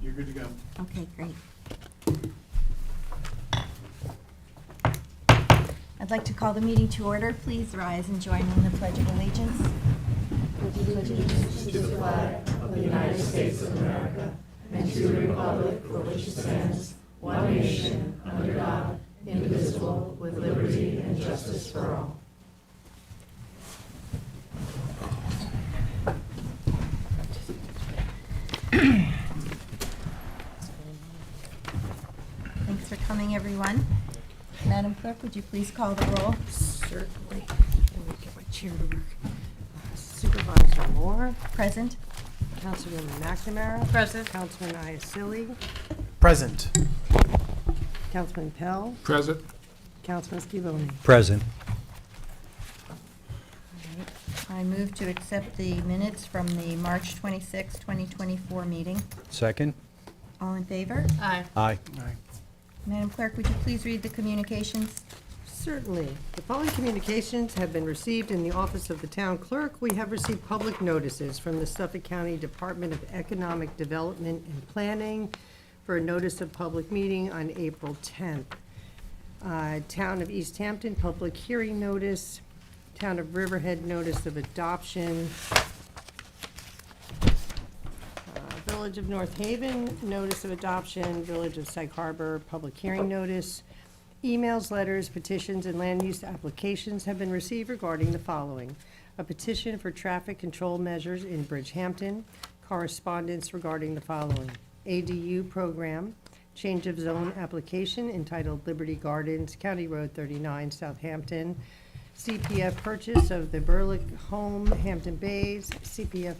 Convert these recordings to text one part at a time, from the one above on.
You're good to go. Okay, great. I'd like to call the meeting to order. Please rise and join in the Pledge of Allegiance. To the flag of the United States of America and to the republic for which it stands, one nation, under God, indivisible, with liberty and justice for all. Thanks for coming, everyone. Madam Clerk, would you please call the roll? Certainly. Let me get my chair to work. Supervisor Moore, Present. Councilwoman McNamara. Present. Councilman Iacilli, Present. Councilman Pell, Present. Councilman Schivoni. Present. I move to accept the minutes from the March 26, 2024 meeting. Second? All in favor? Aye. Aye. Madam Clerk, would you please read the communications? Certainly. The following communications have been received in the office of the town clerk. We have received public notices from the Suffolk County Department of Economic Development and Planning for a notice of public meeting on April 10th. Town of East Hampton, public hearing notice. Town of Riverhead, notice of adoption. Village of North Haven, notice of adoption. Village of Sag Harbor, public hearing notice. Emails, letters, petitions, and land use applications have been received regarding the following: a petition for traffic control measures in Bridgehampton, correspondence regarding the following: ADU program, change of zone application entitled Liberty Gardens, County Road 39, Southampton, CPF purchase of the Burlick Home, Hampton Bays, CPF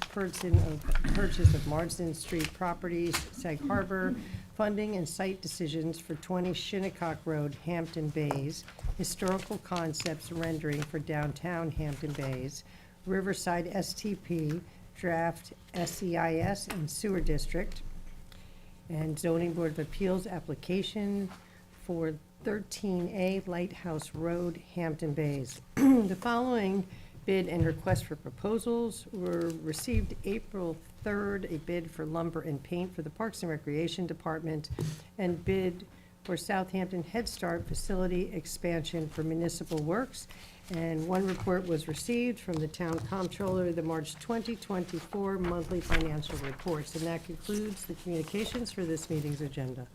purchase of Marsden Street properties, Sag Harbor, funding and site decisions for 20 Shinnecock Road, Hampton Bays, historical concepts rendering for downtown Hampton Bays, Riverside STP, draft SEIS and sewer district, and zoning board of appeals application for 13A Lighthouse Road, Hampton Bays. The following bid and request for proposals were received April 3rd, a bid for lumber and paint for the Parks and Recreation Department, and bid for Southampton Head Start facility expansion for municipal works. And one report was received from the town comptroller, the March 2024 monthly financial reports. And that concludes the communications for this meeting's agenda.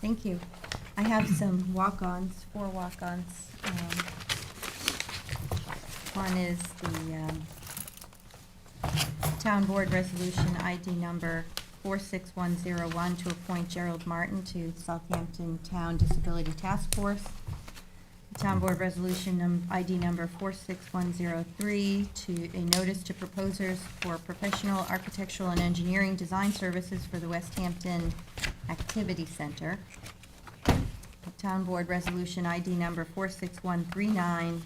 Thank you. I have some walk-ons, 4 walk-ons. One is the Town Board Resolution ID number 46101 to appoint Gerald Martin to Southampton Town Disability Task Force. The Town Board Resolution ID number 46103 to a notice to proposers for professional architectural and engineering design services for the West Hampton Activity Center. Town Board Resolution ID number 46139,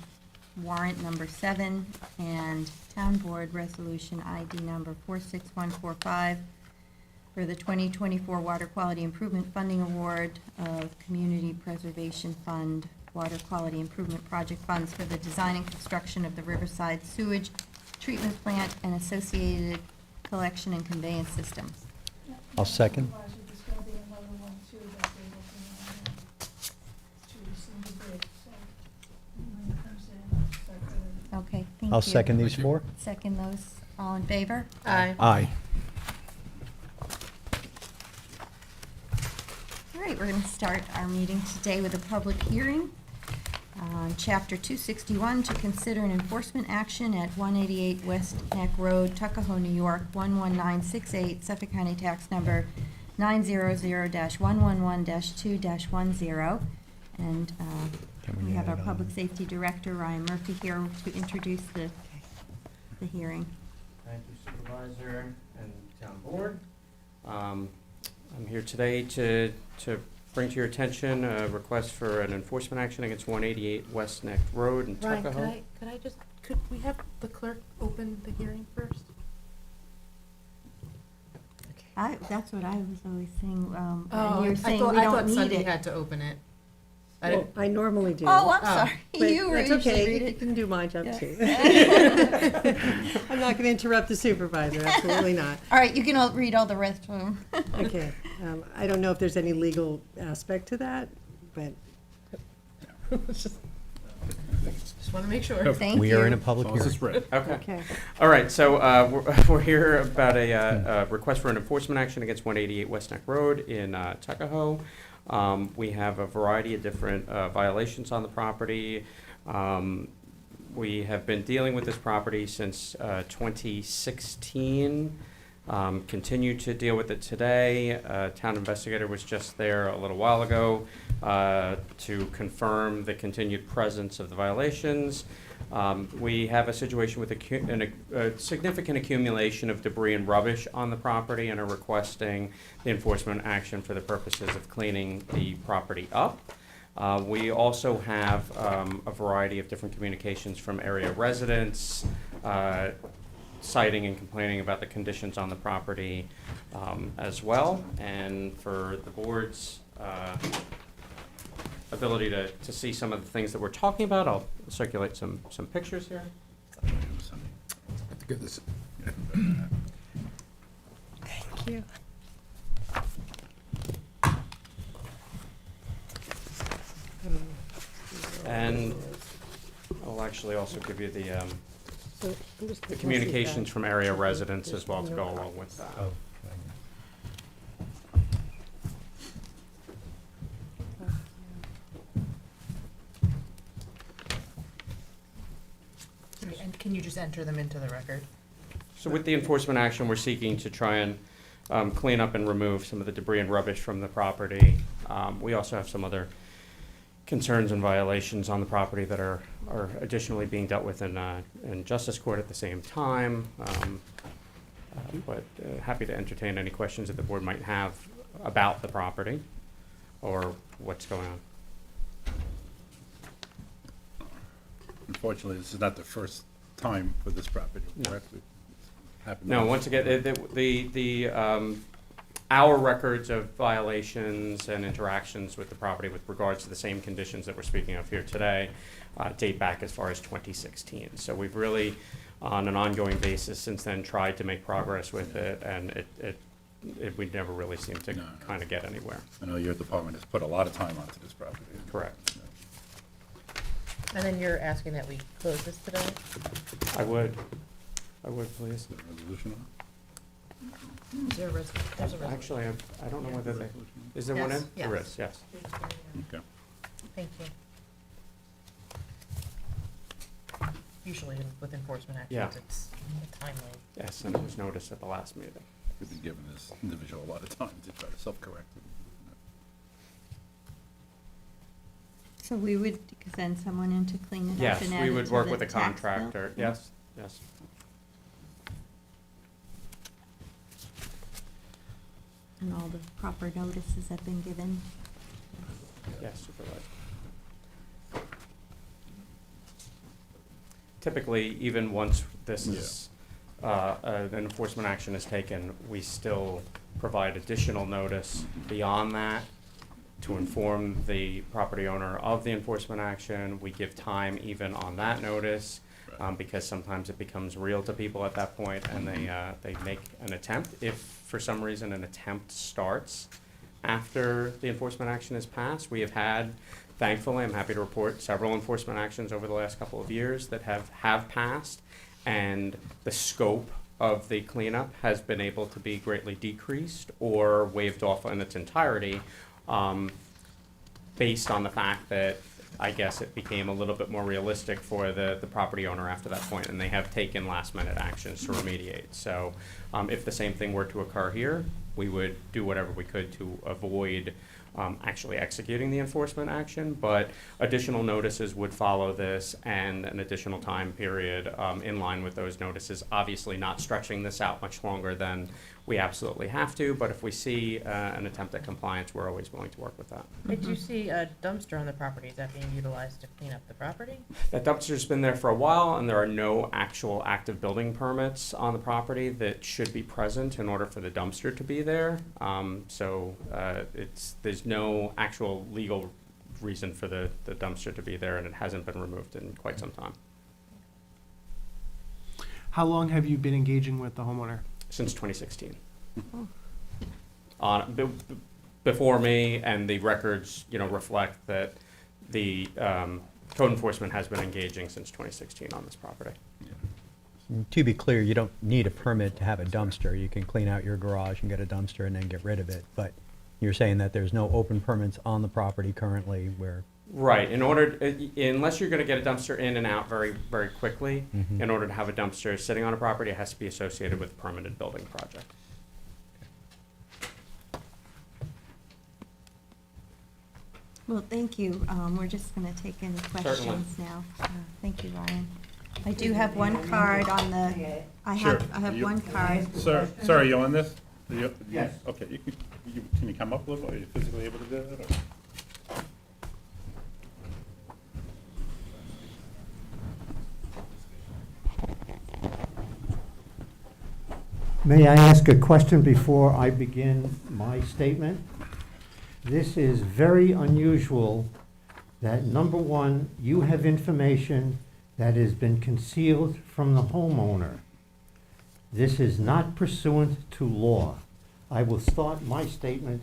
warrant number 7, and Town Board Resolution ID number 46145 for the 2024 Water Quality Improvement Funding Award of Community Preservation Fund Water Quality Improvement Project funds for the design and construction of the Riverside Sewage Treatment Plant and associated collection and conveyance systems. I'll second. There's gonna be another one too that they're looking at to rescind the bid, so when it comes in, start the. Okay, thank you. I'll second these 4. Second those. All in favor? Aye. Aye. All right, we're going to start our meeting today with a public hearing on Chapter 261 to consider an enforcement action at 188 West Neck Road, Tuckahoe, New York, 11968, Suffolk County Tax Number 900-111-2-10. And Can we have our add on? Public Safety Director, Ryan Murphy, here to introduce the hearing. Thank you, Supervisor and Town Board. I'm here today to bring to your attention a request for an enforcement action against 188 West Neck Road in Ryan, Tuckahoe. could we have the clerk open the hearing first? That's what I was always saying. Oh, and you're saying we I don't thought need Sunday it. had to open it. I Well, didn't, I normally do. Oh, I'm Oh, sorry. But You that's usually okay. read You it. can do my job Yeah. too. I'm not going to interrupt the supervisor, absolutely not. All right, you can all read all the rest of them. Okay, I don't know if there's any legal aspect to that, but Just want to make sure. Thank you. We are in a public As long as hearing. it's read. Okay. okay. All right, so we're here about a request for an enforcement action against 188 West Neck Road in Tuckahoe. We have a variety of different violations on the property. We have been dealing with this property since 2016. Continue to deal with it today. Town investigator was just there a little while ago to confirm the continued presence of the violations. We have a situation with a significant accumulation of debris and rubbish on the property and are requesting the enforcement action for the purposes of cleaning the property up. We also have a variety of different communications from area residents, citing and complaining about the conditions on the property as well. And for the board's ability to see some of the things that we're talking about, I'll circulate some pictures here. Give this. Thank you. And I'll actually also give you So I'm just the gonna communications see from area residents as well to go along with that. Oh, And can you just enter them into the record? So with the enforcement action, we're seeking to try and clean up and remove some of the debris and rubbish from the property. We also have some other concerns and violations on the property that are additionally being dealt with in justice court at the same time. But happy to entertain any questions that the board might have about the property or what's going on. Unfortunately, this is not the first time for this property, No. correct? It's happened No, once. once again, our records of violations and interactions with the property with regards to the same conditions that we're speaking of here today date back as far as 2016. So we've really, on an ongoing basis since then, tried to make progress with it, and we never really seem to No. kind of get anywhere. I know your department has put a lot of time onto this property. Correct. And then you're asking that we close this today? I would, please. Is there a resolution on Is there a there's a resolution. Actually, I don't know whether it? they, is there one Yes, in? There yes. is, yes. Okay. Thank you. Usually with enforcement Yeah. actions, it's timely. Yes, and it was noticed at the last meeting. We've been giving this individual a lot of time to try to self-correct. So we would send someone in to clean it up Yes, and add we it would to work the with a tax bill? contractor, yes, yes. And all the proper notices have been given? Yes, Supervisor. Typically, even once this is, an enforcement action is taken, we still provide additional notice beyond that to inform the property owner of the enforcement action. We give time even on that notice, because sometimes it becomes real to people at that point, and they make an attempt. If for some reason an attempt starts after the enforcement action is passed, we have had, thankfully, I'm happy to report, several enforcement actions over the last couple of years that have passed, and the scope of the cleanup has been able to be greatly decreased or waived off in its entirety, based on the fact that I guess it became a little bit more realistic for the property owner after that point, and they have taken last-minute actions to remediate. So if the same thing were to occur here, we would do whatever we could to avoid actually executing the enforcement action, but additional notices would follow this and an additional time period in line with those notices, obviously not stretching this out much longer than we absolutely have to, but if we see an attempt at compliance, we're always willing to work with that. I do see a dumpster on the property. Is that being utilized to clean up the property? That dumpster's been there for a while, and there are no actual active building permits on the property that should be present in order for the dumpster to be there. There's no actual legal reason for the dumpster to be there, and it hasn't been removed in quite some time. How long have you been engaging with the homeowner? since 2016. Before me, and the records, reflect that the code enforcement has been engaging since 2016 on this property. To be clear, you don't need a permit to have a dumpster. You can clean out your garage and get a dumpster and then get rid of it. But you're saying that there's no open permits on the property currently where, Right. Unless you're going to get a dumpster in and out very, very quickly, in order to have a dumpster sitting on a property, it has to be associated with a permitted building project. Well, thank you. We're just going to take any questions now. Thank you, Ryan. I do have one card on the, I Sure. have You- one card. Sir, are you on this? Yes. Okay, can you come up a little, are you physically able to do that? Or? May I ask a question before I begin my statement? This is very unusual that, number one, you have information that has been concealed from the homeowner. This is not pursuant to law. I will start my statement.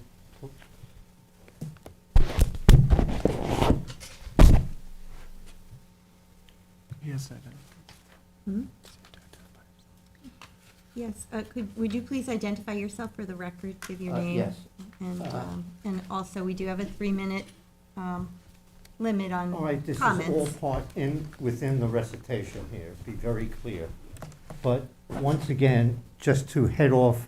Yes, I do. Hmm? Yes, would you please identify yourself for the record, give your name? Yes. And also, we do have a 3-minute limit on All right, this is comments. all within the recitation here, be very clear. But once again, just to head off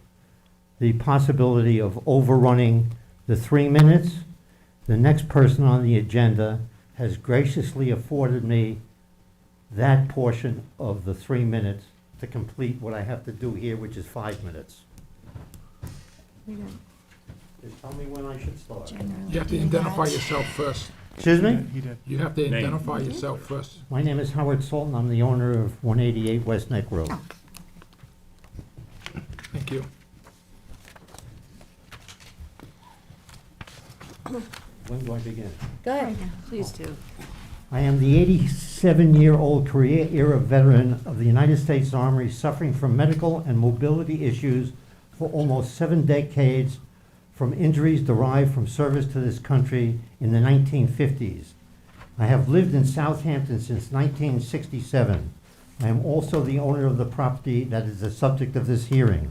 the possibility of overrunning the 3 minutes, the next person on the agenda has graciously afforded me that portion of the 3 minutes to complete what I have to do here, which is 5 minutes. We don't Just tell me when I should start. generally You have to do identify that. yourself first. Excuse me? He did. You have to Name. identify yourself first. My name is Howard Sultan. I'm the owner of 188 West Neck Road. Thank you. When do I begin? Go ahead, Right now. please do. I am the 87-year-old career-era veteran of the United States Army, suffering from medical and mobility issues for almost 7 decades from injuries derived from service to this country in the 1950s. I have lived in Southampton since 1967. I am also the owner of the property that is the subject of this hearing.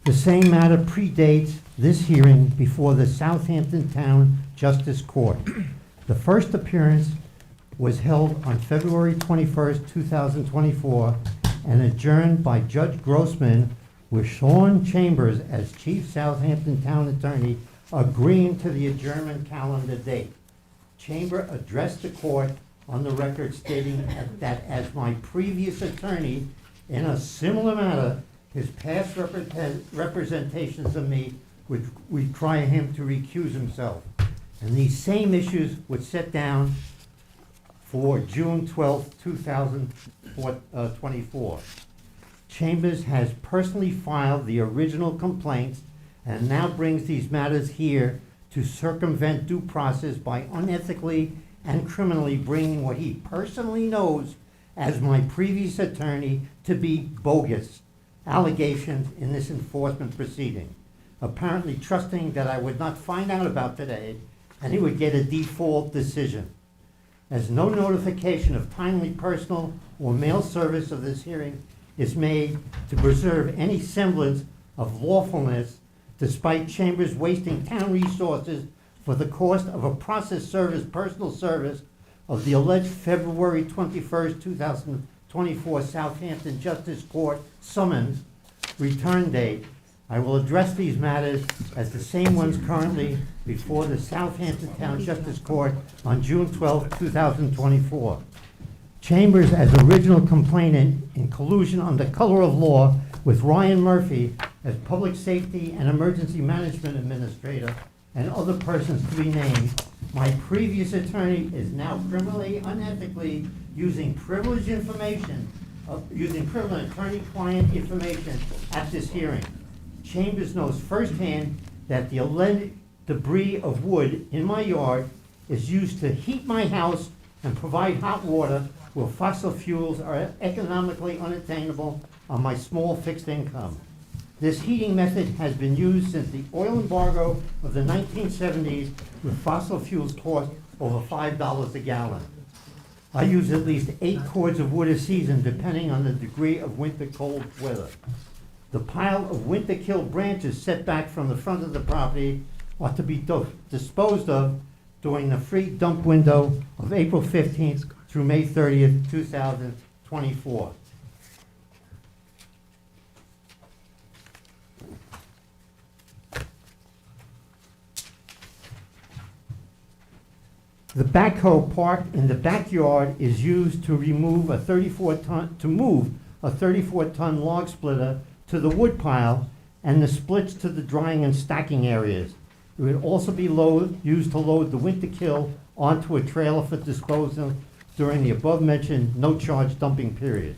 The same matter predates this hearing before the Southampton Town Justice Court. The first appearance was held on February 21st, 2024, and adjourned by Judge Grossman, with Sean Chambers as Chief Southampton Town Attorney agreeing to the adjournment calendar date. Chamber addressed the court on the record stating that as my previous attorney in a similar matter, his past representations of me would require him to recuse himself. And these same issues were set down for June 12th, 2024. Chambers has personally filed the original complaints and now brings these matters here to circumvent due process by unethically and criminally bringing what he personally knows as my previous attorney to be bogus allegations in this enforcement proceeding, apparently trusting that I would not find out about today and he would get a default decision. As no notification of timely personal or mail service of this hearing is made to preserve any semblance of lawfulness, despite Chambers wasting town resources for the cost of a process service, personal service of the alleged February 21st, 2024 Southampton Justice Court summons return date, I will address these matters as the same ones currently before the Southampton Town Justice Court on June 12, 2024. Chambers, as original complainant in collusion under color of law with Ryan Murphy as Public Safety and Emergency Management Administrator and other persons to be named, my previous attorney is now criminally, unethically using privileged information, using privileged attorney-client information at this hearing. Chambers knows firsthand that the alleged debris of wood in my yard is used to heat my house and provide hot water where fossil fuels are economically unattainable on my small fixed income. This heating method has been used since the oil embargo of the 1970s, with fossil fuels cost over $5 a gallon. I use at least 8 cords of wood a season, depending on the degree of winter cold weather. The pile of winter-killed branches set back from the front of the property are to be disposed of during the free dump window of April 15th through May 30th, 2024. The backhoe parked in the backyard is used to remove a 34-ton log splitter to the wood pile and the splits to the drying and stacking areas. It would also be used to load the winter kill onto a trailer for disposal during the above-mentioned no-charge dumping period.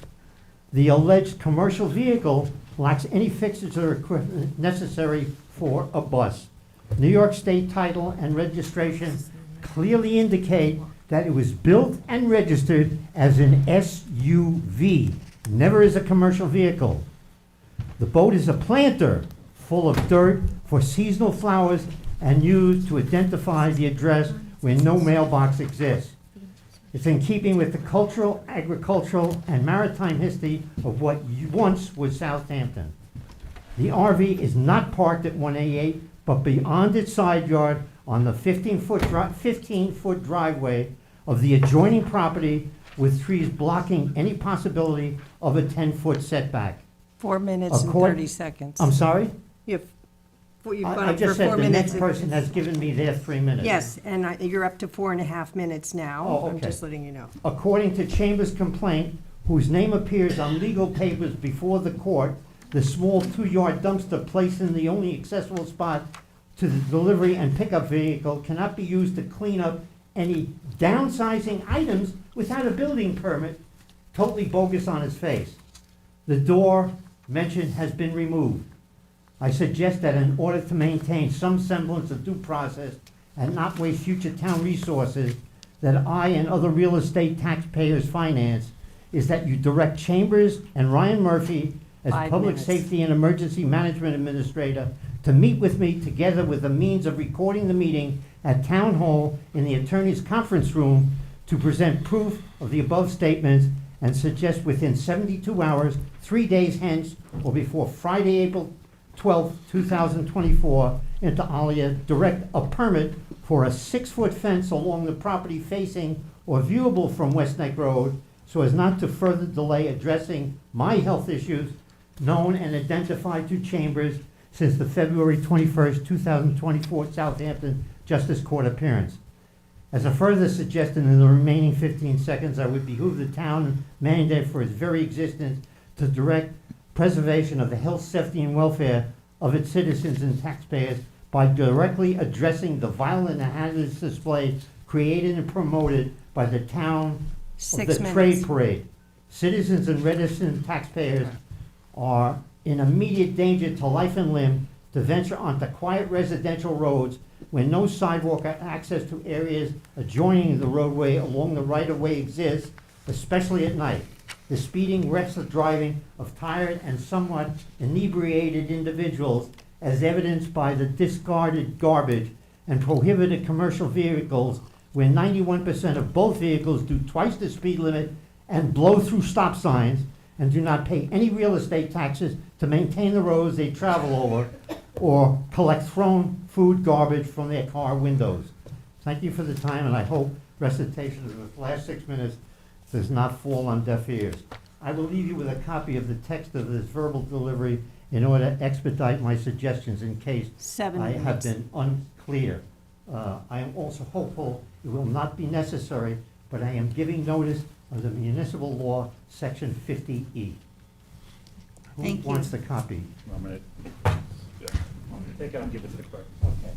The alleged commercial vehicle lacks any fixtures or equipment necessary for a bus. New York State title and registration clearly indicate that it was built and registered as an SUV, never as a commercial vehicle. The boat is a planter full of dirt for seasonal flowers and used to identify the address where no mailbox exists. It's in keeping with the cultural, agricultural, and maritime history of what once was Southampton. The RV is not parked at 188, but beyond its side yard on the 15-foot driveway of the adjoining property, with trees blocking any possibility of a 10-foot setback. 4 minutes and 30 seconds. I'm sorry? You've gone I up for just 4 said the minutes. next person has given me their 3 minutes. Yes, and you're up to 4.5 minutes now. Oh, I'm okay. just letting you know. According to Chambers' complaint, whose name appears on legal papers before the court, the small 2-yard dumpster placed in the only accessible spot to the delivery and pickup vehicle cannot be used to clean up any downsizing items without a building permit, totally bogus on its face. The door mentioned has been removed. I suggest that in order to maintain some semblance of due process and not waste future town resources that I and other real estate taxpayers finance, is that you direct Chambers and Ryan Murphy as 5 Public minutes. Safety and Emergency Management Administrator to meet with me together with a means of recording the meeting at Town Hall in the Attorney's Conference Room to present proof of the above statements, and suggest within 72 hours, 3 days hence, or before Friday, April 12th, 2024, inter alia, direct a permit for a 6-foot fence along the property facing or viewable from West Neck Road, so as not to further delay addressing my health issues known and identified to Chambers since the February 21st, 2024 Southampton Justice Court appearance. As a further suggestion, in the remaining 15 seconds, I would behoove the town mandate for its very existence to direct preservation of the health, safety, and welfare of its citizens and taxpayers by directly addressing the violent and hazardous display created and promoted by the town of 6 the minutes. trade parade. Citizens and resident taxpayers are in immediate danger to life and limb to venture onto quiet residential roads when no sidewalk or access to areas adjoining the roadway along the right-of-way exists, especially at night. The speeding, reckless driving of tired and somewhat inebriated individuals, as evidenced by the discarded garbage and prohibited commercial vehicles, where 91% of both vehicles do twice the speed limit and blow through stop signs and do not pay any real estate taxes to maintain the roads they travel over or collect thrown food garbage from their car windows. Thank you for the time, and I hope recitation of the last 6 minutes does not fall on deaf ears. I will leave you with a copy of the text of this verbal delivery in order to expedite my suggestions in case 7 I have minutes. been unclear. I am also hopeful it will not be necessary, but I am giving notice of the municipal law, section 50E. Thank you. Who wants the copy? I'm gonna, yeah, I'm gonna take it and give it to the clerk. Okay.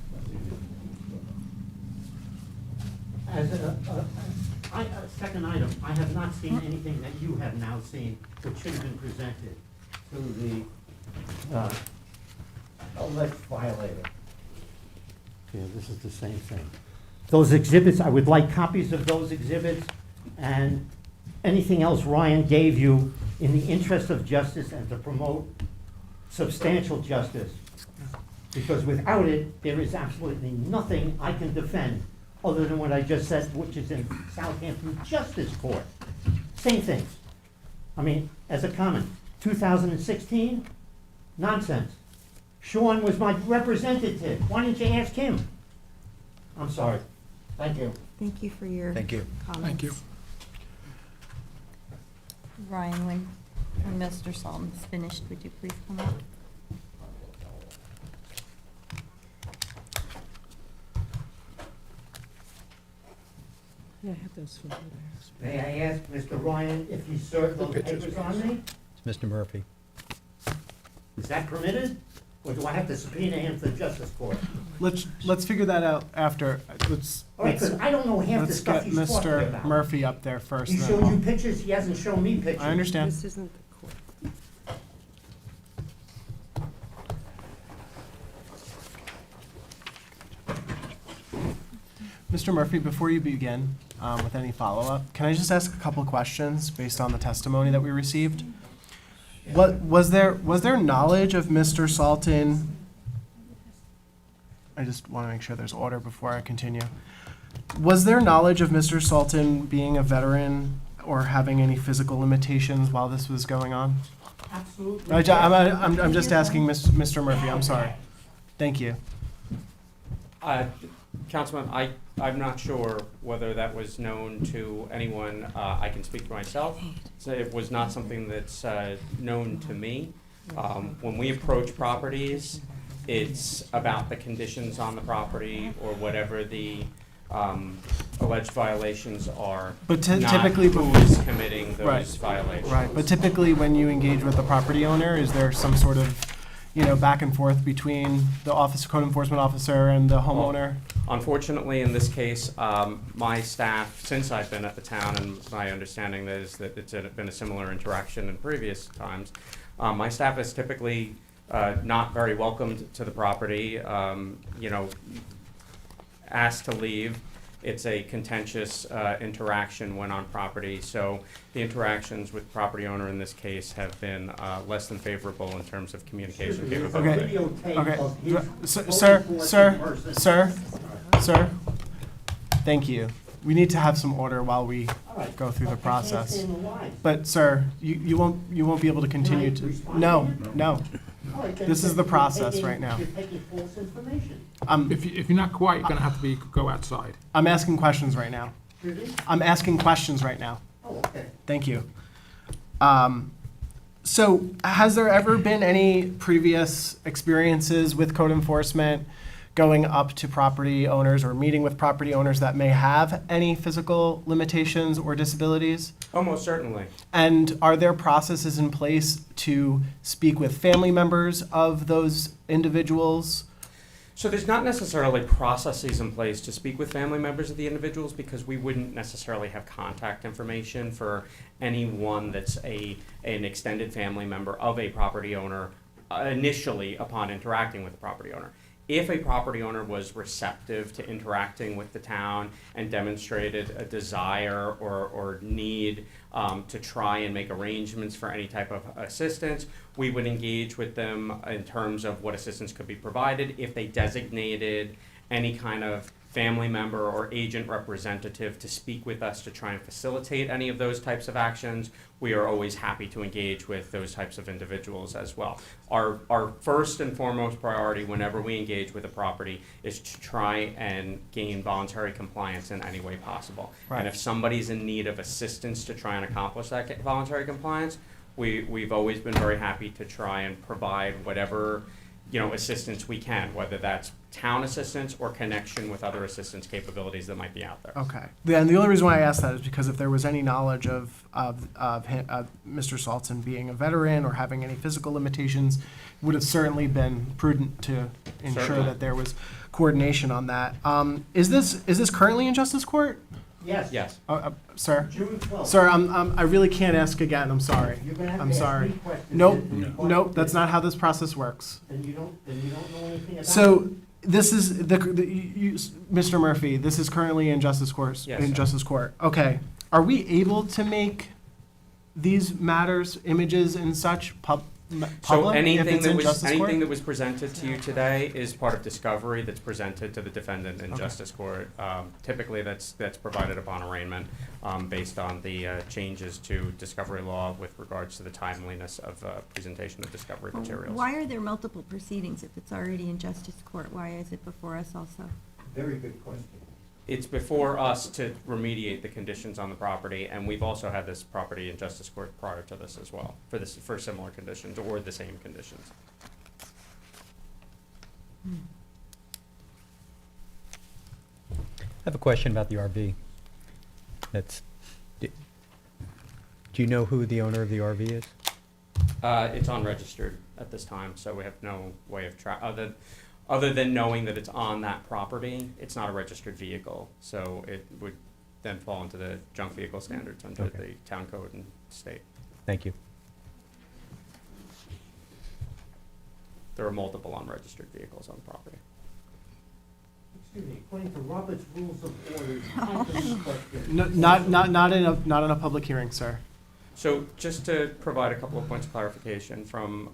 As a second item, I have not seen anything that you have now seen, which should have been presented to the alleged violator. Yeah, this is the same thing. Those exhibits, I would like copies of those exhibits and anything else Ryan gave you in the interest of justice and to promote substantial justice. Because without it, there is absolutely nothing I can defend other than what I just said, which is in Southampton Justice Court. Same things. I mean, as a comment, 2016, nonsense. Sean was my representative. Why didn't you ask him? I'm sorry. Thank you. Thank you for your Thank you. comments. Thank you. Ryan, when Mr. Sultan's finished, would you please come up? Yeah, I have those photos. May I ask Mr. Ryan if he served those papers on me? It's Mr. Murphy. Is that permitted? Or do I have to subpoena him to the Justice Court? Let's figure that out after. Let's All right, because I don't know half the let's stuff get he's talking Mr. about. Murphy up there first. He then showed you I'll- pictures, he hasn't shown me pictures. I understand. This isn't the court. Mr. Murphy, before you begin with any follow-up, can I just ask a couple of questions based on the testimony that we received? What was there knowledge of Mr. Salton? I just want to make sure there's order before I continue. Was there knowledge of Mr. Salton being a veteran or having any physical limitations while this was going on? Absolutely. I'm just asking Mr. Murphy, I'm sorry. Thank you. Councilman, I'm not sure whether that was known to anyone. I can speak for myself. So it was not something that's known to me. When we approach properties, it's about the conditions on the property or whatever the alleged violations are, But not typically, who is committing those Right. violations. right, but typically when you engage with the property owner, is there some sort of, back and forth between the code enforcement officer and the homeowner? Unfortunately, in this case, my staff, since I've been at the town, and my understanding is that it's been a similar interaction in previous times, my staff is typically not very welcomed to the property, asked to leave. It's a contentious interaction when on property, so the interactions with property owner in this case have been less than favorable in terms of communication There's a capability. Okay. videotape of his Sir, own sir, person. sir, thank you. We need to have some order while we All right, go through the but I can't process. stay in the line. But sir, you won't be able to continue Can I to, respond no, to no. All right, then- This is then the you're process taking- right now. You're taking false information. If you're not quiet, you're gonna have to go outside. I'm asking questions right now. Excuse me? I'm asking questions right now. Oh, okay. Thank you. So has there ever been any previous experiences with code enforcement going up to property owners or meeting with property owners that may have any physical limitations or disabilities? Almost certainly. And are there processes in place to speak with family members of those individuals? So there's not necessarily processes in place to speak with family members of the individuals because we wouldn't necessarily have contact information for anyone that's an extended family member of a property owner initially upon interacting with the property owner. If a property owner was receptive to interacting with the town and demonstrated a desire or need to try and make arrangements for any type of assistance, we would engage with them in terms of what assistance could be provided. If they designated any kind of family member or agent representative to speak with us to try and facilitate any of those types of actions, we are always happy to engage with those types of individuals as well. Our first and foremost priority whenever we engage with a property is to try and gain voluntary compliance in any way possible. Right. And if somebody's in need of assistance to try and accomplish that voluntary compliance, we've always been very happy to try and provide whatever assistance we can, whether that's town assistance or connection with other assistance capabilities that might be out there. Okay. And the only reason why I asked that is because if there was any knowledge of Mr. Salton being a veteran or having any physical limitations, it would have certainly been prudent to ensure Certainly. that there was coordination on that. Is this currently in Justice Court? Yes. Yes. Sir? June 12th. Sir, I really can't ask again. I'm sorry. You're gonna have I'm to ask sorry. me questions. Nope, Then nope, that's not how this process works. Then you don't know anything about it. So this is Mr. Murphy, this is currently in Justice Court. Yes, In sir. Justice Court. Okay. are we able to make these matters, images and such So public if anything it's that in was, justice court? anything that was presented to you today is part of discovery that's presented to the defendant in Okay. justice court. Typically, that's provided upon arraignment, based on the changes to discovery law with regards to the timeliness of presentation of discovery materials. Why are there multiple proceedings if it's already in justice court? Why is it before us also? Very good question. It's before us to remediate the conditions on the property, and we've also had this property in justice court prior to this as well, for similar conditions or the same conditions. I have a question about the RV. Do you know who the owner of the RV is? It's unregistered at this time, so we have no way of other than knowing that it's on that property. It's not a registered vehicle, so it would then fall into the junk vehicle standards under Okay. the town code and state. Thank you. There are multiple unregistered vehicles on the property. Excuse me, according to Robert's Rules of Order, time for this question. No, not in a public hearing, sir. So just to provide a couple of points of clarification from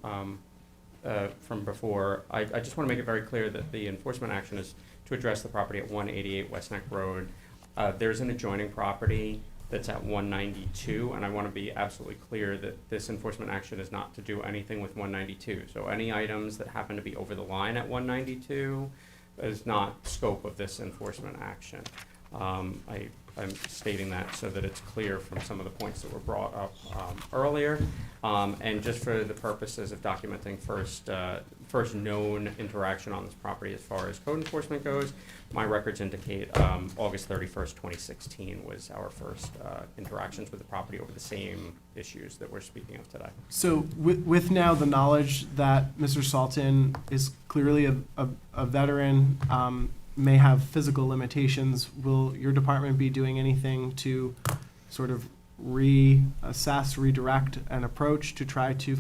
before, I just want to make it very clear that the enforcement action is to address the property at 188 West Neck Road. There's an adjoining property that's at 192, and I want to be absolutely clear that this enforcement action is not to do anything with 192. So any items that happen to be over the line at 192 is not scope of this enforcement action. I'm stating that so that it's clear from some of the points that were brought up earlier. And just for the purposes of documenting first known interaction on this property as far as code enforcement goes, my records indicate August 31st, 2016 was our first interactions with the property over the same issues that we're speaking of today. So with now the knowledge that Mr. Salton is clearly a veteran, may have physical limitations, will your department be doing anything to sort of reassess, redirect an approach to try to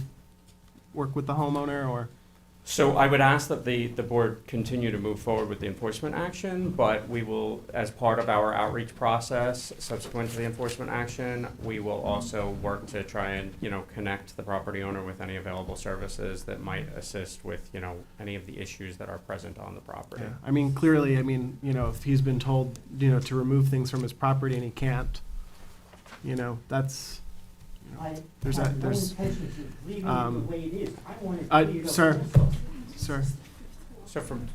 work with the homeowner, or? So I would ask that the board continue to move forward with the enforcement action, but we will, as part of our outreach process, subsequent to the enforcement action, we will also work to try and, connect the property owner with any available services that might assist with, any of the issues that are present on the property. Yeah, I mean, clearly, if he's been told, to remove things from his property and he can't, that's, I There's have no there's, intentions of leaving it the way it is. I want it cleared up sir. also. sir. So from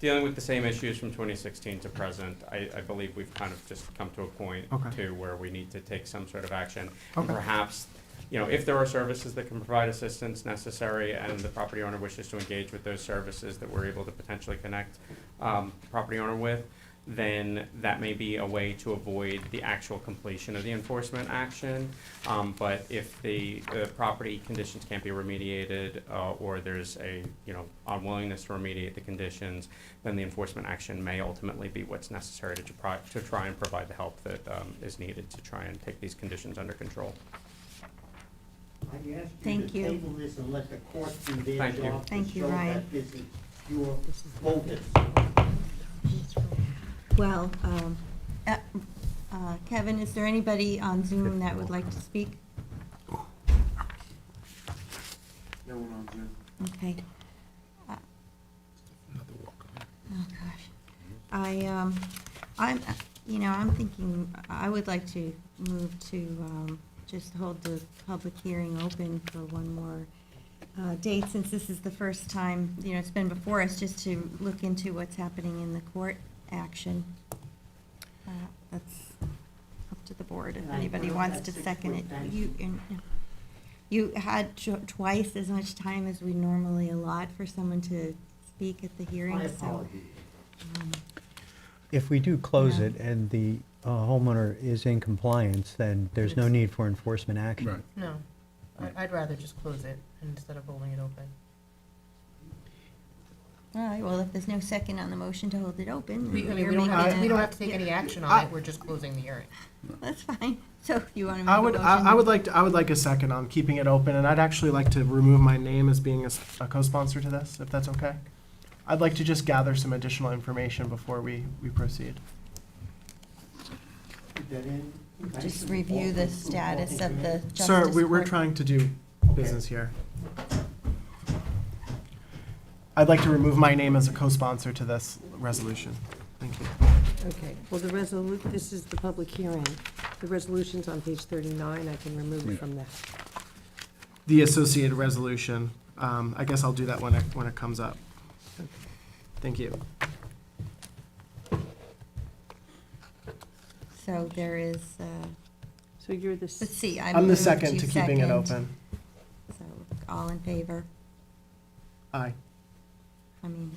dealing with the same issues from 2016 to present, I believe we've kind of just come to a point Okay. to where we need to take some sort of action. And Okay. perhaps, if there are services that can provide assistance necessary and the property owner wishes to engage with those services that we're able to potentially connect the property owner with, then that may be a way to avoid the actual completion of the enforcement action. But if the property conditions can't be remediated, or there's a, unwillingness to remediate the conditions, then the enforcement action may ultimately be what's necessary to try and provide the help that is needed to try and take these conditions under control. I ask you Thank to you. table this and let the court do their Thank you. job to Thank you, show Ryan. that this is pure bogus. Well, Kevin, is there anybody on Zoom that would like to speak? No one on Zoom. Okay. Another walk. Oh, gosh. I'm thinking, I would like to move to just hold the public hearing open for one more date, since this is the first time, it's been before us, just to look into what's happening in the court action. That's up to the board, if And I anybody put up wants that to 6-foot second it. fence. You had twice as much time as we normally allot for someone to speak at the hearing, My so. apologies. If we do close Yeah. it and the homeowner is in compliance, then there's no need for enforcement action. Right. No, I'd rather just close it instead of holding it open. All right, well, if there's no second on the motion to hold it open. We you're don't have, making we a- don't have to take any action on it, we're just closing the hearing. That's fine. So if you want to make I a would, motion. I would like a second on keeping it open, and I'd actually like to remove my name as being a co-sponsor to this, if that's okay. I'd like to just gather some additional information before we proceed. Put that in. just review the status of the Justice Sir, we're Court. trying to do business here. I'd like to remove my name as a co-sponsor to this resolution. Thank you. Okay, well, this is the public hearing. The resolution's on page 39, I can remove it from that. The associated resolution, I guess I'll do that when it comes up. Thank you. So there is, So you're the, let's see, I I'm the moved, second you to keeping it second. open. So, all in favor? Aye. I mean,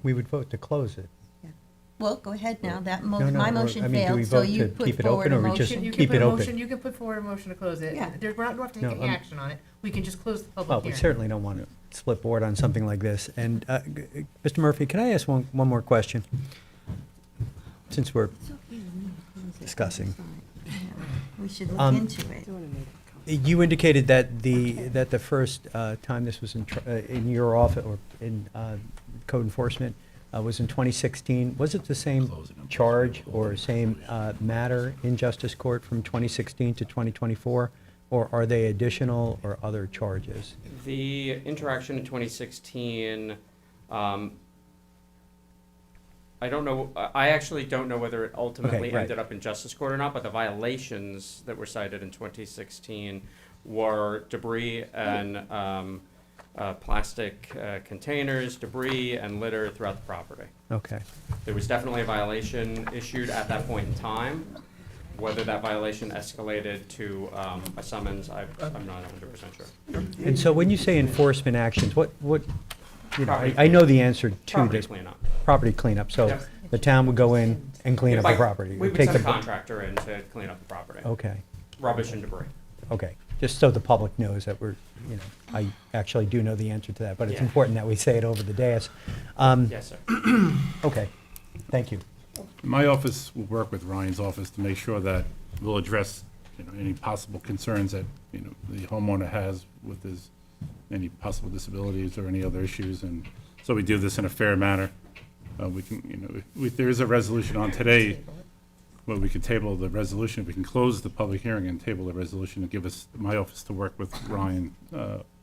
We would vote to close it. well, go ahead now, that, No, no, my or, motion I mean, do we failed, so vote you to put keep it forward open, a or we just motion. You can keep put it a open? motion, you can put forward a motion to close it. Yeah. We're not, we don't have to No, take any action on it. We can just close the public Well, hearing. we certainly don't want to split board on something like this. And, Mr. Murphy, can I ask one more question? Since we're It's okay with me to close it. discussing. It's fine. Yeah, we should look Um, into it. don't want to make a comment. You indicated that the first time this was in your office, or in code enforcement, was in 2016. Was it the same Closing them. charge or same matter in justice court from 2016 to 2024? Or are they additional or other charges? The interaction in 2016, I don't know, I actually don't know whether it ultimately Okay, right. ended up in justice court or not, but the violations that were cited in 2016 were debris and plastic containers, debris and litter throughout the property. Okay. There was definitely a violation issued at that point in time. Whether that violation escalated to a summons, I'm not 100% sure. And so when you say enforcement actions, what, you know, Property I know the answer to Property this. cleanup. Property cleanup. So Yep. the town would go in and clean up the Like, property. We would take send a the- contractor in to clean up the property. Okay, Rubbish and debris. okay. Just so the public knows that we're, you know, I actually do know the answer to that, but it's Yeah. important that we say it over the dais. Yes, sir. Okay, thank you. My office will work with Ryan's office to make sure that we'll address, you know, any possible concerns that, you know, the homeowner has with his, any possible disabilities or any other issues, and so we do this in a fair manner. We can, you know, if there is a resolution on today, well, we could table the resolution, we can close the public hearing and table the resolution and give us, my office to work with Ryan,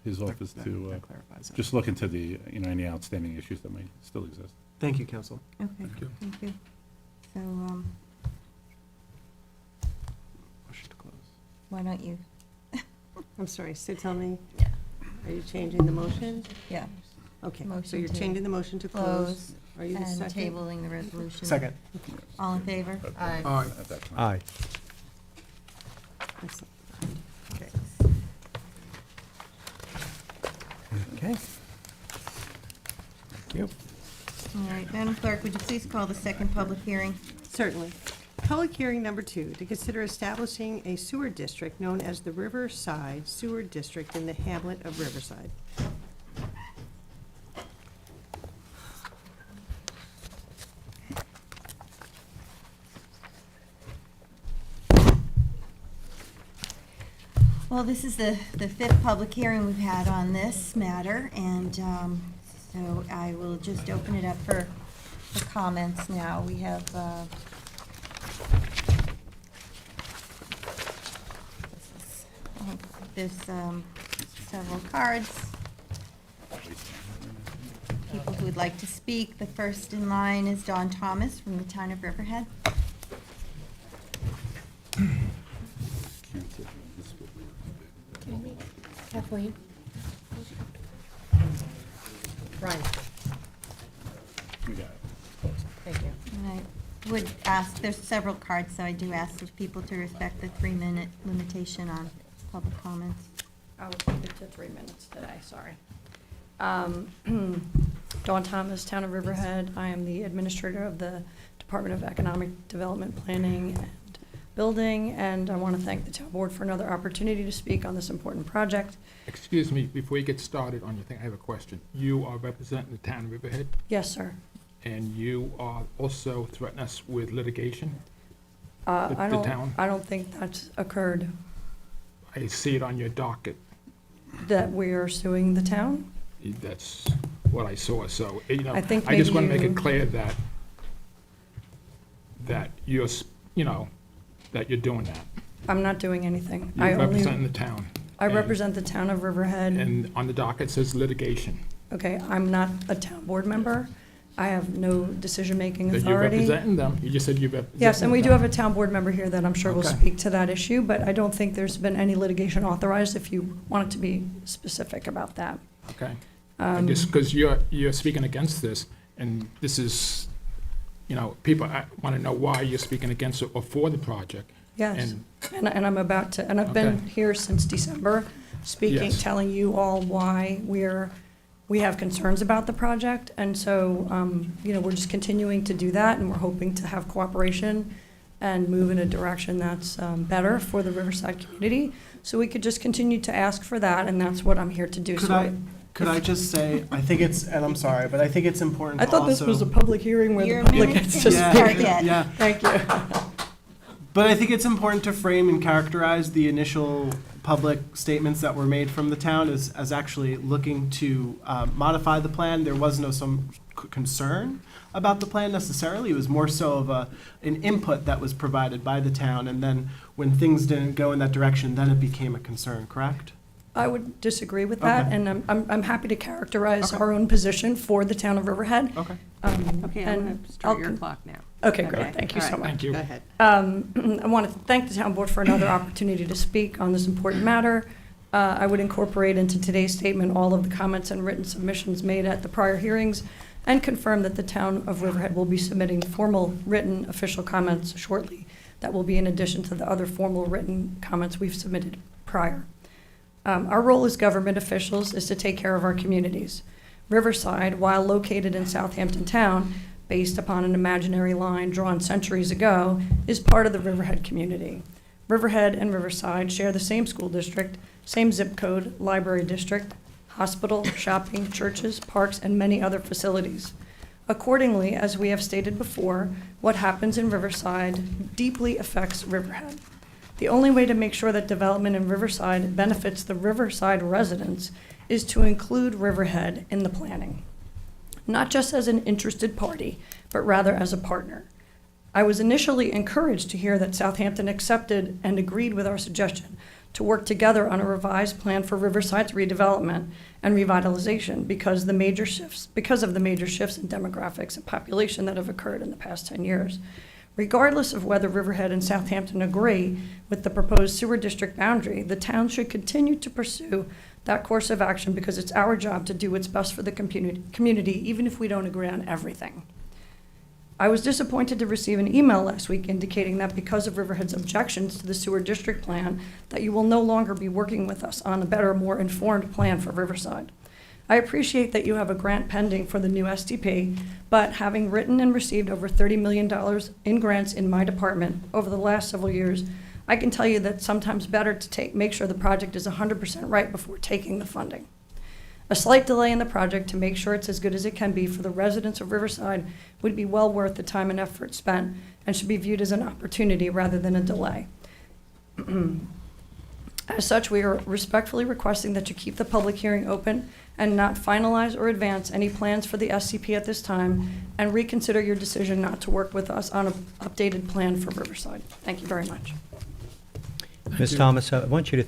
his office That to clarifies it. just look into the, you know, any outstanding issues that may still exist. Thank you, counsel. Okay, thank you. So, Motion to close. why don't you, I'm sorry, so tell me, Yeah. are you changing the motion? yeah, Okay, so Motion you're to changing the motion to close. close Are you the and second? tabling the resolution? Second. All in favor? Aye. At that time. Aye. Excellent. Okay. Okay. Thank you. All right, Madam Clerk, would you please call the second public hearing? Certainly. Public hearing number 2, to consider establishing a sewer district known as the Riverside Sewer District in the hamlet of Riverside. Well, this is the fifth public hearing we've had on this matter, and so I will just open it up for comments now. We have there's several cards. People who would like to speak. The first in line is Don Thomas from the town of Riverhead. Kathleen? Ryan? We got it. Thank you. And I would ask, there's several cards, so I do ask those people to respect the 3-minute limitation on public comments. I'll keep it to 3 minutes today, sorry. Dawn Thomas, Town of Riverhead. I am the administrator of the Department of Economic Development, Planning, and Building, and I want to thank the town board for another opportunity to speak on this important project. Excuse me, before you get started on your thing, I have a question. You are representing the town of Riverhead, Yes, sir. and you are also threatening us with litigation? I The town? don't think that's occurred, I see it on your docket. that we are suing the town. That's what I saw, so, you know, I think I just want to maybe make you- it clear that you're, you know, that you're doing that. I'm not doing anything. You're I only, representing the town. I and- represent the town of Riverhead. And on the docket says litigation. Okay, I'm not a town board member. I have no decision-making That you're authority. representing them. You just said you're representing Yes, and we do them. have a town board member here that I'm sure will Okay. speak to that issue, but I don't think there's been any litigation authorized, if you wanted to be specific about that. Okay. I guess because you're speaking against this, and this is, people want to know why you're speaking against it or for the project. Yes, And, and I'm about to, and I've been Okay. here since December, speaking, Yes. telling you all why we have concerns about the project, and so, we're just continuing to do that, and we're hoping to have cooperation and move in a direction that's better for the Riverside community. So we could just continue to ask for that, and that's what I'm here to do. Could So Could I just say, I think it's, and I'm sorry, but I think it's important I to thought this also- was a public hearing where the Your public minutes gets to didn't speak. start yet. Yeah, Thank you. but I think it's important to frame and characterize the initial public statements that were made from the town as actually looking to modify the plan. There was no some concern about the plan necessarily. It was more so of an input that was provided by the town, and then when things didn't go in that direction, then it became a concern, correct? I would disagree with that, Okay. and I'm happy to characterize Okay. our own position for the town of Riverhead. Okay. Okay, I'm And going to start I'll your con- clock now. Okay, Okay, great, thank you all so right. much. thank you. Go ahead. I want to thank the town board for another opportunity to speak on this important matter. I would incorporate into today's statement all of the comments and written submissions made at the prior hearings and confirm that the town of Riverhead will be submitting formal written official comments shortly. That will be in addition to the other formal written comments we've submitted prior. Our role as government officials is to take care of our communities. Riverside, while located in Southampton town, based upon an imaginary line drawn centuries ago, is part of the Riverhead community. Riverhead and Riverside share the same school district, same zip code, library district, hospital, shopping, churches, parks, and many other facilities. Accordingly, as we have stated before, what happens in Riverside deeply affects Riverhead. The only way to make sure that development in Riverside benefits the Riverside residents is to include Riverhead in the planning, not just as an interested party, but rather as a partner. I was initially encouraged to hear that Southampton accepted and agreed with our suggestion to work together on a revised plan for Riverside's redevelopment and revitalization because of the major shifts in demographics and population that have occurred in the past 10 years. Regardless of whether Riverhead and Southampton agree with the proposed sewer district boundary, the town should continue to pursue that course of action because it's our job to do what's best for the community, even if we don't agree on everything. I was disappointed to receive an email last week indicating that because of Riverhead's objections to the sewer district plan, that you will no longer be working with us on a better, more informed plan for Riverside. I appreciate that you have a grant pending for the new STP, but having written and received over $30 million in grants in my department over the last several years, I can tell you that it's sometimes better to make sure the project is 100% right before taking the funding. A slight delay in the project to make sure it's as good as it can be for the residents of Riverside would be well worth the time and effort spent and should be viewed as an opportunity rather than a delay. As such, we are respectfully requesting that you keep the public hearing open and not finalize or advance any plans for the SCP at this time, and reconsider your decision not to work with us on an updated plan for Riverside. Thank you very much. Ms. Thomas, I want to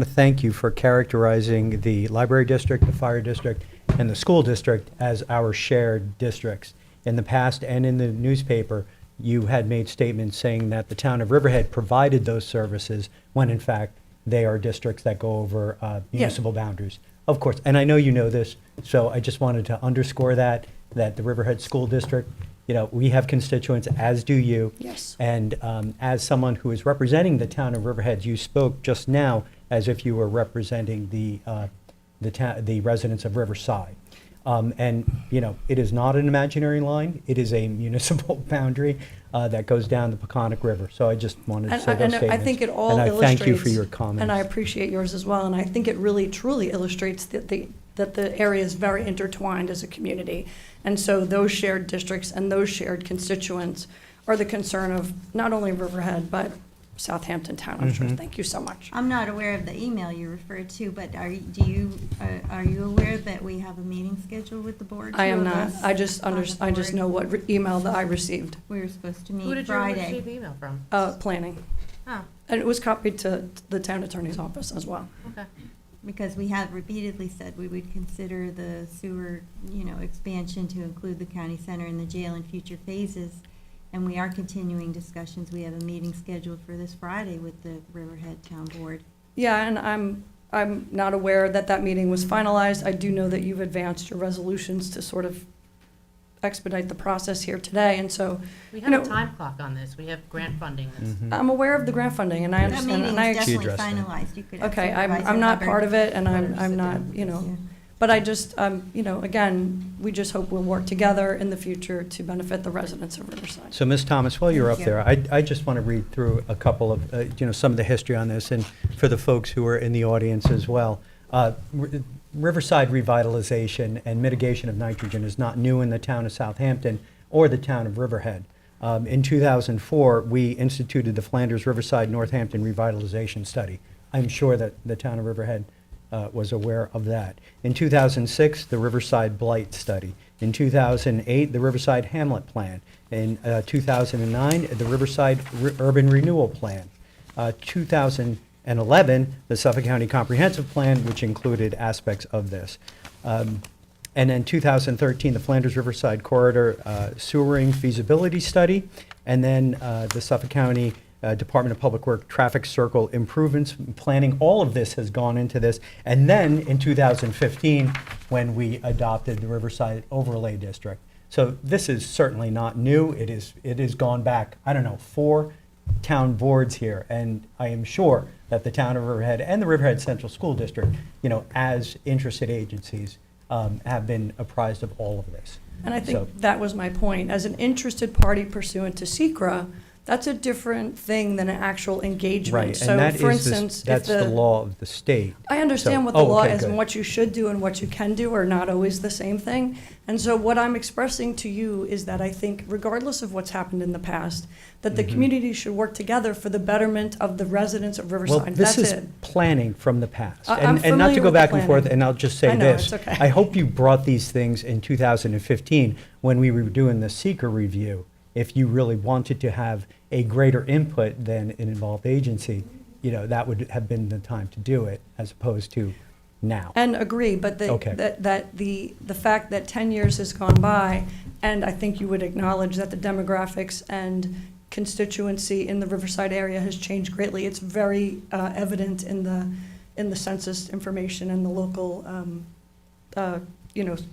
thank you for characterizing the library district, the fire district, and the school district as our shared districts. In the past and in the newspaper, you had made statements saying that the town of Riverhead provided those services when in fact they are districts that go over municipal boundaries. Of course, and I know you know this, so I just wanted to underscore that the Riverhead School District, we have constituents, as do you. Yes. And as someone who is representing the town of Riverhead, you spoke just now as if you were representing the residents of Riverside. And it is not an imaginary line. It is a municipal boundary that goes down the Peconic River. So I just wanted to say those statements. I think it all and illustrates. I thank you for your comments. And I appreciate yours as well. And I think it really, truly illustrates that the area is very intertwined as a community. And so those shared districts and those shared constituents are the concern of not only Riverhead, but Southampton Town, I'm sure. Thank you so much. I'm not aware of the email you referred to, but are you aware that we have a meeting scheduled with the board? I am Two of not, us I just on the I just board. know what email that I received, We were supposed to Who meet did you Friday. receive the email from? planning. Oh, And it was copied to the town attorney's office as well. okay. Because we have repeatedly said we would consider the sewer, expansion to include the county center and the jail in future phases. And we are continuing discussions. We have a meeting scheduled for this Friday with the Riverhead Town Board. Yeah, and I'm not aware that that meeting was finalized. I do know that you've advanced your resolutions to sort of expedite the process here today, and so We You have a know- time clock on this. We have grant funding that's. I'm aware of the grant funding, and I That understand, meeting and I, is definitely addressed that. finalized. You could. okay, have I'm Supervisor not Hubbard- part of it, and Let her I'm sit not, down. Yeah. but I just, again, we just hope we'll work together in the future to benefit the residents of Riverside. So, Ms. Thomas, while you're up Thank you. there, I just want to read through a couple of, some of the history on this, and for the folks who are in the audience as well. Riverside revitalization and mitigation of nitrogen is not new in the town of Southampton or the town of Riverhead. In 2004, we instituted the Flanders Riverside Northampton Revitalization Study. I'm sure that the town of Riverhead was aware of that. In 2006, the Riverside Blight Study. In 2008, the Riverside Hamlet Plan. In 2009, the Riverside Urban Renewal Plan. 2011, the Suffolk County Comprehensive Plan, which included aspects of this. And then 2013, the Flanders Riverside Corridor Sewering Feasibility Study, and then the Suffolk County Department of Public Works Traffic Circle Improvements Planning. All of this has gone into this. And then in 2015, when we adopted the Riverside Overlay District. So this is certainly not new. It has gone back, 4 town boards here. And I am sure that the town of Riverhead and the Riverhead Central School District, as interested agencies, have been apprised of all of this. And I think So- that was my point. As an interested party pursuant to SECRA, that's a different thing than an actual engagement. Right, So, and that for is, instance, if that's the law of the state. I understand So- what the oh, law okay, is and good. what you should do and what you can do are not always the same thing. And so what I'm expressing to you is that I think regardless of what's happened in the past, that the community should work together for the betterment of the residents of Well, Riverside. this That's is it. planning from the past. I'm And not to familiar go with the back and forth, planning. and I'll just say I know, this. it's okay. I hope you brought these things in 2015 when we were doing the seeker review. If you really wanted to have a greater input than an involved agency, that would have been the time to do it, as opposed to now. And agree, but Okay. the fact that 10 years has gone by, and I think you would acknowledge that the demographics and constituency in the Riverside area has changed greatly. It's very evident in the census information and the local,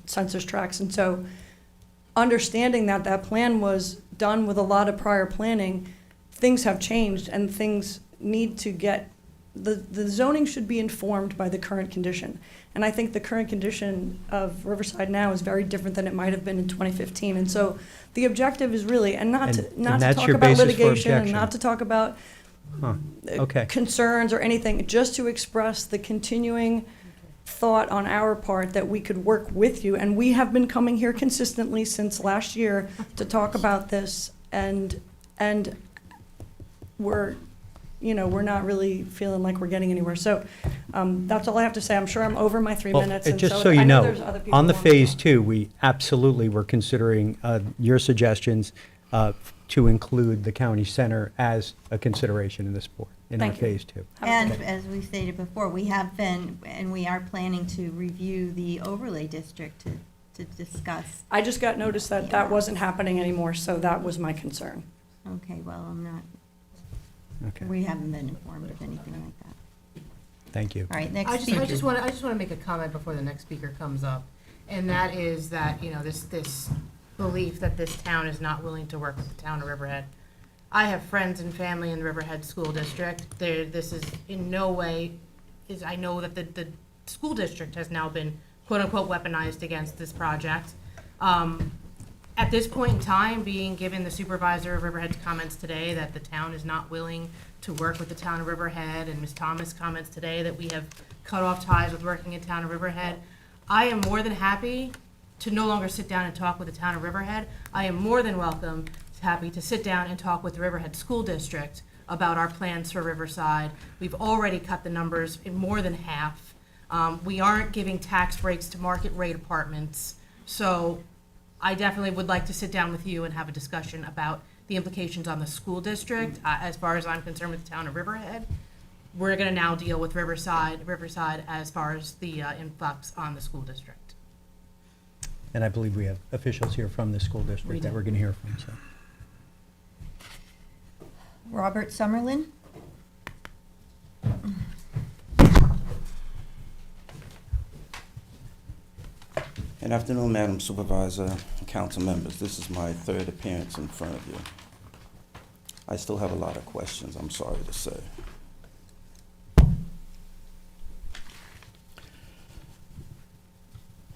census tracts. And so understanding that that plan was done with a lot of prior planning, things have changed and things need to get, the zoning should be informed by the current condition. And I think the current condition of Riverside now is very different than it might have been in 2015. And so the objective is really, and not to that's talk your about basis for litigation and objection. not to talk about Huh, okay. concerns or anything, just to express the continuing thought on our part that we could work with you. And we have been coming here consistently since last year to talk about this, and we're not really feeling like we're getting anywhere. So that's all I have to say. I'm sure I'm over my 3 Well, minutes. and And just so so I you know know, there's other people on the who wanna phase talk. 2, we absolutely were considering your suggestions to include the county center as a consideration in this board, in our Thank you. phase 2. Have a And good day. as we stated before, we have been, and we are planning to review the overlay district to discuss. I just got notice that that wasn't happening anymore, so that was my concern. Okay, well, I'm not, Okay, we haven't been informed of anything like that. thank you. All right, next I speaker. just want to make a comment before the next speaker comes up, and that is that, this belief that this town is not willing to work with the town of Riverhead. I have friends and family in the Riverhead School District. This is in no way, I know that the school district has now been quote-unquote weaponized against this project. At this point in time, being given the supervisor of Riverhead's comments today that the town is not willing to work with the town of Riverhead, and Ms. Thomas' comments today that we have cut off ties with working in town of Riverhead, I am more than happy to no longer sit down and talk with the town of Riverhead. I am more than happy to sit down and talk with the Riverhead School District about our plans for Riverside. We've already cut the numbers in more than half. We aren't giving tax breaks to market rate apartments. So I definitely would like to sit down with you and have a discussion about the implications on the school district. As far as I'm concerned with the town of Riverhead, we're gonna now deal with Riverside as far as the influx on the school district. And I believe we have officials here from the school We district do. that we're going to hear from, so. Robert Summerlin? Good afternoon, Madam Supervisor, council members. This is my third appearance in front of you. I still have a lot of questions, I'm sorry to say.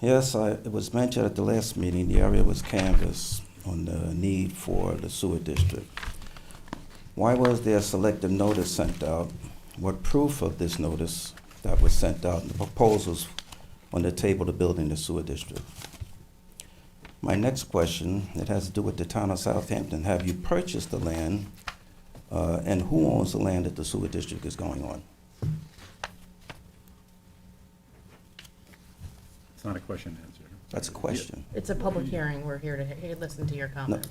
Yes, it was mentioned at the last meeting, the area was canvassed on the need for the sewer district. Why was there a selective notice sent out? What proof of this notice that was sent out and the proposals on the table to building the sewer district? My next question, it has to do with the town of Southampton. Have you purchased the land, and who owns the land that the sewer district is going on? It's not a question to answer. That's a question. It's a public hearing, we're here to listen to your No, comments.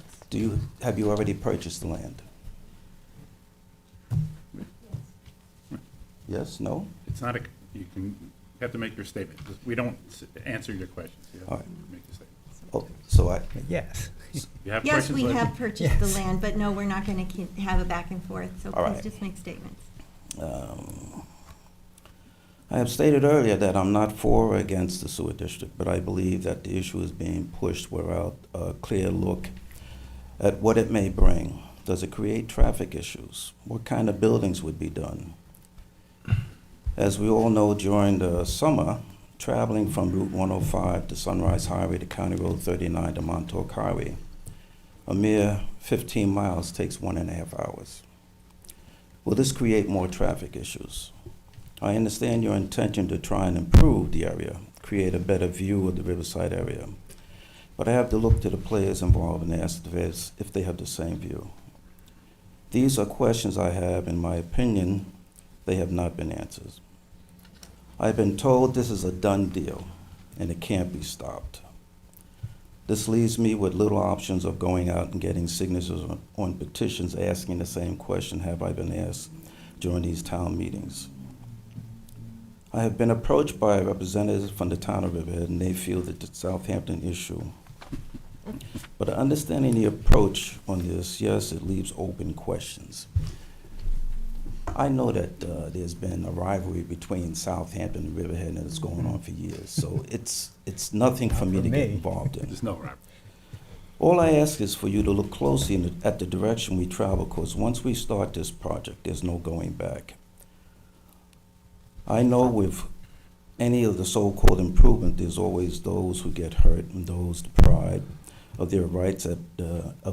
have you already purchased the land? Yes, no? It's not a, you have to make your statement. We don't answer your questions. You All have to right. make your statement. Oh, so I, Yes. You have Yes, questions, we let- have purchased the Yes. land, but no, we're not going to have a back and forth, so All please right. just make statements. I have stated earlier that I'm not for or against the sewer district, but I believe that the issue is being pushed without a clear look at what it may bring. Does it create traffic issues? What kind of buildings would be done? As we all know, during the summer, traveling from Route 105 to Sunrise Highway to County Road 39 to Montauk Highway, a mere 15 miles takes 1.5 hours. Will this create more traffic issues? I understand your intention to try and improve the area, create a better view of the Riverside area, but I have to look to the players involved and ask if they have the same view. These are questions I have. In my opinion, they have not been answered. I've been told this is a done deal and it can't be stopped. This leaves me with little options of going out and getting signatures on petitions asking the same question have I been asked during these town meetings. I have been approached by representatives from the town of Riverhead, and they feel that the Southampton issue. But understanding the approach on this, yes, it leaves open questions. I know that there's been a rivalry between Southampton and Riverhead, and it's going on for years. So it's nothing for me to get involved in. There's no right. All I ask is for you to look closely at the direction we travel, because once we start this project, there's no going back. I know with any of the so-called improvement, there's always those who get hurt and those deprived of their rights of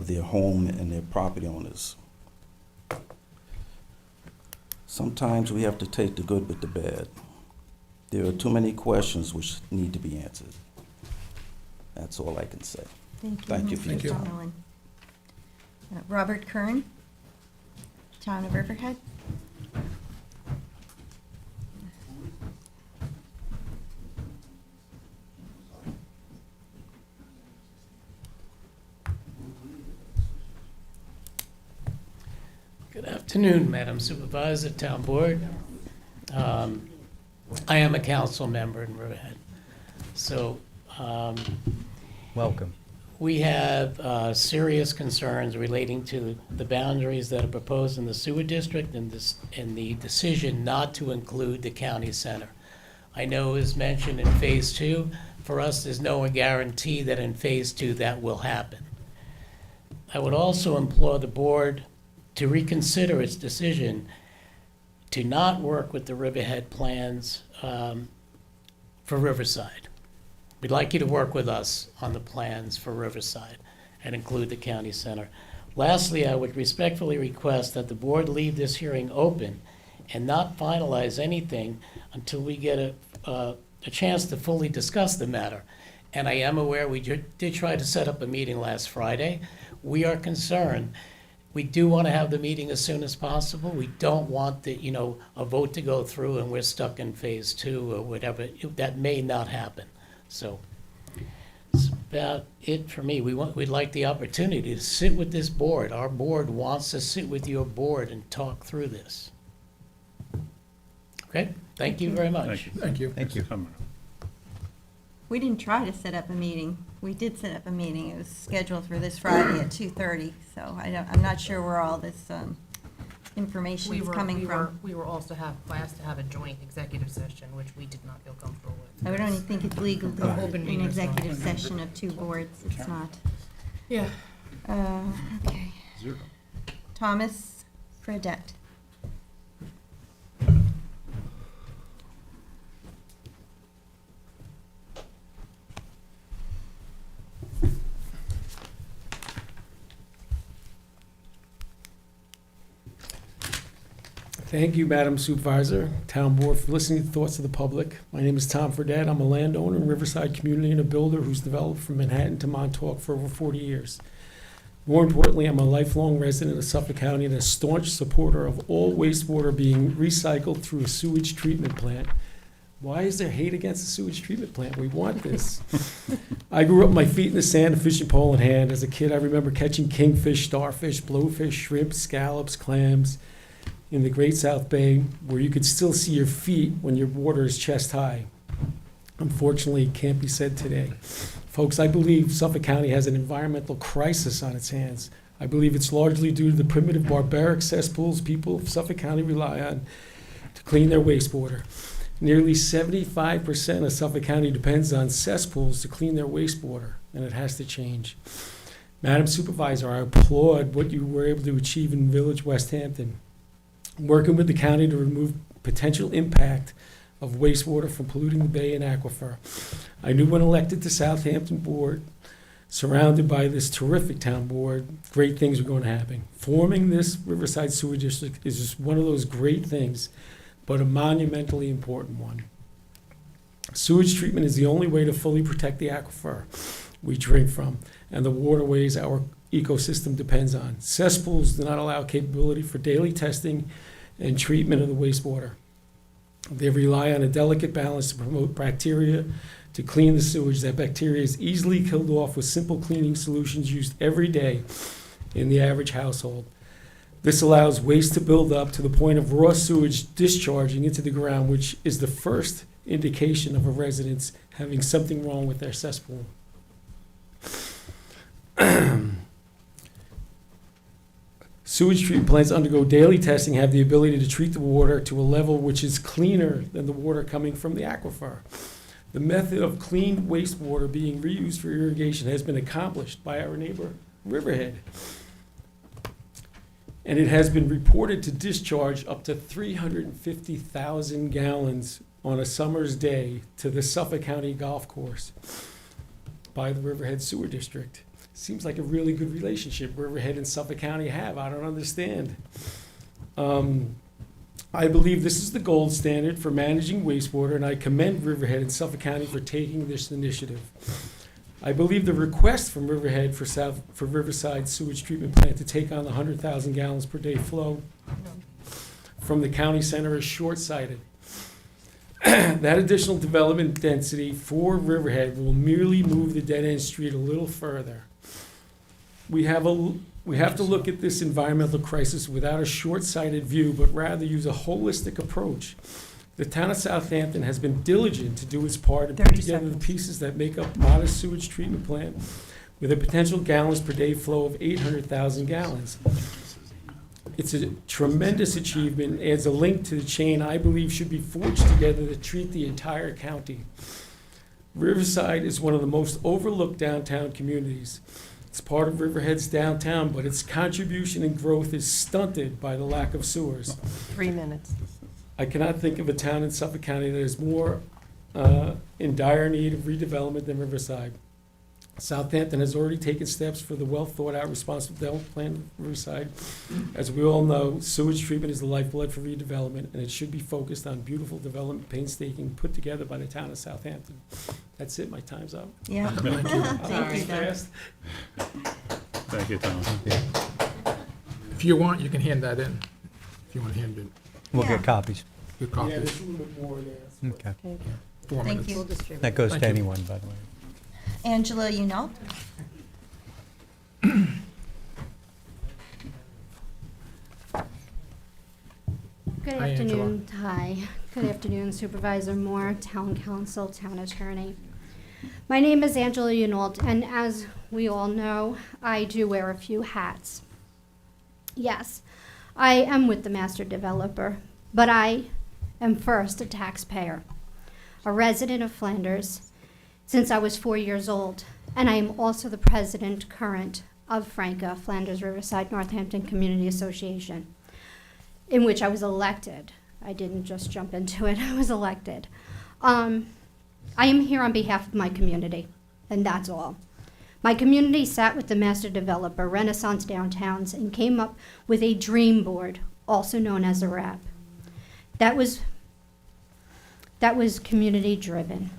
their home and their property owners. Sometimes we have to take the good with the bad. There are too many questions which need to be answered. That's all I can say. Thank you, for Mr. your time. Summerlin. Robert Kern, Town of Riverhead. Good afternoon, Madam Supervisor, Town Board. I am a council member in Riverhead. So Welcome. we have serious concerns relating to the boundaries that are proposed in the sewer district and the decision not to include the county center. I know as mentioned in Phase 2, for us, there's no guarantee that in Phase 2 that will happen. I would also implore the board to reconsider its decision to not work with the Riverhead plans for Riverside. We'd like you to work with us on the plans for Riverside and include the county center. Lastly, I would respectfully request that the board leave this hearing open and not finalize anything until we get a chance to fully discuss the matter. And I am aware we did try to set up a meeting last Friday. We are concerned we do want to have the meeting as soon as possible. We don't want the, a vote to go through and we're stuck in phase 2 or whatever. That may not happen. So that's about it for me. We'd like the opportunity to sit with this board. Our board wants to sit with your board and talk through this. Okay, thank you very much. Thank you. Thank you. Thank you. Coming. We didn't try to set up a meeting. We did set up a meeting. It was scheduled for this Friday at 2:30, so I'm not sure where all this information is coming from. We were also asked to have a joint executive session, which we did not feel comfortable with. I don't even think it's legal to have Open an meeting is not. executive session of 2 boards. It's not. Yeah. Okay. Thomas Fredette. Thank you, Madam Supervisor, Town Board, for listening to the thoughts of the public. My name is Tom Fredette. I'm a landowner in Riverside community and a builder who's developed from Manhattan to Montauk for over 40 years. More importantly, I'm a lifelong resident of Suffolk County and a staunch supporter of all wastewater being recycled through a sewage treatment plant. Why is there hate against the sewage treatment plant? We want this. I grew up with my feet in the sand, a fishing pole in hand. As a kid, I remember catching kingfish, starfish, blowfish, shrimp, scallops, clams in the Great South Bay, where you could still see your feet when your water is chest high. Unfortunately, it can't be said today. Folks, I believe Suffolk County has an environmental crisis on its hands. I believe it's largely due to the primitive barbaric cesspools people of Suffolk County rely on to clean their wastewater. Nearly 75% of Suffolk County depends on cesspools to clean their wastewater, and it has to change. Madam Supervisor, I applaud what you were able to achieve in Village West Hampton, working with the county to remove potential impact of wastewater from polluting the bay and aquifer. I knew when elected to Southampton Board, surrounded by this terrific town board, great things were going to happen. Forming this Riverside Sewer District is just one of those great things, but a monumentally important one. Sewage treatment is the only way to fully protect the aquifer we drink from and the waterways our ecosystem depends on. Cesspools do not allow capability for daily testing and treatment of the wastewater. They rely on a delicate balance to promote bacteria to clean the sewage. That bacteria is easily killed off with simple cleaning solutions used every day in the average household. This allows waste to build up to the point of raw sewage discharging into the ground, which is the first indication of a residence having something wrong with their cesspool. Sewage treatment plants undergo daily testing, have the ability to treat the water to a level which is cleaner than the water coming from the aquifer. The method of clean wastewater being reused for irrigation has been accomplished by our neighbor, Riverhead. And it has been reported to discharge up to 350,000 gallons on a summer's day to the Suffolk County Golf Course by the Riverhead Sewer District. Seems like a really good relationship Riverhead and Suffolk County have. I don't understand. I believe this is the gold standard for managing wastewater, and I commend Riverhead and Suffolk County for taking this initiative. I believe the request from Riverhead for Riverside Sewage Treatment Plant to take on the 100,000 gallons per day flow from the county center is short-sighted. That additional development density for Riverhead will merely move the dead-end street a little further. We have to look at this environmental crisis without a short-sighted view, but rather use a holistic approach. The town of Southampton has been diligent to do its part and put together the pieces that make up modest sewage treatment plant with a potential gallons per day flow of 800,000 gallons. It's a tremendous achievement and adds a link to the chain I believe should be forged together to treat the entire county. Riverside is one of the most overlooked downtown communities. It's part of Riverhead's downtown, but its contribution and growth is stunted by the lack of sewers. 3 minutes. I cannot think of a town in Suffolk County that is more in dire need of redevelopment than Riverside. Southampton has already taken steps for the well-thought-out responsible development plan of Riverside. As we all know, sewage treatment is the lifeblood for redevelopment, and it should be focused on beautiful development, painstaking, put together by the town of Southampton. That's it. My time's up. Yeah. Thank you. Thank you, Doug. Fast. Thank you, Tom. If you want, you can hand that in, if you want to hand it. We'll Yeah. get copies. Good Yeah, copy. there's a little bit more there. Okay. 4 Thank minutes. you. We'll distribute. That goes Thank to you. anyone, by the way. Angela, you know? Good Hi, Angela. afternoon. Hi. Good afternoon, Supervisor Moore, Town Council, Town Attorney. My name is Angela Unault, and as we all know, I do wear a few hats. Yes, I am with the master developer, but I am first a taxpayer, a resident of Flanders since I was 4 years old, and I am also the president current of Franca, Flanders Riverside Northampton Community Association, in which I was elected. I didn't just jump into it, I was elected. I am here on behalf of my community, and that's all. My community sat with the master developer, Renaissance Downtowns, and came up with a dream board, also known as a RAP. That was community driven.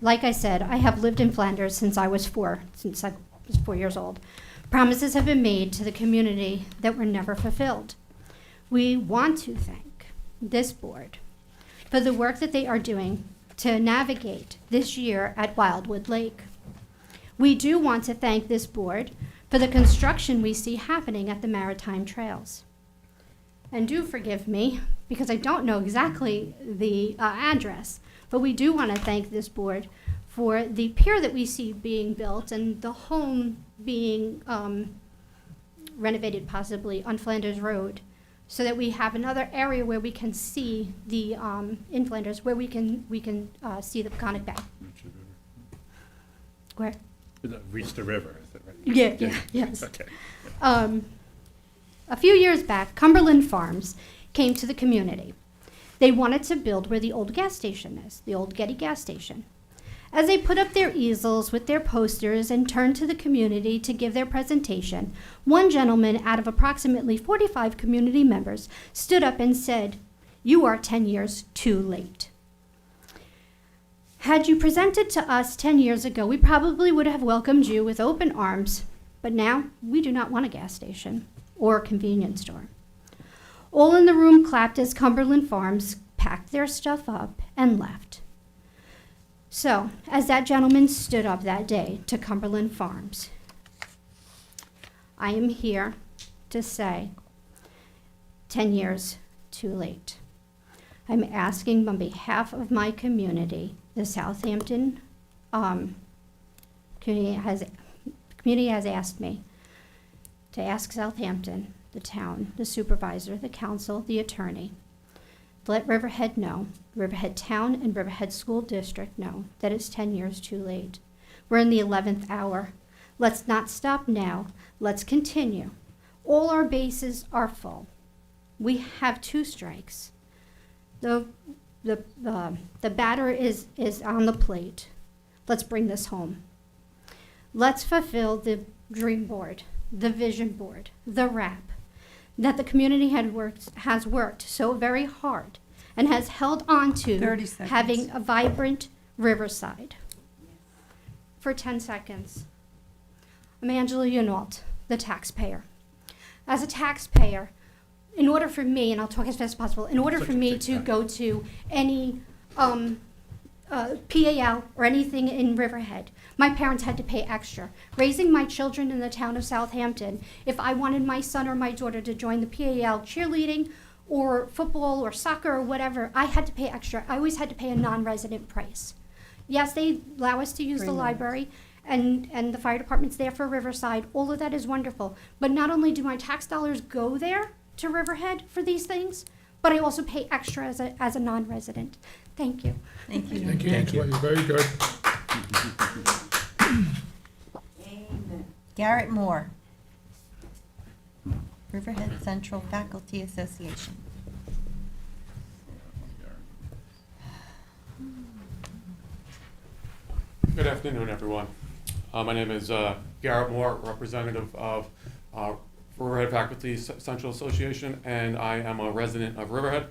Like I said, I have lived in Flanders since I was 4 years old. Promises have been made to the community that were never fulfilled. We want to thank this board for the work that they are doing to navigate this year at Wildwood Lake. We do want to thank this board for the construction we see happening at the Maritime Trails. And do forgive me, because I don't know exactly the address, but we do want to thank this board for the pier that we see being built and the home being renovated possibly on Flanders Road, so that we have another area where we can see the, in Flanders, where we can see the Peconic Bay. Where? Reach the river, is that right? Yeah, yes. Okay. A few years back, Cumberland Farms came to the community. They wanted to build where the old gas station is, the old Getty gas station. As they put up their easels with their posters and turned to the community to give their presentation, one gentleman out of approximately 45 community members stood up and said, "You are 10 years too late." Had you presented to us 10 years ago, we probably would have welcomed you with open arms, but now we do not want a gas station or a convenience store. All in the room clapped as Cumberland Farms packed their stuff up and left. So, as that gentleman stood up that day to Cumberland Farms, I am here to say 10 years too late. I'm asking on behalf of my community, the Southampton community has asked me to ask Southampton, the town, the supervisor, the council, the attorney, to let Riverhead know, Riverhead Town and Riverhead School District know that it's 10 years too late. We're in the 11th hour. Let's not stop now. Let's continue. All our bases are full. We have 2 strikes. The batter is on the plate. Let's bring this home. Let's fulfill the dream board, the vision board, the RAP that the community has worked so very hard and has held on to 30 seconds. having a vibrant Riverside. For 10 seconds. I'm Angela Unault, the taxpayer. As a taxpayer, in order for me, and I'll talk as fast as possible, in order for me to go to any PAL or anything in Riverhead, my parents had to pay extra. Raising my children in the town of Southampton, if I wanted my son or my daughter to join the PAL cheerleading or football or soccer or whatever, I had to pay extra. I always had to pay a non-resident price. Yes, they allow us to use the library, and the fire department's there for Riverside. All of that is wonderful. But not only do my tax dollars go there to Riverhead for these things, but I also pay extra as a non-resident. Thank you. Thank you. Thank you, Angela, you're very good. Garrett Moore, Riverhead Central Faculty Association. Good afternoon, everyone. My name is Garrett Moore, representative of Riverhead Faculty Central Association, and I am a resident of Riverhead.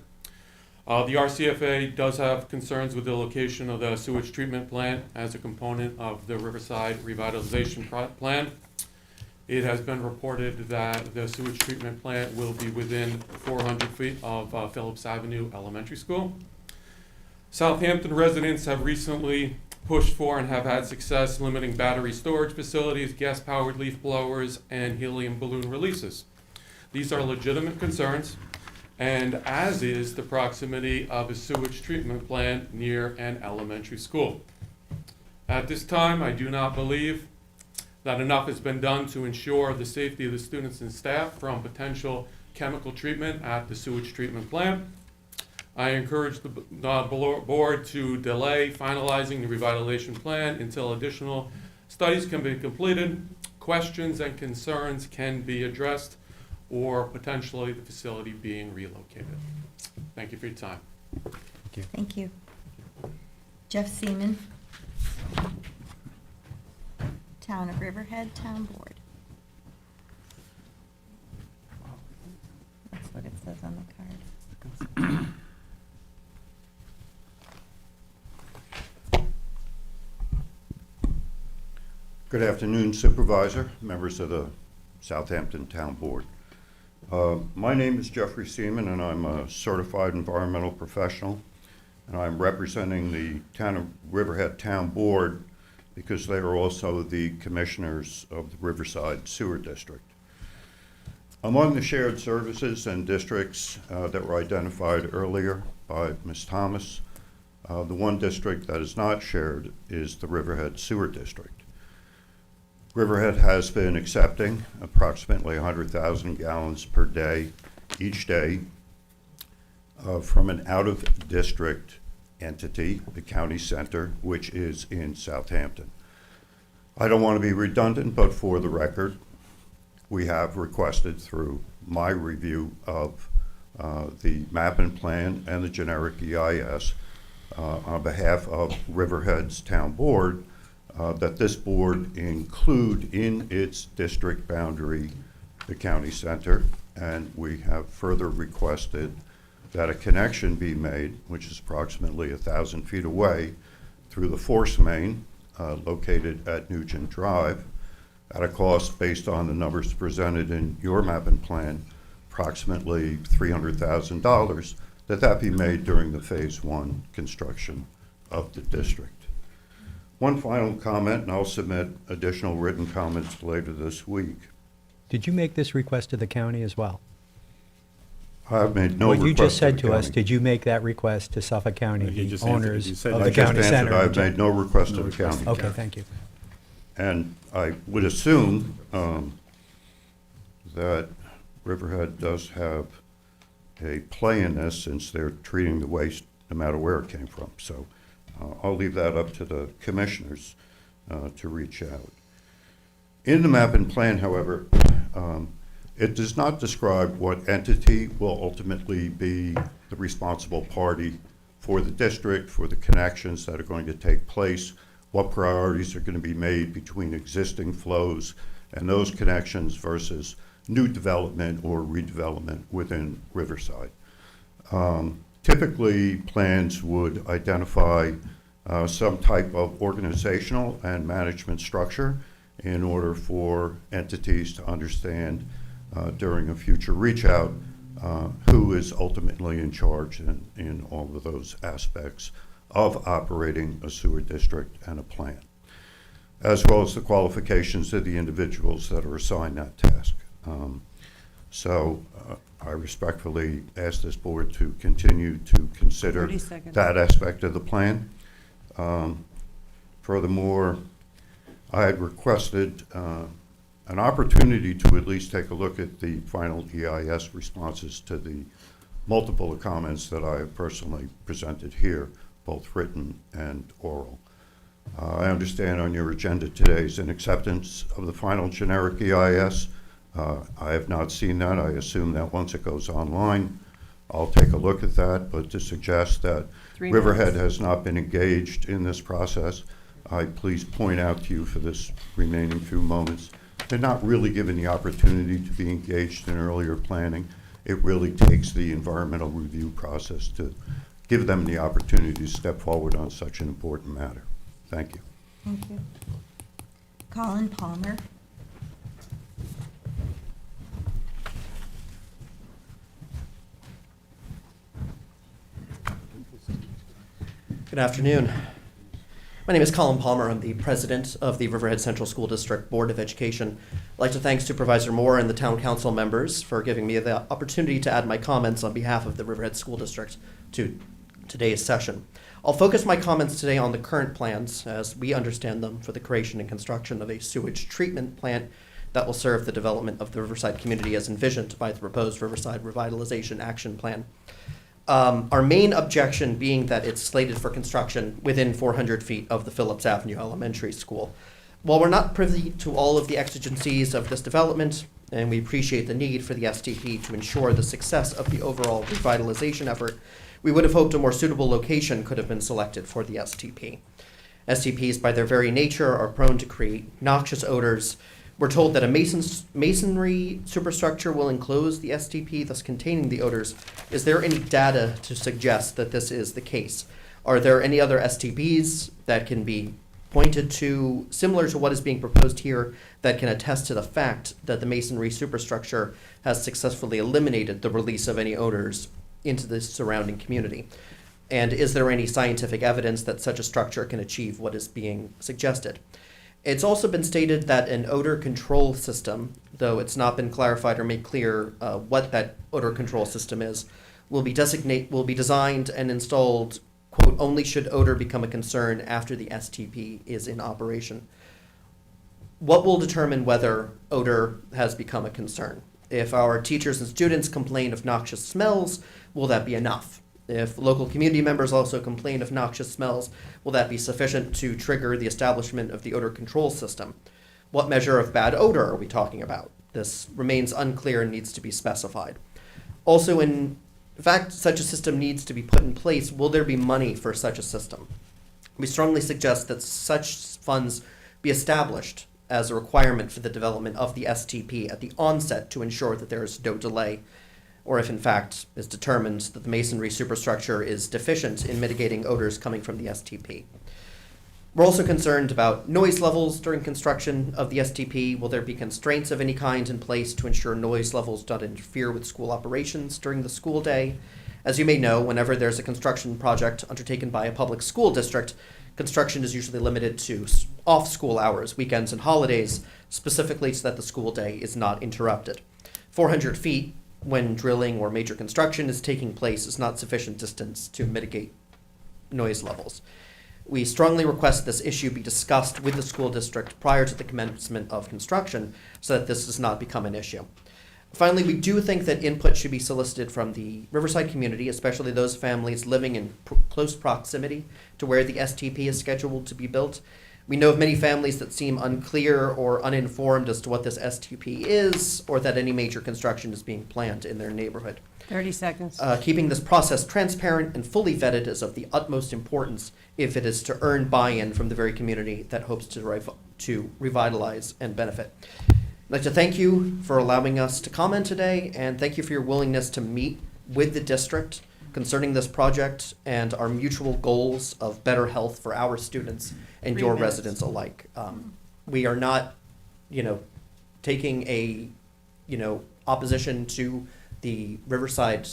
The RCFA does have concerns with the location of the sewage treatment plant as a component of the Riverside Revitalization Plan. It has been reported that the sewage treatment plant will be within 400 feet of Phillips Avenue Elementary School. Southampton residents have recently pushed for and have had success limiting battery storage facilities, gas-powered leaf blowers, and helium balloon releases. These are legitimate concerns, and as is the proximity of a sewage treatment plant near an elementary school. At this time, I do not believe that enough has been done to ensure the safety of the students and staff from potential chemical treatment at the sewage treatment plant. I encourage the board to delay finalizing the revitalization plan until additional studies can be completed, questions and concerns can be addressed, or potentially the facility being relocated. Thank you for your time. Thank you. Jeff Seaman, Town of Riverhead Town Board. That's what it says on the card. Good afternoon, Supervisor, members of the Southampton Town Board. My name is Jeffrey Seaman, and I'm a certified environmental professional, and I'm representing the Town of Riverhead Town Board because they are also the commissioners of the Riverside Sewer District. Among the shared services and districts that were identified earlier by Ms. Thomas, the one district that is not shared is the Riverhead Sewer District. Riverhead has been accepting approximately 100,000 gallons per day, each day, from an out-of-district entity, the county center, which is in Southampton. I don't want to be redundant, but for the record, we have requested through my review of the map and plan and the generic EIS on behalf of Riverhead's Town Board that this board include in its district boundary the county center, and we have further requested that a connection be made, which is approximately 1,000 feet away, through the force main located at Nugent Drive at a cost based on the numbers presented in your map and plan, approximately $300,000, that be made during the Phase 1 construction of the district. One final comment, and I'll submit additional written comments later this week. Did you make this request to the county as well? I've made no request to the county. What you just said to us, did you make that request to Suffolk County, the owners of the county center? I've made no request to the county. Okay, thank you. And I would assume that Riverhead does have a play in this since they're treating the waste no matter where it came from. So I'll leave that up to the commissioners to reach out. In the map and plan, however, it does not describe what entity will ultimately be the responsible party for the district, for the connections that are going to take place, what priorities are going to be made between existing flows and those connections versus new development or redevelopment within Riverside. Typically, plans would identify some type of organizational and management structure in order for entities to understand during a future reach out who is ultimately in charge in all of those aspects of operating a sewer district and a plant, as well as the qualifications of the individuals that are assigned that task. I respectfully ask this board to continue to consider 30 seconds. that aspect of the plan. Furthermore, I had requested an opportunity to at least take a look at the final EIS responses to the multiple comments that I have personally presented here, both written and oral. I understand on your agenda today is an acceptance of the final generic EIS. I have not seen that. I assume that once it goes online, I'll take a look at that, but to suggest that 3 Riverhead minutes. has not been engaged in this process, I please point out to you for this remaining few moments, they're not really given the opportunity to be engaged in earlier planning. It really takes the environmental review process to give them the opportunity to step forward on such an important matter. Thank you. Thank you. Colin Palmer, Good afternoon. My name is Colin Palmer. I'm the president of the Riverhead Central School District Board of Education. I'd like to thank Supervisor Moore and the town council members for giving me the opportunity to add my comments on behalf of the Riverhead School District to today's session. I'll focus my comments today on the current plans as we understand them for the creation and construction of a sewage treatment plant that will serve the development of the Riverside community as envisioned by the proposed Riverside Revitalization Action Plan. Our main objection being that it's slated for construction within 400 feet of the Phillips Avenue Elementary School. While we're not privy to all of the exigencies of this development, and we appreciate the need for the STP to ensure the success of the overall revitalization effort, we would have hoped a more suitable location could have been selected for the STP. STPs, by their very nature, are prone to create noxious odors. We're told that a masonry superstructure will enclose the STP, thus containing the odors. Is there any data to suggest that this is the case? Are there any other STPs that can be pointed to, similar to what is being proposed here, that can attest to the fact that the masonry superstructure has successfully eliminated the release of any odors into the surrounding community? And is there any scientific evidence that such a structure can achieve what is being suggested? It's also been stated that an odor control system, though it's not been clarified or made clear what that odor control system is, will be designed and installed, quote, only should odor become a concern after the STP is in operation. What will determine whether odor has become a concern? If our teachers and students complain of noxious smells, will that be enough? If local community members also complain of noxious smells, will that be sufficient to trigger the establishment of the odor control system? What measure of bad odor are we talking about? This remains unclear and needs to be specified. Also, in fact, such a system needs to be put in place. Will there be money for such a system? We strongly suggest that such funds be established as a requirement for the development of the STP at the onset to ensure that there is no delay, or if in fact is determined that the masonry superstructure is deficient in mitigating odors coming from the STP. We're also concerned about noise levels during construction of the STP. Will there be constraints of any kind in place to ensure noise levels don't interfere with school operations during the school day? As you may know, whenever there's a construction project undertaken by a public school district, construction is usually limited to off-school hours, weekends and holidays, specifically so that the school day is not interrupted. 400 feet when drilling or major construction is taking place is not sufficient distance to mitigate noise levels. We strongly request this issue be discussed with the school district prior to the commencement of construction so that this does not become an issue. Finally, we do think that input should be solicited from the Riverside community, especially those families living in close proximity to where the STP is scheduled to be built. We know of many families that seem unclear or uninformed as to what this STP is, or that any major construction is being planned in their neighborhood. 30 seconds. Keeping this process transparent and fully vetted is of the utmost importance if it is to earn buy-in from the very community that hopes to revitalize and benefit. I'd like to thank you for allowing us to comment today, and thank you for your willingness to meet with the district concerning this project and our mutual goals of better health for our students and your residents alike. We are not, taking a, opposition to the Riverside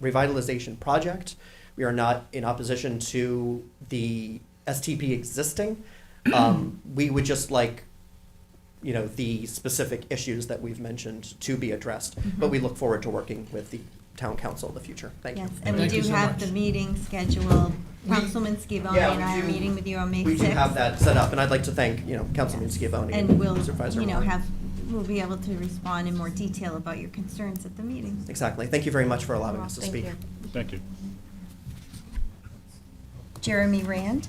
revitalization project. We are not in opposition to the STP existing. We would just like, the specific issues that we've mentioned to be addressed. But we look forward to working with the town council in the future. Thank you. Yes, and we do have the meeting scheduled. Councilman Scavone and I are meeting with you on May 6th. We do have that set up, and I'd like to thank, Councilman Scavone and we'll, Supervisor Moore. We'll be able to respond in more detail about your concerns at the meeting. Exactly. Thank you very much for allowing us to Thank speak. you. Thank you. Jeremy Rand.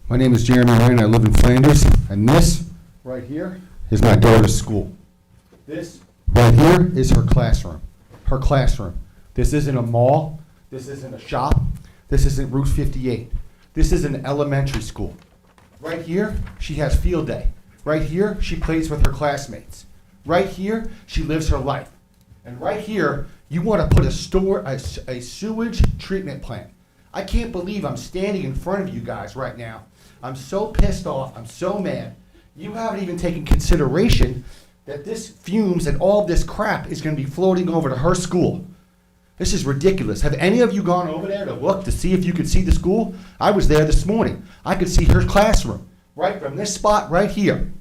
My name is Jeremy Ryan. I live in Flanders, and this right here is my daughter's school. This right here is her classroom. Her classroom. This isn't a mall. This isn't a shop. This isn't Route 58. This is an elementary school. Right here, she has field day. Right here, she plays with her classmates. Right here, she lives her life. And right here, you want to put a sewage treatment plant. I can't believe I'm standing in front of you guys right now. I'm so pissed off. I'm so mad. You haven't even taken consideration that this fumes and all this crap is going to be floating over to her school. This is ridiculous. Have any of you gone over there to look to see if you could see the school? I was there this morning. I could see her classroom right from this spot right here.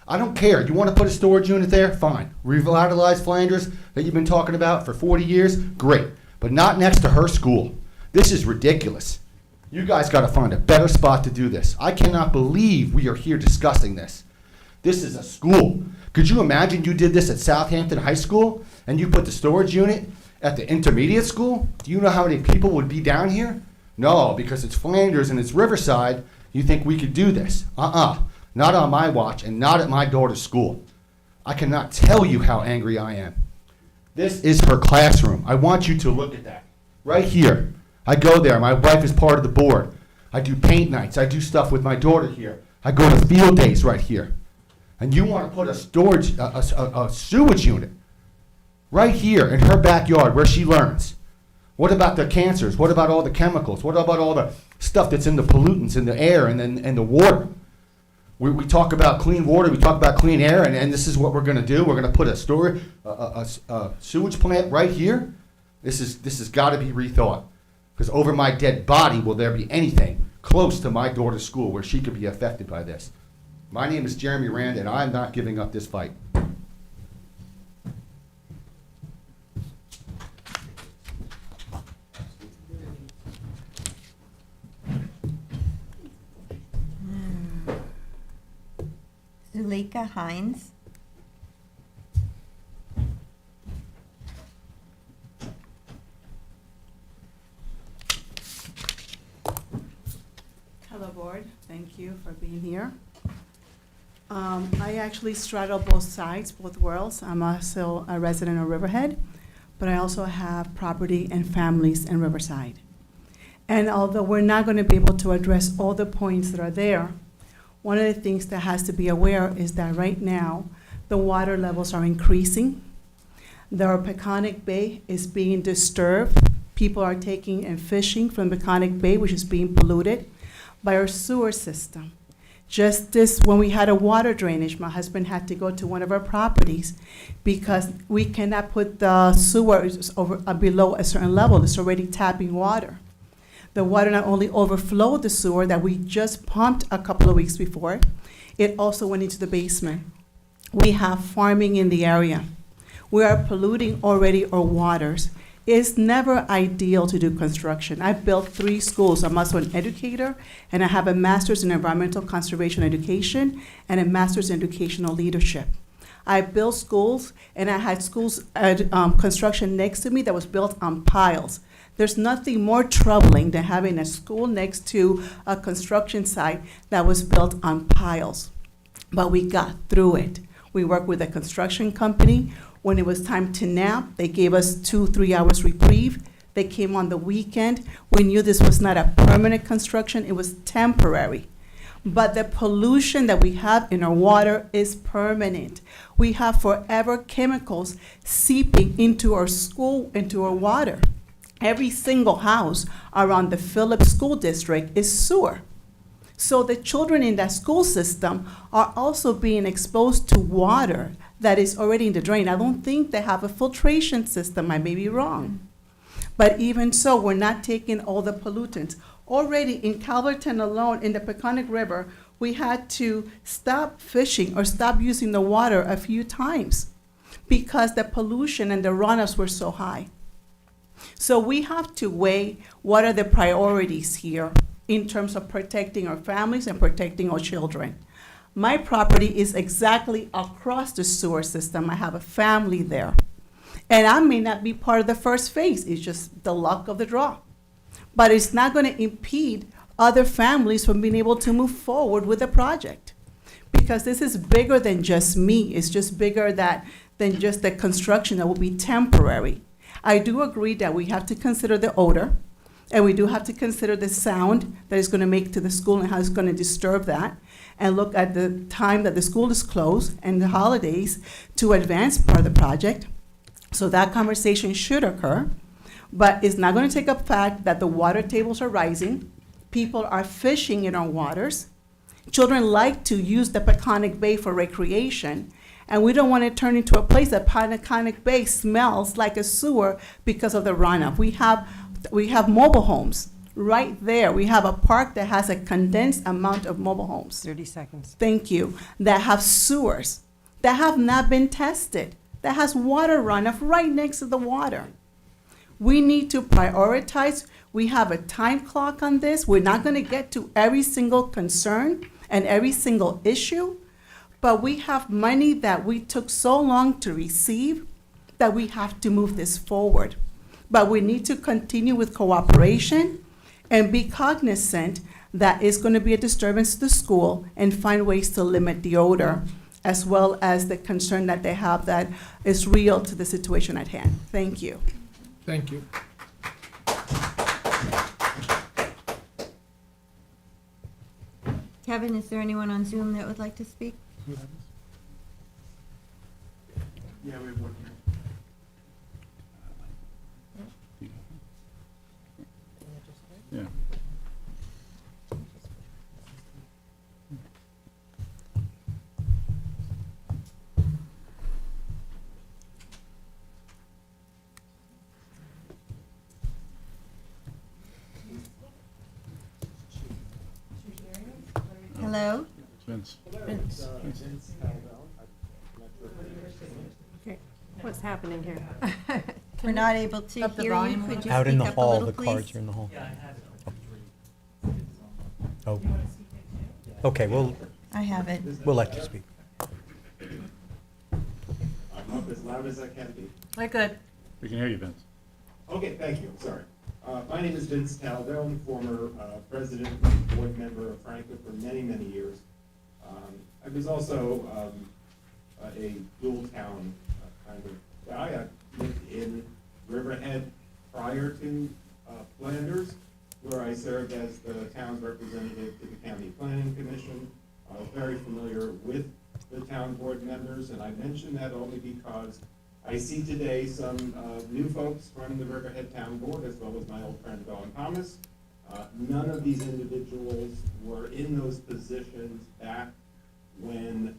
I don't care. You want to put a storage unit there? Fine. Revitalize Flanders that you've been talking about for 40 years? Great. But not next to her school. This is ridiculous. You guys got to find a better spot to do this. I cannot believe we are here discussing this. This is a school. Could you imagine you did this at Southampton High School and you put the storage unit at the intermediate school? Do you know how many people would be down here? No, because it's Flanders and it's Riverside, you think we could do this. Not on my watch and not at my daughter's school. I cannot tell you how angry I am. This is her classroom. I want you to look at that. Right here. I go there. My wife is part of the board. I do paint nights. I do stuff with my daughter here. I go to field days right here. And you want to put a storage, a sewage unit right here in her backyard where she learns. What about the cancers? What about all the chemicals? What about all the stuff that's in the pollutants in the air and the water? We talk about clean water, we talk about clean air, and this is what we're going to do. We're going to put a sewage plant right here. This has got to be rethought. Because over my dead body, will there be anything close to my daughter's school where she could be affected by this? My name is Jeremy Rand, and I'm not giving up this fight. Zuleika Hines. Hello, Board. Thank you for being here. I actually straddle both sides, both worlds. I'm also a resident of Riverhead, but I also have property and families in Riverside. And although we're not going to be able to address all the points that are there, one of the things that has to be aware is that right now, the water levels are increasing. The Peconic Bay is being disturbed. People are taking and fishing from Peconic Bay, which is being polluted by our sewer system. Just this, when we had a water drainage, my husband had to go to one of our properties because we cannot put the sewer over below a certain level. It's already tapping water. The water not only overflowed the sewer that we just pumped a couple of weeks before, it also went into the basement. We have farming in the area. We are polluting already our waters. It's never ideal to do construction. I've built 3 schools. I'm also an educator, and I have a master's in environmental conservation education and a master's in educational leadership. I built schools, and I had schools at construction next to me that was built on piles. There's nothing more troubling than having a school next to a construction site that was built on piles. But we got through it. We worked with a construction company. When it was time to nap, they gave us 2-3 hours reprieve. They came on the weekend. We knew this was not a permanent construction, it was temporary. But the pollution that we have in our water is permanent. We have forever chemicals seeping into our school, into our water. Every single house around the Phillips School District is sewer. So the children in that school system are also being exposed to water that is already in the drain. I don't think they have a filtration system. I may be wrong. But even so, we're not taking all the pollutants. Already in Calverton alone, in the Peconic River, we had to stop fishing or stop using the water a few times because the pollution and the runoffs were so high. So we have to weigh what are the priorities here in terms of protecting our families and protecting our children. My property is exactly across the sewer system. I have a family there. And I may not be part of the first phase. It's just the luck of the draw. But it's not going to impede other families from being able to move forward with the project. Because this is bigger than just me. It's just bigger than just the construction that will be temporary. I do agree that we have to consider the odor, and we do have to consider the sound that it's going to make to the school and how it's going to disturb that, and look at the time that the school is closed and the holidays to advance part of the project. So that conversation should occur, but it's not going to take up fact that the water tables are rising, people are fishing in our waters, Children like to use the Peconic Bay for recreation, and we don't want to turn into a place that Peconic Bay smells like a sewer because of the runoff. We have mobile homes right there. We have a park that has a condensed amount of mobile homes. 30 seconds. Thank you. That have sewers that have not been tested, that has water runoff right next to the water. We need to prioritize. We have a time clock on this. We're not going to get to every single concern and every single issue, but we have money that we took so long to receive that we have to move this forward. But we need to continue with cooperation and be cognizant that it's going to be a disturbance to the school and find ways to limit the odor, as well as the concern that they have that is real to the situation at hand. Thank you. Thank you. Kevin, is there anyone on Zoom that would like to speak? Yeah, we have one here. Yeah. Hello? Vince. Vince. Okay, what's happening here? We're not able to Up the hear you. volume Could you Out in speak the up a hall, little, the please? cards are in the hall. Oh. Okay, I have it. we'll let you speak. I'm up as loud as I can be. Very good. We can hear you, Vince. Okay, thank you, sorry. My name is Vince Caldone, former president and board member of Franklin for many, many years. I was also a dual town kind of guy. I lived in Riverhead prior to Flanders, where I served as the town's representative to the County Planning Commission. I was very familiar with the town board members, and I mention that only because I see today some new folks from the Riverhead Town Board, as well as my old friend Dawn Thomas. None of these individuals were in those positions back when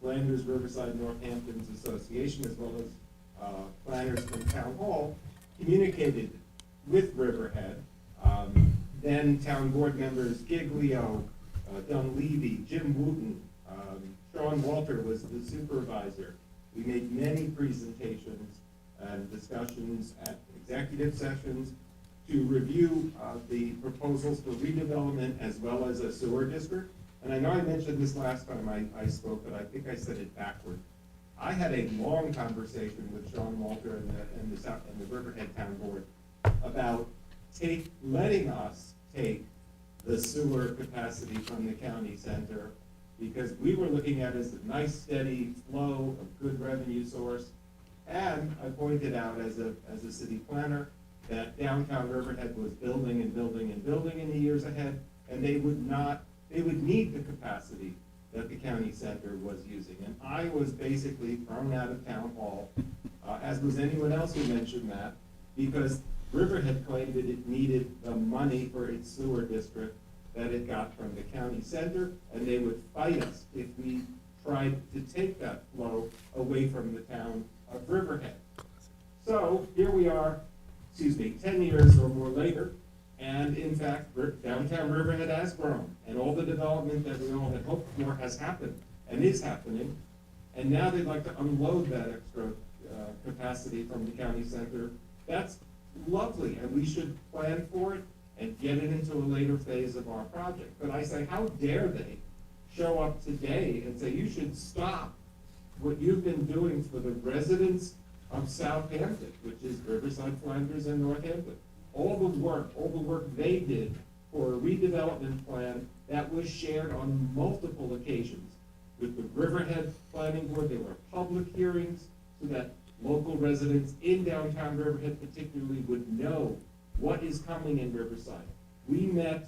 Flanders Riverside Northampton's Association, as well as Flanders from Town Hall, communicated with Riverhead. Then town board members Giglio, Dunleavy, Jim Wooten, Sean Walter was the supervisor. We made many presentations and discussions at executive sessions to review the proposals for redevelopment as well as a sewer district. And I know I mentioned this last time I spoke, but I think I said it backward. I had a long conversation with Sean Walter and the Riverhead Town Board about letting us take the sewer capacity from the county center, because we were looking at it as a nice steady flow of good revenue source. And I pointed out as a city planner that downtown Riverhead was building and building and building in the years ahead, and they would need the capacity that the county center was using. And I was basically thrown out of town hall, as was anyone else who mentioned that, because Riverhead claimed that it needed the money for its sewer district that it got from the county center, and they would fight us if we tried to take that flow away from the town of Riverhead. So here we are, 10 years or more later, and in fact, downtown Riverhead has grown, and all the development that we all had hoped for has happened and is happening. And now they'd like to unload that extra capacity from the county center. That's lovely, and we should plan for it and get it into a later phase of our project. But I say, how dare they show up today and say, you should stop what you've been doing for the residents of Southampton, which is Riverside, Flanders, and Northampton. All the work they did for a redevelopment plan that was shared on multiple occasions with the Riverhead Planning Board. There were public hearings so that local residents in downtown Riverhead particularly would know what is coming in Riverside. We met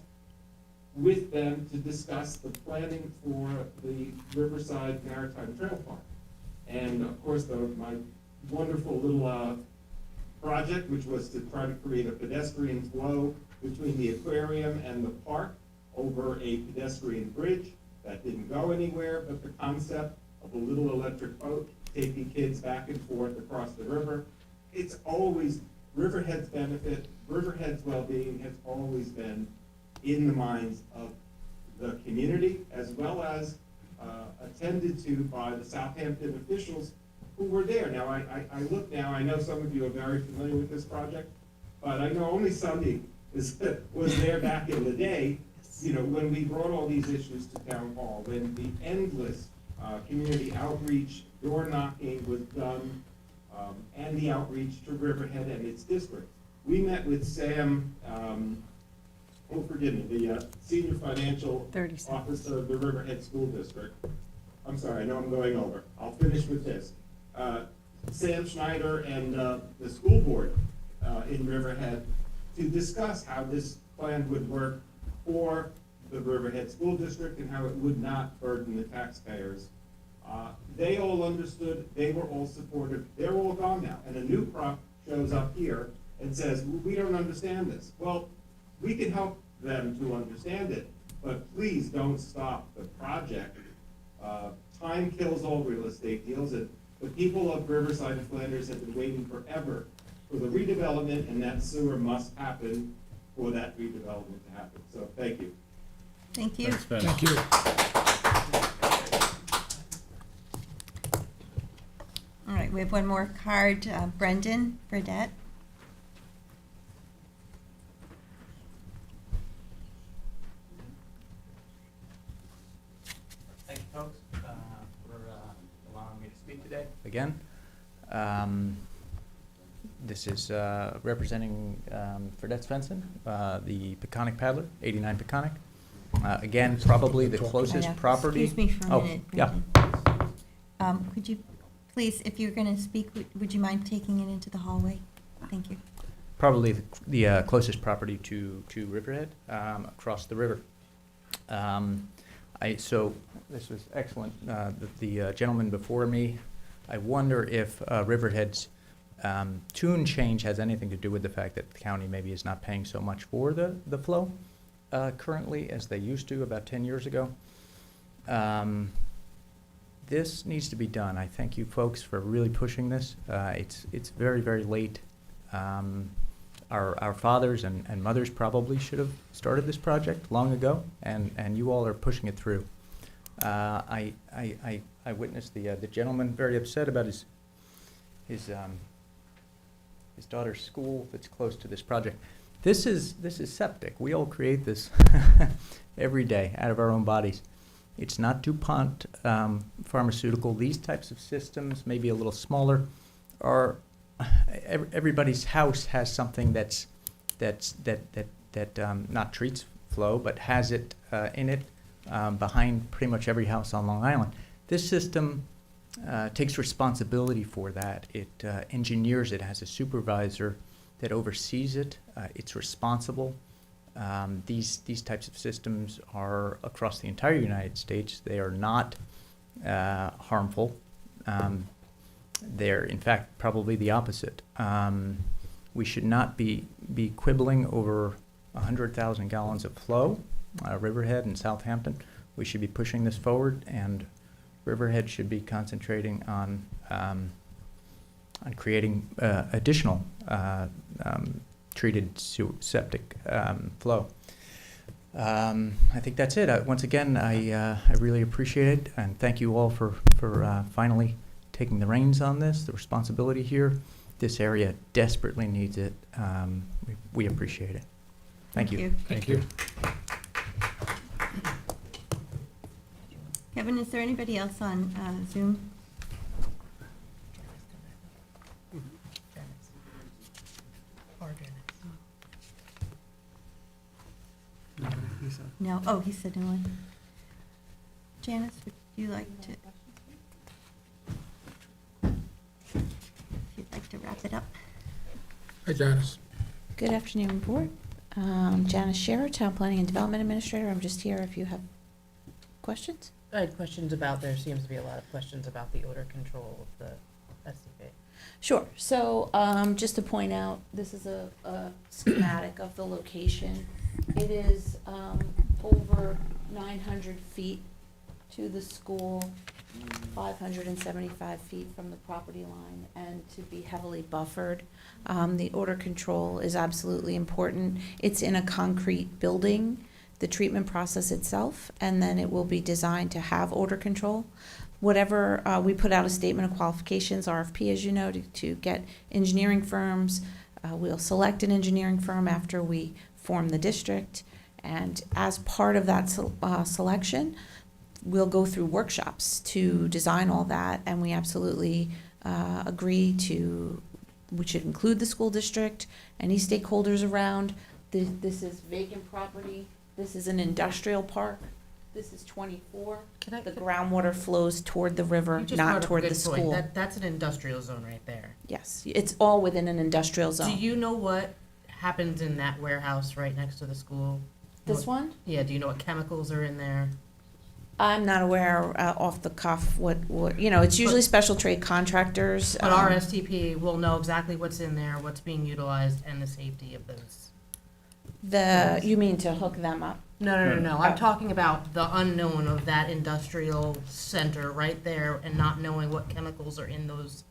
with them to discuss the planning for the Riverside Maritime Trail Park. And of course, my wonderful little project, which was to try to create a pedestrian flow between the aquarium and the park over a pedestrian bridge. that didn't go anywhere, but the concept of a little electric boat taking kids back and forth across the river, it's always, Riverhead's benefit, Riverhead's well-being has always been in the minds of the community, as well as attended to by the Southampton officials who were there. Now, I look now, I know some of you are very familiar with this project, but I know only Sunday was there back in the day, you know, when we brought all these issues to town hall, when the endless community outreach, door knocking was done, and the outreach to Riverhead and its district. We met with Sam, oh, forgive me, the senior financial officer of the Riverhead School District. I'm sorry, I know I'm going over. I'll finish with this. Sam Schneider and the school board in Riverhead to discuss how this plan would work for the Riverhead School District and how it would not burden the taxpayers. They all understood, they were all supportive, they're all gone now, and a new prop shows up here and says, we don't understand this. Well, we can help them to understand it, but please don't stop the project. Time kills all real estate deals, and the people of Riverside and Flanders have been waiting forever for the redevelopment, and that sewer must happen for that redevelopment to happen. So, thank you. Thank you. Thanks, Ben. Thank you. All right, we have one more card, Brendan Burdette. Thank you, folks, for allowing me to speak today again. This is representing Fredette Svensson, the Peconic Paddler, 89 Peconic. Again, probably the closest property. Excuse me for a minute, Yeah. Brendan. Could you, please, if you're going to speak, would you mind taking it into the hallway? Thank you. Probably the closest property to Riverhead, across the river. So this was excellent. The gentleman before me, I wonder if Riverhead's tune change has anything to do with the fact that the county maybe is not paying so much for the flow currently as they used to about 10 years ago. This needs to be done. I thank you folks for really pushing this. It's very, very late. Our fathers and mothers probably should have started this project long ago, and you all are pushing it through. I witnessed the gentleman very upset about his daughter's school that's close to this project. This is septic. We all create this every day out of our own bodies. It's not DuPont pharmaceutical. These types of systems, maybe a little smaller, are everybody's house has something that not treats flow, but has it in it behind pretty much every house on Long Island. This system takes responsibility for that. It engineers it, has a supervisor that oversees it. It's responsible. These types of systems are across the entire United States. They are not harmful. They're, in fact, probably the opposite. We should not be quibbling over 100,000 gallons of flow, Riverhead and Southampton. We should be pushing this forward, and Riverhead should be concentrating on creating additional treated septic flow. I think that's it. Once again, I really appreciate it, and thank you all for finally taking the reins on this, the responsibility here. This area desperately needs it. We appreciate it. Thank you. Thank you. Kevin, is there anybody else on Zoom? No. Oh, he said no one. Janice, would you like to? If you'd like to wrap it up. Hi, Janice. Good afternoon, Board. Janice Scherer, Town Planning and Development Administrator. I'm just here if you have questions. I had questions about, there seems to be a lot of questions about the odor control of the SCP. Sure. So just to point out, this is a schematic of the location. It is over 900 feet to the school, 575 feet from the property line, and to be heavily buffered. The odor control is absolutely important. It's in a concrete building, the treatment process itself, and then it will be designed to have odor control. Whatever, we put out a statement of qualifications, RFP, as you know, to get engineering firms. We'll select an engineering firm after we form the district, and as part of that selection, we'll go through workshops to design all that, and we absolutely agree to, which should include the school district, any stakeholders around. This is vacant property, this is an industrial park, this is 24. The groundwater flows toward the river, You just not brought up a toward good the point. school. That's an industrial zone right there. Yes, it's all within an industrial Do zone. you know what happens in that warehouse right next to the school? This one? Yeah, do you know what chemicals are in there? I'm not aware off the cuff what, it's usually special trade contractors. But our STP will know exactly what's in there, what's being utilized, and the safety of those. You mean to hook them up? No. I'm talking about the unknown of that industrial center right there and not knowing what chemicals are in those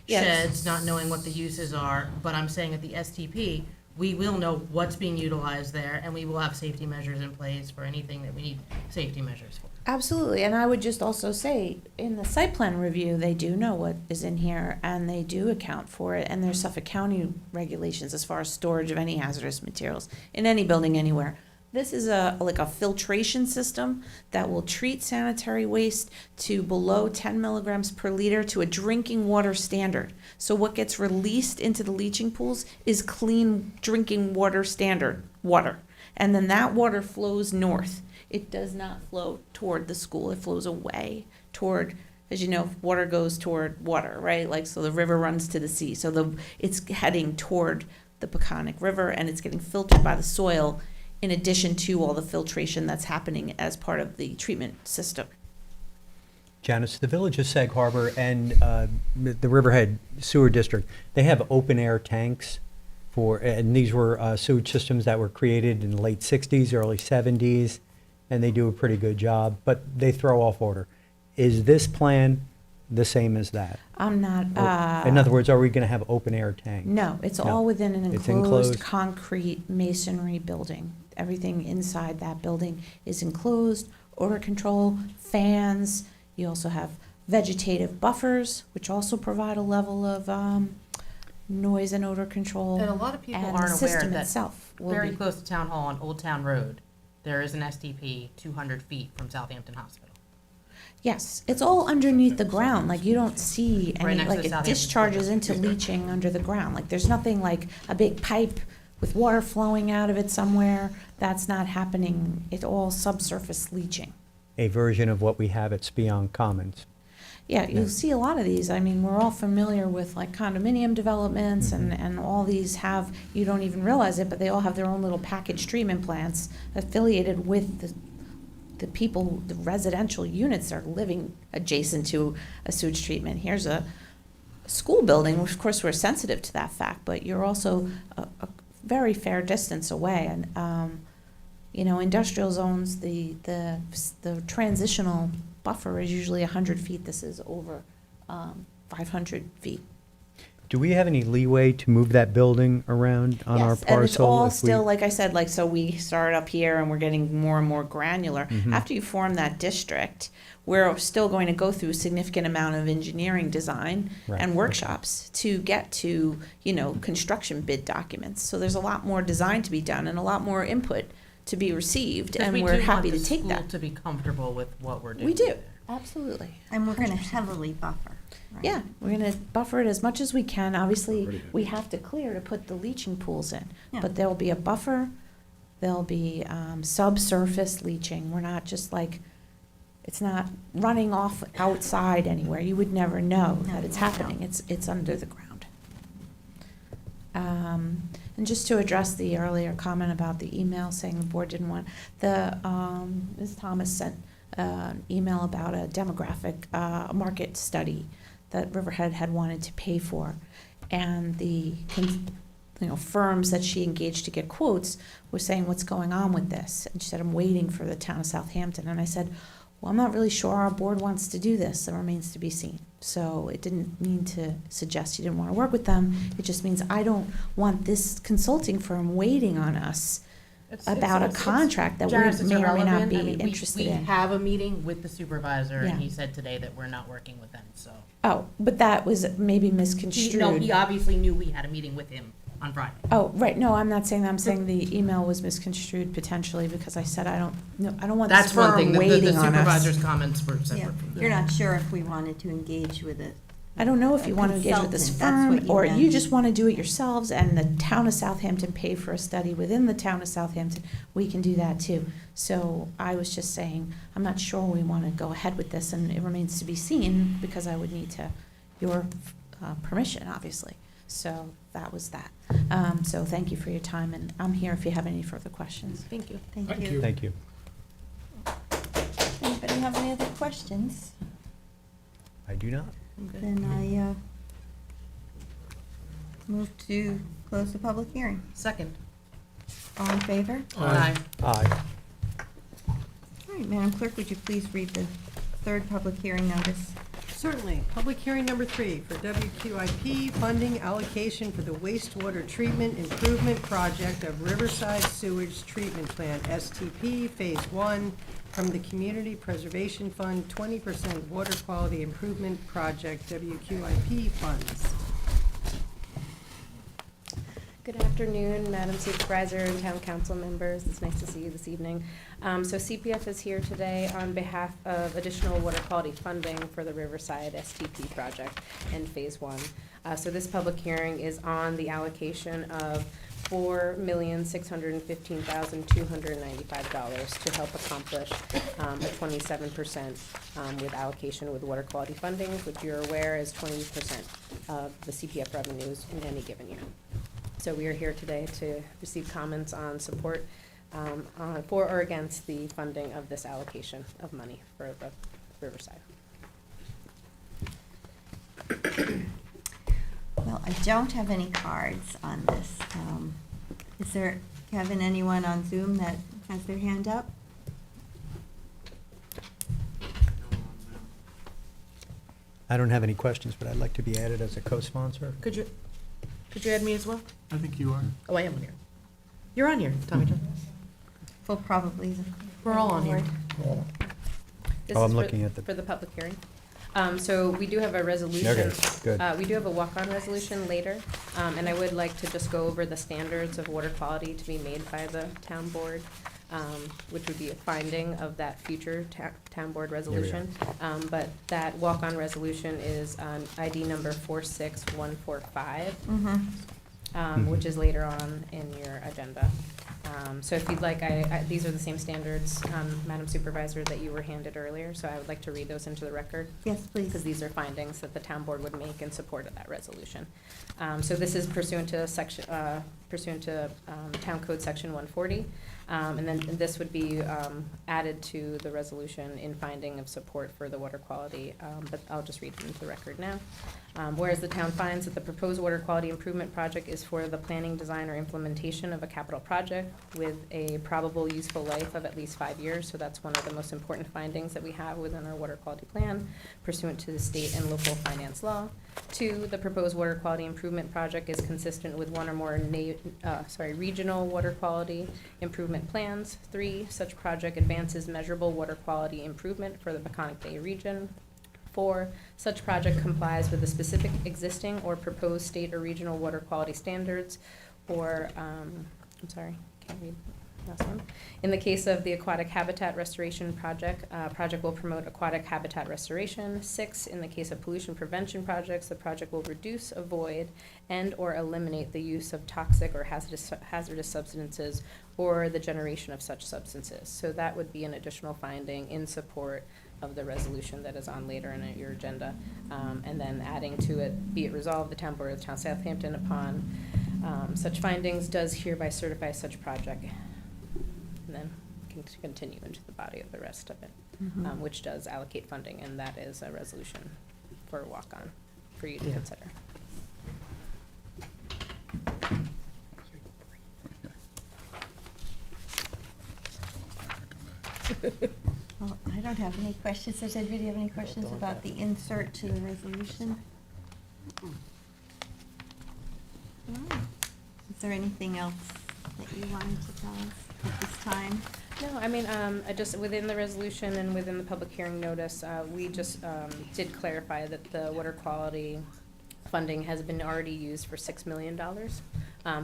Yes. sheds, not knowing what the uses are. But I'm saying at the STP, we will know what's being utilized there, and we will have safety measures in place for anything that we need safety measures for. Absolutely, and I would just also say, in the site plan review, they do know what is in here, and they do account for it, and there's Suffolk County regulations as far as storage of any hazardous materials in any building anywhere. This is like a filtration system that will treat sanitary waste to below 10 milligrams per liter to a drinking water standard. So what gets released into the leaching pools is clean drinking water standard water. And then that water flows north. It does not flow toward the school. It flows away toward, as you know, water goes toward water, right? Like, so the river runs to the sea. So it's heading toward the Peconic River, and it's getting filtered by the soil in addition to all the filtration that's happening as part of the treatment system. Janice, the village of Sag Harbor and the Riverhead Sewer District, they have open-air tanks and these were sewage systems that were created in the late 60s, early 70s, and they do a pretty good job, but they throw off odor. Is this plan the same as that? I'm not. In other words, are we going to have open-air tanks? No, it's No. all within an It's enclosed concrete masonry building. Everything inside that building is enclosed, odor control, fans. You also have vegetative buffers, which also provide a level of noise and odor control. And a lot of people And aren't the aware system that itself will very be- close to Town Hall on Old Town Road, there is an STP 200 feet from Southampton Hospital. Yes, it's all underneath the ground, like you don't see Right any, next to like it Southampton discharges School into District. leaching under the ground. Like there's nothing like a big pipe with water flowing out of it somewhere. That's not happening. It's all subsurface leaching. A version of what we have at Spion Commons. Yeah, you'll see a lot of these. I mean, we're all familiar with like condominium developments and all these have, you don't even realize it, but they all have their own little package treatment plants affiliated with the people, the residential units that are living adjacent to a sewage treatment. Here's a school building, which of course we're sensitive to that fact, but you're also a very fair distance away. And, industrial zones, the transitional buffer is usually 100 feet. This is over 500 feet. Do we have any leeway to move that building around on our Yes, parcel? and it's all if we- still, like I said, like, so we start up here and we're getting more and more granular. Mhm. After you form that district, we're still going to go through a significant amount of engineering design Right. and workshops to get to, construction bid documents. So there's a lot more design to be done and a lot more input to be received, Because and we we're do happy want to the take school that. to be comfortable with what we're doing. We do, absolutely. And we're gonna heavily buffer, right? Yeah, we're gonna buffer it as much as we can. Obviously, we have to clear to put the leaching pools in. Yeah. But there'll be a buffer, there'll be subsurface leaching. We're not just like, it's not running off outside anywhere. You would never know No, that it's you happening. don't. It's under the ground. And just to address the earlier comment about the email saying the board didn't want, Ms. Thomas sent an email about a demographic market study that Riverhead had wanted to pay for. And the firms that she engaged to get quotes were saying, what's going on with this? And she said, I'm waiting for the town of Southampton. And I said, well, I'm not really sure our board wants to do this. It remains to be seen. So it didn't mean to suggest you didn't want to work with them. It just means I don't want this consulting firm waiting on us about a contract that we Janice, it's may or may not irrelevant. be I mean, interested we in. have a meeting with the supervisor, Yeah. and he said today that we're not working with them, so. Oh, but that was maybe misconstrued. No, he obviously knew we had a meeting with him on Friday. Oh, right, no, I'm not saying that, I'm saying the email was misconstrued potentially, because I said I don't want this That's one thing, firm waiting the on us. supervisor's comments were Yeah, separate from that. you're not sure if we wanted to engage with it. I don't know if you want to engage with this Consultant, that's what firm, you or you meant. just want to do it yourselves, and the town of Southampton pay for a study within the town of Southampton, we can do that too. So I was just saying, I'm not sure we want to go ahead with this, and it remains to be seen, because I would need your permission, obviously. So that was that. So thank you for your time, and I'm here if you have any further questions. Thank you. Thank you. Thank you. Anybody have any other questions? I do not. Then I move to close the public hearing. Second. All in favor? Aye. Aye. All right, Madam Clerk, would you please read the third public hearing notice? Certainly. Public hearing number 3 for WQIP funding allocation for the wastewater treatment improvement project of Riverside Sewage Treatment Plant, STP, Phase 1, from the Community Preservation Fund, 20% Water Quality Improvement Project, WQIP funds. Good afternoon, Madam Supervisor and Town Council members. It's nice to see you this evening. So CPF is here today on behalf of additional water quality funding for the Riverside STP project in Phase 1. So this public hearing is on the allocation of $4,615,295 to help accomplish a 27% with allocation with water quality funding, which you're aware is 20% of the CPF revenues in any given year. So we are here today to receive comments on support for or against the funding of this allocation of money for the Riverside. Well, I don't have any cards on this. Is there, Kevin, anyone on Zoom that has their hand up? I don't have any questions, but I'd like to be added as a co-sponsor. Could you add me as well? I think you are. Oh, I am on here. You're on here, Tommy John. Well, probably. We're all on here. This Oh, is I'm for- looking at the- For the public hearing. So we do have a resolution. Okay, good. We do have a walk-on resolution later, and I would like to just go over the standards of water quality to be made by the town board, which would be a finding of that future town board resolution. But that walk-on resolution is on ID number 46145. Which is later on in your agenda. So if you'd like, these are the same standards, Madam Supervisor, that you were handed earlier, so I would like to read those into the record. Yes, please. Because these are findings that the town board would make in support of that resolution. So this is pursuant to Town Code Section 140. And then this would be added to the resolution in finding of support for the water quality, but I'll just read it into the record now. Whereas the town finds that the proposed water quality improvement project is for the planning, design, or implementation of a capital project with a probable useful life of at least 5 years, so that's one of the most important findings that we have within our water quality plan pursuant to the state and local finance law. 2, the proposed water quality improvement project is consistent with one or more regional water quality improvement plans. 3, such project advances measurable water quality improvement for the Peconic Bay region. 4, such project complies with the specific existing or proposed state or regional water quality standards, or, can't read last one. In the case of the aquatic habitat restoration project, project will promote aquatic habitat restoration. 6, in the case of pollution prevention projects, the project will reduce, avoid, and/or eliminate the use of toxic or hazardous substances or the generation of such substances. So that would be an additional finding in support of the resolution that is on later in your agenda. And then adding to it, be it resolved, the town board of the town of Southampton, upon such findings, does hereby certify such project. And then can continue into the body of the rest of it, which does allocate funding, and that is a resolution for a walk-on for you to consider. Well, I don't have any questions. Does anybody have any questions about the insert to the resolution? All right. Is there anything else that you wanted to tell us at this time? No, I mean, I just, within the resolution and within the public hearing notice, we just did clarify that the water quality funding has been already used for $6 million,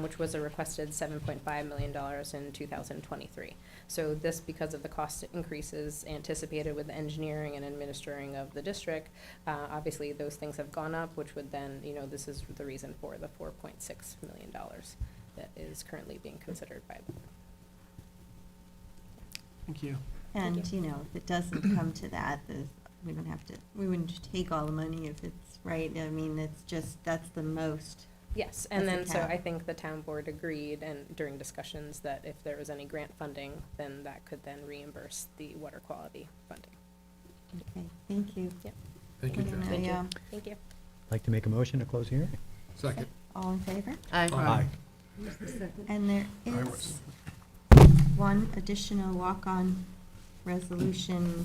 which was a requested $7.5 million in 2023. So this, because of the cost increases anticipated with the engineering and administering of the district, obviously those things have gone up, which would then, you know, this is the reason for the $4.6 million that is currently being considered by the board. Thank you. And, you know, if it doesn't come to that, we don't have to, we wouldn't just take all the money if it's right. I mean, it's just, that's the most. Yes, and That's then, a so cap. I think the town board agreed, and during discussions, that if there was any grant funding, then that could then reimburse the water quality funding. Okay, thank you. Yep. Thank you, And Jen. Thank you. I, Thank you. Like to make a motion to close the hearing? Second. all in favor? Aye. Aye. And there I is was. one additional walk-on resolution,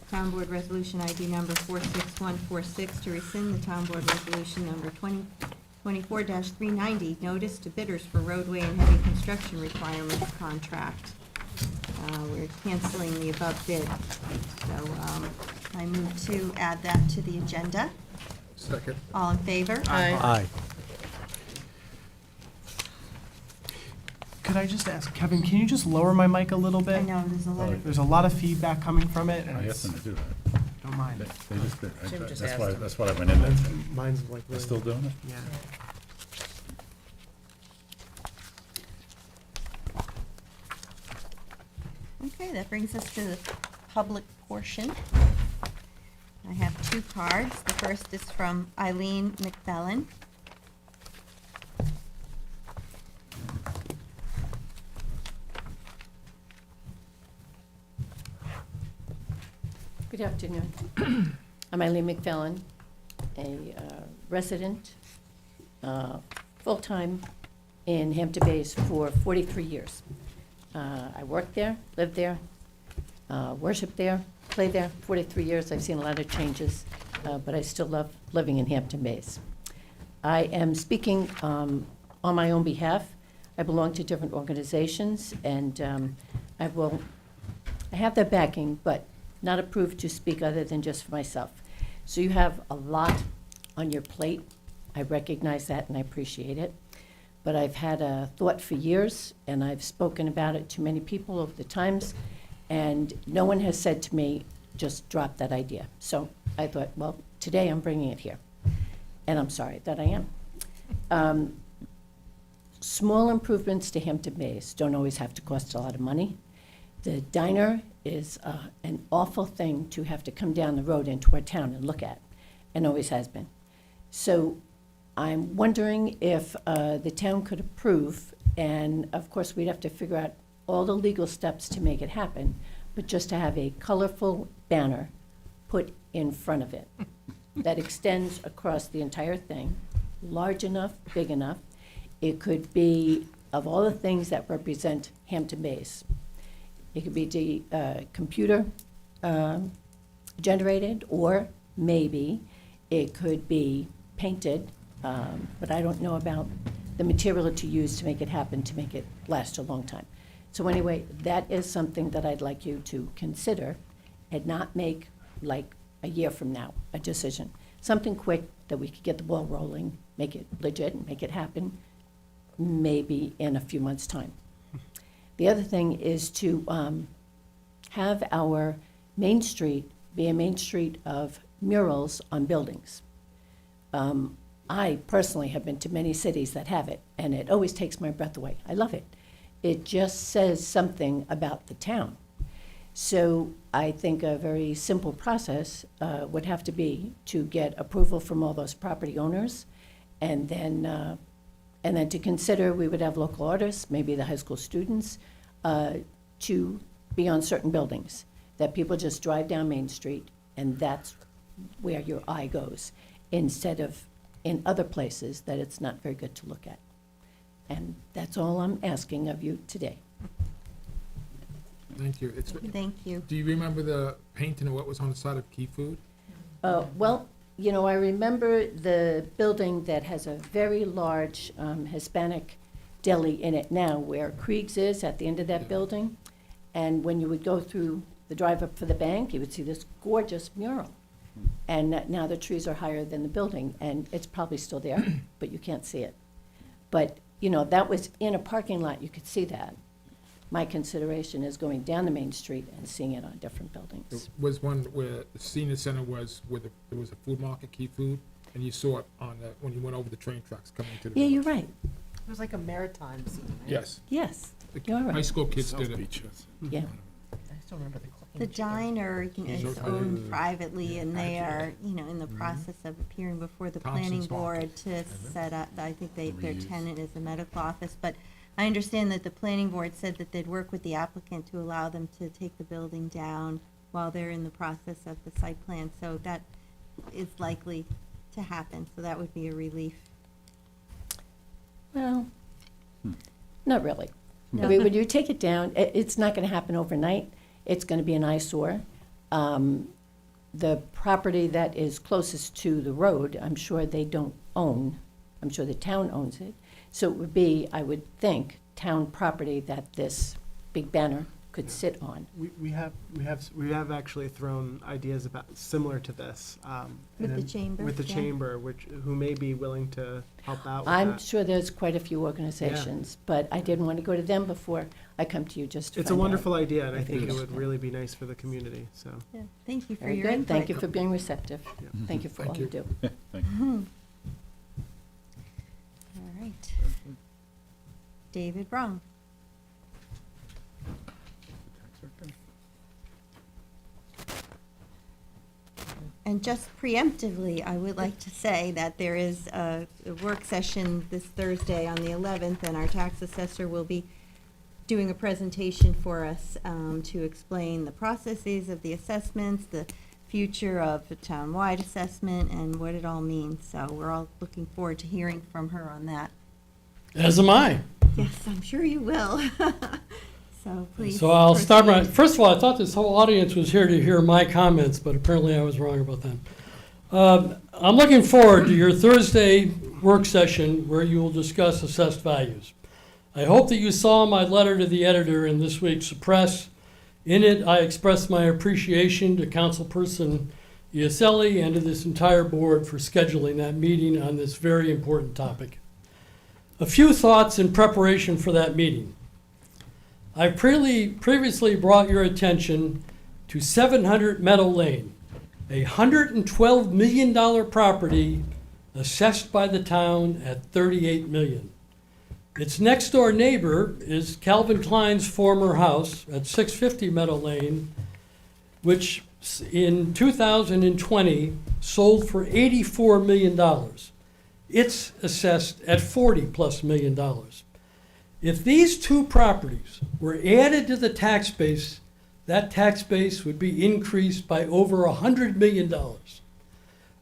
Town Board Resolution ID number 46146, to rescind the Town Board Resolution number 2024-390, notice to bidders for roadway and heavy construction requirements contract. We're canceling the above bid. So I move to add that to the agenda. Second. All in favor? Aye. Could I just ask, Kevin, can you just lower my mic a little bit? I know, there's a lot of, There's a lot of feedback coming from it, and I I asked them to do that. don't mind. They just did. Jim just That's asked why, them. that's what I went in there. Mine's like They're really. still doing it? Yeah. okay, that brings us to the public portion. I have two cards. The first is from Eileen McBellin. Good afternoon. I'm Eileen McFellin, a resident, full-time in Hampton Bays for 43 years. I worked there, lived there, worshiped there, played there 43 years. I've seen a lot of changes, but I still love living in Hampton Bays. I am speaking on my own behalf. I belong to different organizations, and I have their backing, but not approved to speak other than just for myself. So you have a lot on your plate. I recognize that and I appreciate it. But I've had a thought for years, and I've spoken about it to many people over the times, and no one has said to me, just drop that idea. So I thought, well, today I'm bringing it here, and I'm sorry that I am. Small improvements to Hampton Bays don't always have to cost a lot of money. The diner is an awful thing to have to come down the road into our town and look at, and always has been. So I'm wondering if the town could approve, and of course, we'd have to figure out all the legal steps to make it happen, but just to have a colorful banner put in front of it that extends across the entire thing, large enough, big enough. It could be of all the things that represent Hampton Bays. It could be computer generated, or maybe it could be painted, but I don't know about the material to use to make it happen, to make it last a long time. So anyway, that is something that I'd like you to consider and not make, like a year from now, a decision. Something quick that we could get the ball rolling, make it legit, make it happen, maybe in a few months' time. The other thing is to have our Main Street be a main street of murals on buildings. I personally have been to many cities that have it, and it always takes my breath away. I love it. It just says something about the town. So I think a very simple process would have to be to get approval from all those property owners, and then to consider, we would have local artists, maybe the high school students, to be on certain buildings, that people just drive down Main Street, and that's where your eye goes, instead of in other places that it's not very good to look at. And that's all I'm asking of you today. Thank you. Thank you. Do you remember the painting of what was on the side of Key Food? Well, you know, I remember the building that has a very large Hispanic deli in it now, where Krieg's is at the end of that building. And when you would go through the drive up for the bank, you would see this gorgeous mural. And now the trees are higher than the building, and it's probably still there, but you can't see it. But, you know, that was in a parking lot, you could see that. My consideration is going down the main street and seeing it on different buildings. There was one where the senior center was, where there was a food market, Key Food, and you saw it on the, when you went over the train tracks coming to the. Yeah, you're right. It was like a maritime scene, right? Yes. Yes, The you're right. high school kids South did it. Beach, yes. Yeah. I still remember the The diner is owned privately, and they are, you know, in the process of appearing before the planning Thompson's Market. board to set up, I think their tenant is a medical office, but I understand that the planning board said that they'd work with the applicant to allow them to take the building down while they're in the process of the site plan, so that is likely to happen, so that would be a relief. Well, not really. No. I mean, when you take it down, it's not gonna happen overnight. It's gonna be an eyesore. The property that is closest to the road, I'm sure they don't own. I'm sure the town owns it. So it would be, I would think, town property that this big banner could sit on. We have actually thrown ideas about, similar to this. With and the chamber, With the yeah. chamber, who may be willing to help out with I'm that. sure there's quite a few organizations, but I didn't want to go to them before I come to you just to It's a find out. wonderful idea, and I if think it is. would really be nice for the community, so. Yeah, thank you for Very your good. input. Thank you for being receptive. Yeah. Thank you for all you do. Thank you. All right. David Brung. And just preemptively, I would like to say that there is a work session this Thursday on the 11th, and our tax assessor will be doing a presentation for us to explain the processes of the assessments, the future of the town-wide assessment, and what it all means. So we're all looking forward to hearing from her on that. As am I. Yes, I'm sure you will. So please. So I'll start my, proceed. first of all, I thought this whole audience was here to hear my comments, but apparently I was wrong about that. I'm looking forward to your Thursday work session where you will discuss assessed values. I hope that you saw my letter to the editor in this week's press. In it, I expressed my appreciation to Councilperson Iaceli and to this entire board for scheduling that meeting on this very important topic. A few thoughts in preparation for that meeting. I previously brought your attention to 700 Meadow Lane, a $112 million property assessed by the town at $38 million. Its next door neighbor is Calvin Klein's former house at 650 Meadow Lane, which in 2020 sold for $84 million. It's assessed at $40+ million. If these two properties were added to the tax base, that tax base would be increased by over $100 million.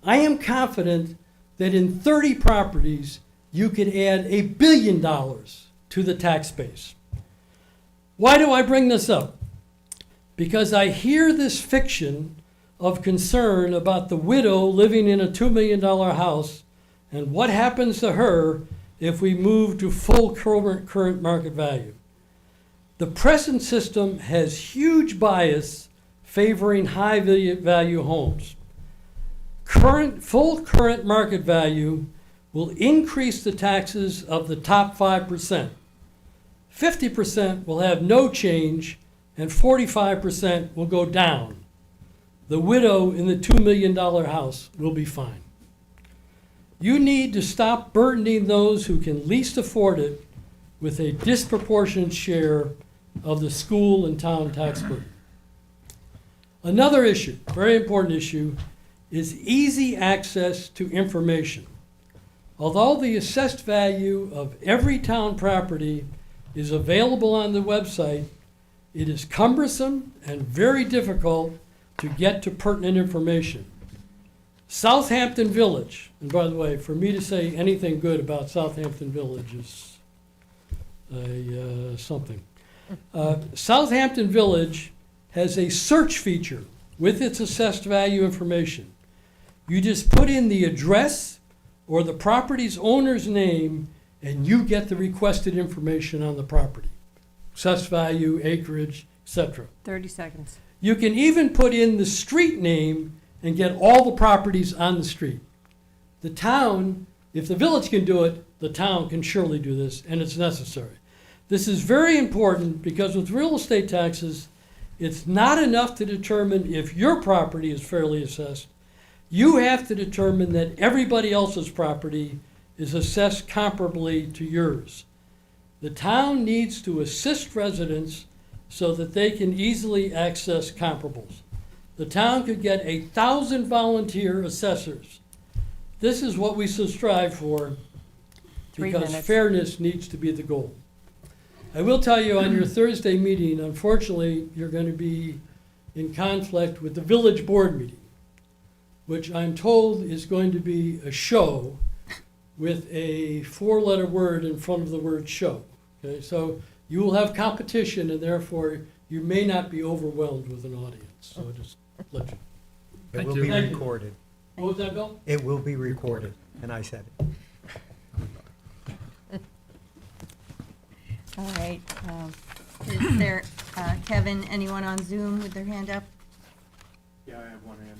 I am confident that in 30 properties, you could add $1 billion to the tax base. Why do I bring this up? Because I hear this fiction of concern about the widow living in a $2 million house and what happens to her if we move to full current market value. The present system has huge bias favoring high value homes. Full current market value will increase the taxes of the top 5%. 50% will have no change, and 45% will go down. The widow in the $2 million house will be fine. You need to stop burdening those who can least afford it with a disproportionate share of the school and town tax burden. Another issue, very important issue, is easy access to information. Although the assessed value of every town property is available on the website, it is cumbersome and very difficult to get to pertinent information. Southampton Village, and by the way, for me to say anything good about Southampton Village is something. Southampton Village has a search feature with its assessed value information. You just put in the address or the property's owner's name, and you get the requested information on the property. Assessed value, acreage, etc. 30 seconds. You can even put in the street name and get all the properties on the street. The town, if the village can do it, the town can surely do this, and it's necessary. This is very important because with real estate taxes, it's not enough to determine if your property is fairly assessed. You have to determine that everybody else's property is assessed comparably to yours. The town needs to assist residents so that they can easily access comparables. The town could get 1,000 volunteer assessors. This is what we should strive for 3 because minutes. fairness needs to be the goal. I will tell you on your Thursday meeting, unfortunately, you're going to be in conflict with the village board meeting, which I'm told is going to be a show with a 4-letter word in front of the word show. Okay, so you will have competition, and therefore you may not be overwhelmed with an audience. So I just let you. It will you. be Thank you. recorded. What was that, Bill? It will be recorded, and I said it. All right. Is there, Kevin, anyone on Zoom with their hand up? Yeah, I have one hand.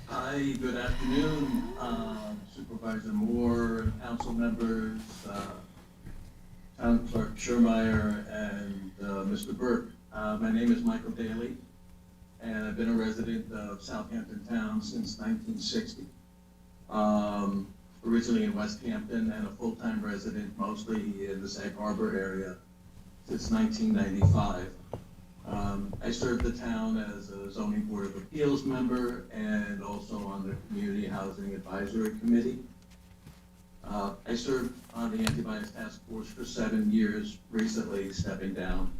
Hi, good afternoon, Supervisor Moore, council members, Town Clerk Schirmeyer, and Mr. Burke. My name is Michael Daly, and I've been a resident of Southampton Town since 1960. Originally in West Hampton and a full-time resident mostly in the Sag Harbor area since 1995. I served the town as a zoning board of appeals member and also on the community housing advisory committee. I served on the anti-bias task force for 7 years, recently stepping down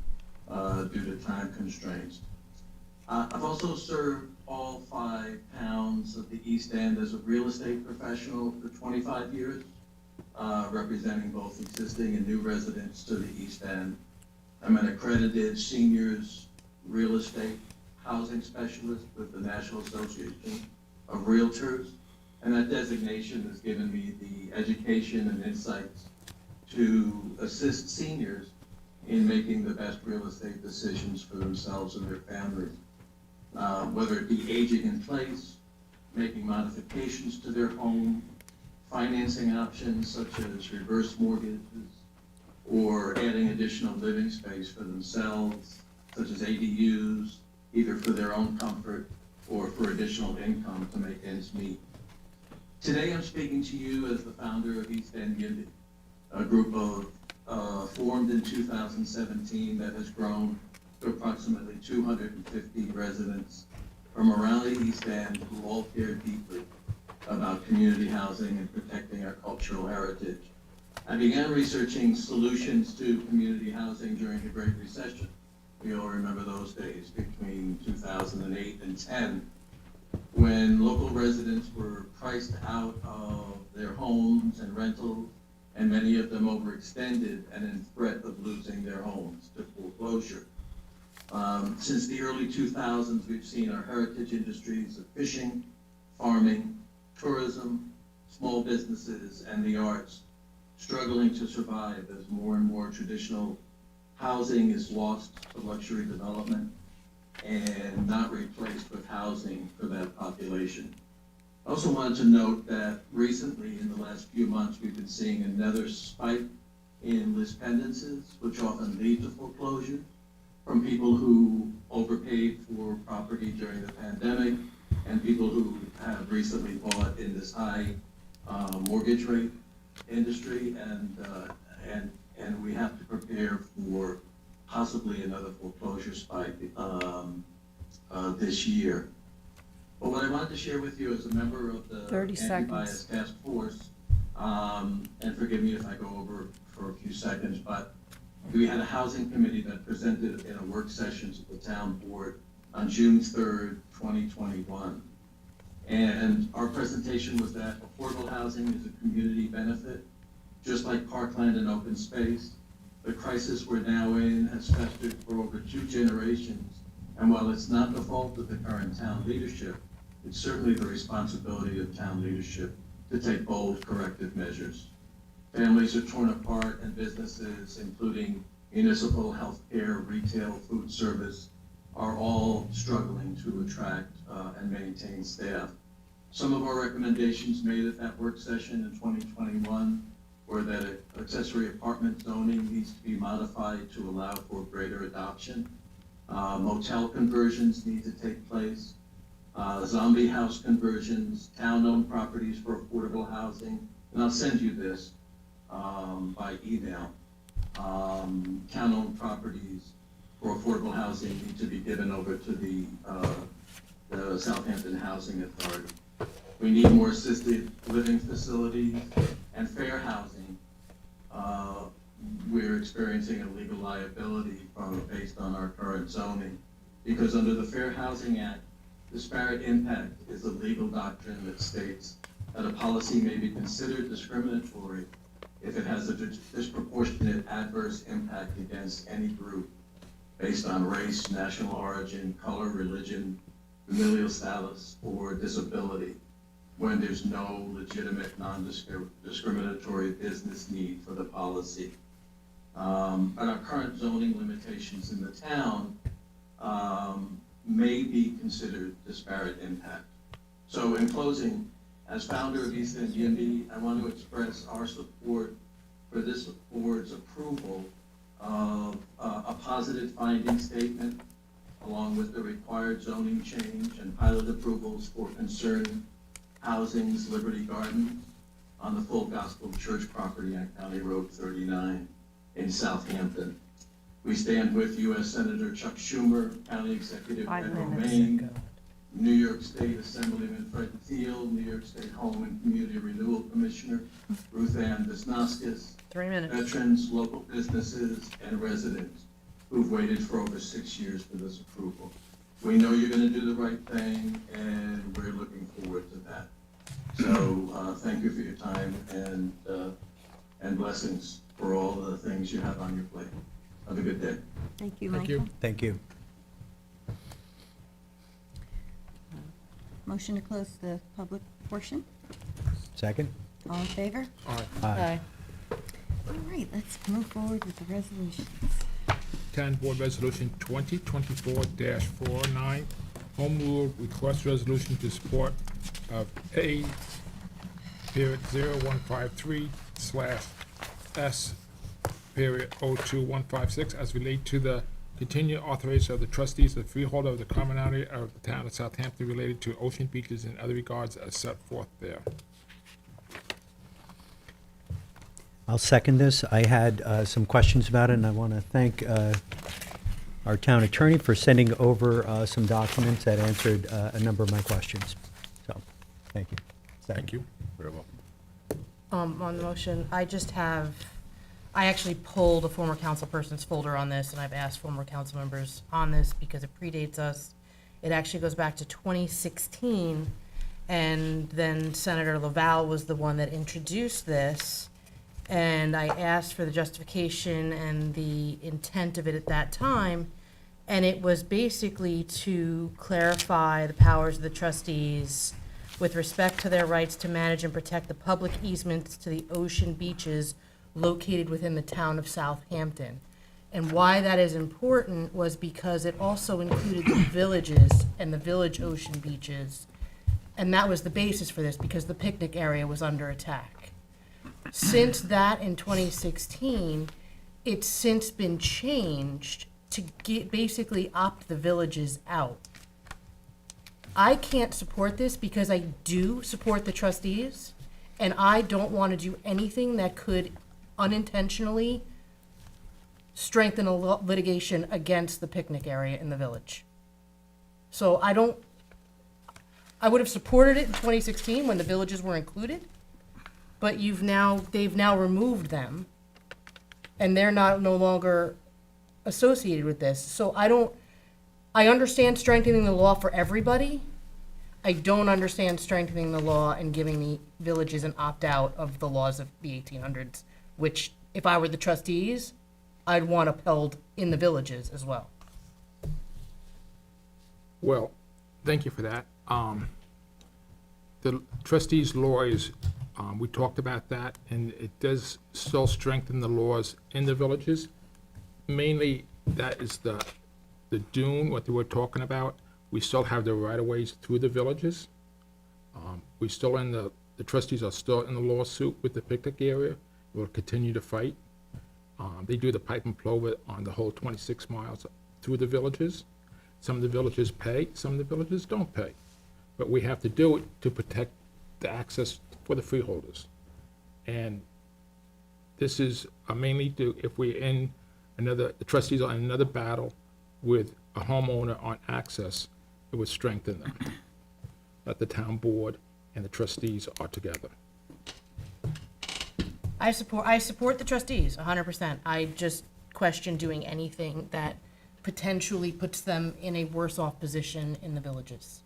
due to time constraints. I've also served all 5 towns of the East End as a real estate professional for 25 years, representing both existing and new residents to the East End. I'm an accredited seniors real estate housing specialist with the National Association of Realtors, and that designation has given me the education and insights to assist seniors in making the best real estate decisions for themselves and their families. Whether it be aging in place, making modifications to their home, financing options such as reverse mortgages, or adding additional living space for themselves, such as ADUs, either for their own comfort or for additional income to make ends meet. Today I'm speaking to you as the founder of East End Unity, a group of formed in 2017 that has grown to approximately 250 residents from around the East End who all care deeply about community housing and protecting our cultural heritage. I began researching solutions to community housing during the Great Recession. We all remember those days between 2008 and 10, when local residents were priced out of their homes and rentals, and many of them overextended and in threat of losing their homes to foreclosure. Since the early 2000s, we've seen our heritage industries of fishing, farming, tourism, small businesses, and the arts struggling to survive as more and more traditional housing is lost to luxury development and not replaced with housing for that population. I also wanted to note that recently, in the last few months, we've been seeing another spike in list pendencies, which often lead to foreclosure from people who overpaid for property during the pandemic and people who have recently bought in this high mortgage rate industry, and we have to prepare for possibly another foreclosure spike this year. But what I wanted to share with you as a member of the 30 Anti-Bias Task Force, and forgive me if I go over for a few seconds, but we had a housing committee that presented in a work session to the town board on June 3rd, 2021. And our presentation was that affordable housing is a community benefit, just like parkland and open space. The crisis we're now in has festered for over 2 generations, and while it's not the fault of the current town leadership, it's certainly the responsibility of town leadership to take bold corrective measures. Families are torn apart, and businesses, including municipal, healthcare, retail, food service, are all struggling to attract and maintain staff. Some of our recommendations made at that work session in 2021 were that accessory apartment zoning needs to be modified to allow for greater adoption. Motel conversions need to take place. Zombie house conversions, town-owned properties for affordable housing, and I'll send you this by email. Town-owned properties for affordable housing need to be given over to the Southampton Housing Authority. We need more assisted living facilities and fair housing. We're experiencing a legal liability based on our current zoning, because under the Fair Housing Act, disparate impact is a legal doctrine that states that a policy may be considered discriminatory if it has a disproportionate adverse impact against any group based on race, national origin, color, religion, familial status, or disability, when there's no legitimate non-discriminatory business need for the policy. And our current zoning limitations in the town may be considered disparate impact. So in closing, as founder of East End YIMBY, I want to express our support for this board's approval of a positive finding statement, along with the required zoning change and pilot approvals for Concerned Housing's Liberty Garden on the Full Gospel Church property on County Road 39 in Southampton. We stand with U.S. Senator Chuck Schumer, County Executive Ed Romaine, New York State Assemblyman Fred Thiel, New York State Home and Community Renewal Commissioner Ruth Ann Visnaskis, 3 minutes. veterans, local businesses, and residents who've waited for over 6 years for this approval. We know you're going to do the right thing, and we're looking forward to that. So thank you for your time, and blessings for all the things you have on your plate. Have a good day. Thank you, Thank Michael. you. Thank you. Motion to close the public portion. Second? All in favor? Aye. All right, let's move forward with the resolutions. Town Board Resolution 2024-49, Home Rule Request Resolution to support of A.0153/S.02156 as relate to the continued authorization of the trustees of the freeholder of the commonality of the town of Southampton related to ocean beaches and other regards as set forth there. I'll second this. I had some questions about it, and I want to thank our town attorney for sending over some documents that answered a number of my questions. So, thank you. Thank you. Very well. On the motion, I actually pulled a former council person's folder on this, and I've asked former council members on this because it predates us. It actually goes back to 2016, and then Senator Laval was the one that introduced this, and I asked for the justification and the intent of it at that time, and it was basically to clarify the powers of the trustees with respect to their rights to manage and protect the public easements to the ocean beaches located within the town of Southampton. And why that is important was because it also included the villages and the village ocean beaches. And that was the basis for this, because the picnic area was under attack. Since that in 2016, it's since been changed to basically opt the villages out. I can't support this because I do support the trustees, and I don't want to do anything that could unintentionally strengthen a litigation against the picnic area in the village. So I would have supported it in 2016 when the villages were included, but they've now removed them, and they're no longer associated with this. So I understand strengthening the law for everybody. I don't understand strengthening the law and giving the villages an opt-out of the laws of the 1800s, which, if I were the trustees, I'd want upheld in the villages as well. Well, thank you for that. The trustees' lawyers, we talked about that, and it does still strengthen the laws in the villages. Mainly, that is the dune, what they were talking about. We still have the right-of-ways through the villages. We still the trustees are still in the lawsuit with the picnic area. We'll continue to fight. They do the pipe and plover on the whole 26 miles through the villages. Some of the villages pay, some of the villages don't pay. But we have to do it to protect the access for the freeholders. And this is mainly if we're in the trustees are in another battle with a homeowner on access, it would strengthen them. That the town board and the trustees are together. I support the trustees 100%. I just question doing anything that potentially puts them in a worse off position in the villages.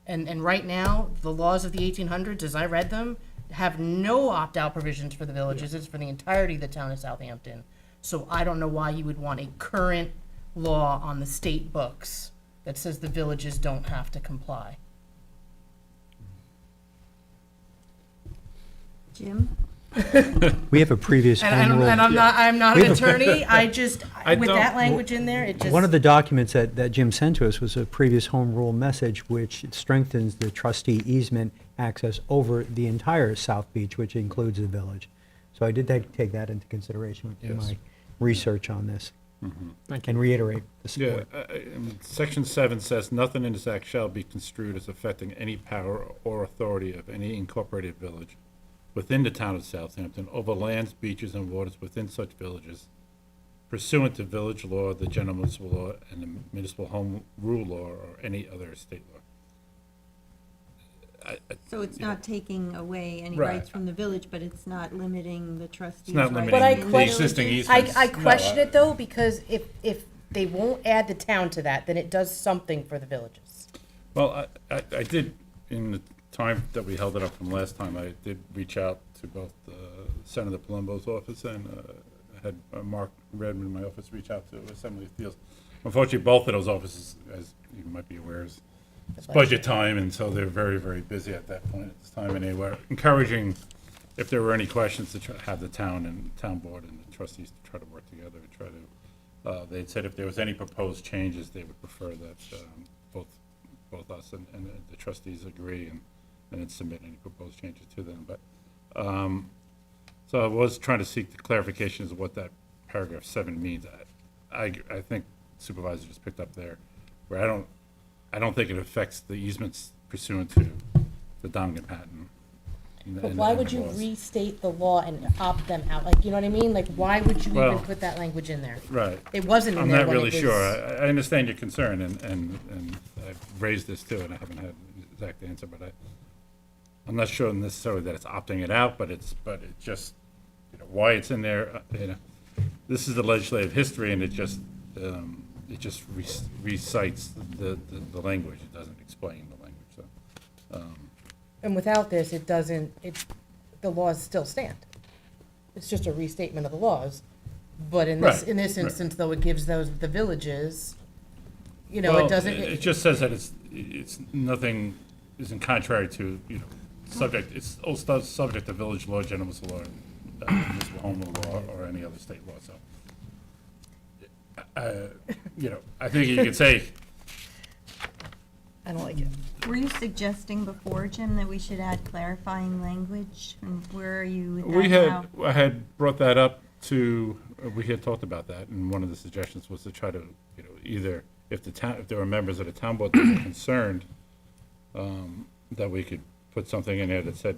And right now, the laws of the 1800s, as I read them, have no opt-out provisions for the villages. It's for the entirety of the town of Southampton. So I don't know why you would want a current law on the state books that says the villages don't have to comply. Jim? We have a previous home rule. And I'm not We an have a- attorney. I just, with don't- that language in there, it just. One of the documents that Jim sent to us was a previous home rule message which strengthens the trustee easement access over the entire South Beach, which includes the village. So I did take that into consideration in Yes. my research on this. Thank you. And reiterate the Yeah, support. Section 7 says, "Nothing in this act shall be construed as affecting any power or authority of any incorporated village within the town of Southampton over lands, beaches, and waters within such villages pursuant to village law, the general municipal law, and the municipal home rule law, or any other state law." So it's not taking away any Right. rights from the village, but it's not limiting the trustees' not rights. limiting But I the question, existing easements. I No, question it though, because if they won't add the town to that, then it does something for the villages. Well, I did, in the time that we held it up from last time, I did reach out to both Senator Palumbo's office and I had Mark Redmond in my office reach out to Assembly of Fields. Unfortunately, both of those offices, as you might be aware, it's budget time, and so they're very, very busy at that point at this time. And they were encouraging, if there were any questions, to have the town and town board and the trustees to try to work together and try to. They had said if there was any proposed changes, they would prefer that both us and the trustees agree and then submit any proposed changes to them. But so I was trying to seek the clarifications of what that paragraph 7 means. I think Supervisor just picked up there, where I don't think it affects the easements pursuant to the Dongan patent. But why would you restate the law and opt them out? Like, you know what I mean? Like, why would you Well, even put that language in there? Right. It wasn't in I'm there not when really it was- sure. I understand your concern, and I've raised this too, and I haven't had an exact answer, but I'm not sure necessarily that it's opting it out, but it just, why it's in there, this is the legislative history, and it just recites the language. It doesn't explain the language, so. And without this, the laws still stand. It's just a restatement of the laws. But in this, Right, in this right. instance, though, it gives the villages, Well, it doesn't. It just says that it's nothing isn't contrary to, subject, it's all subject to village law, general municipal law, municipal home rule law, or any other state law, so. I think you could say, I don't like it. Were you suggesting before, Jim, that we should add clarifying language? And where are you with that now? I had brought that up we had talked about that, and one of the suggestions was to try to, either, if there were members of the town board that were concerned, that we could put something in there that said,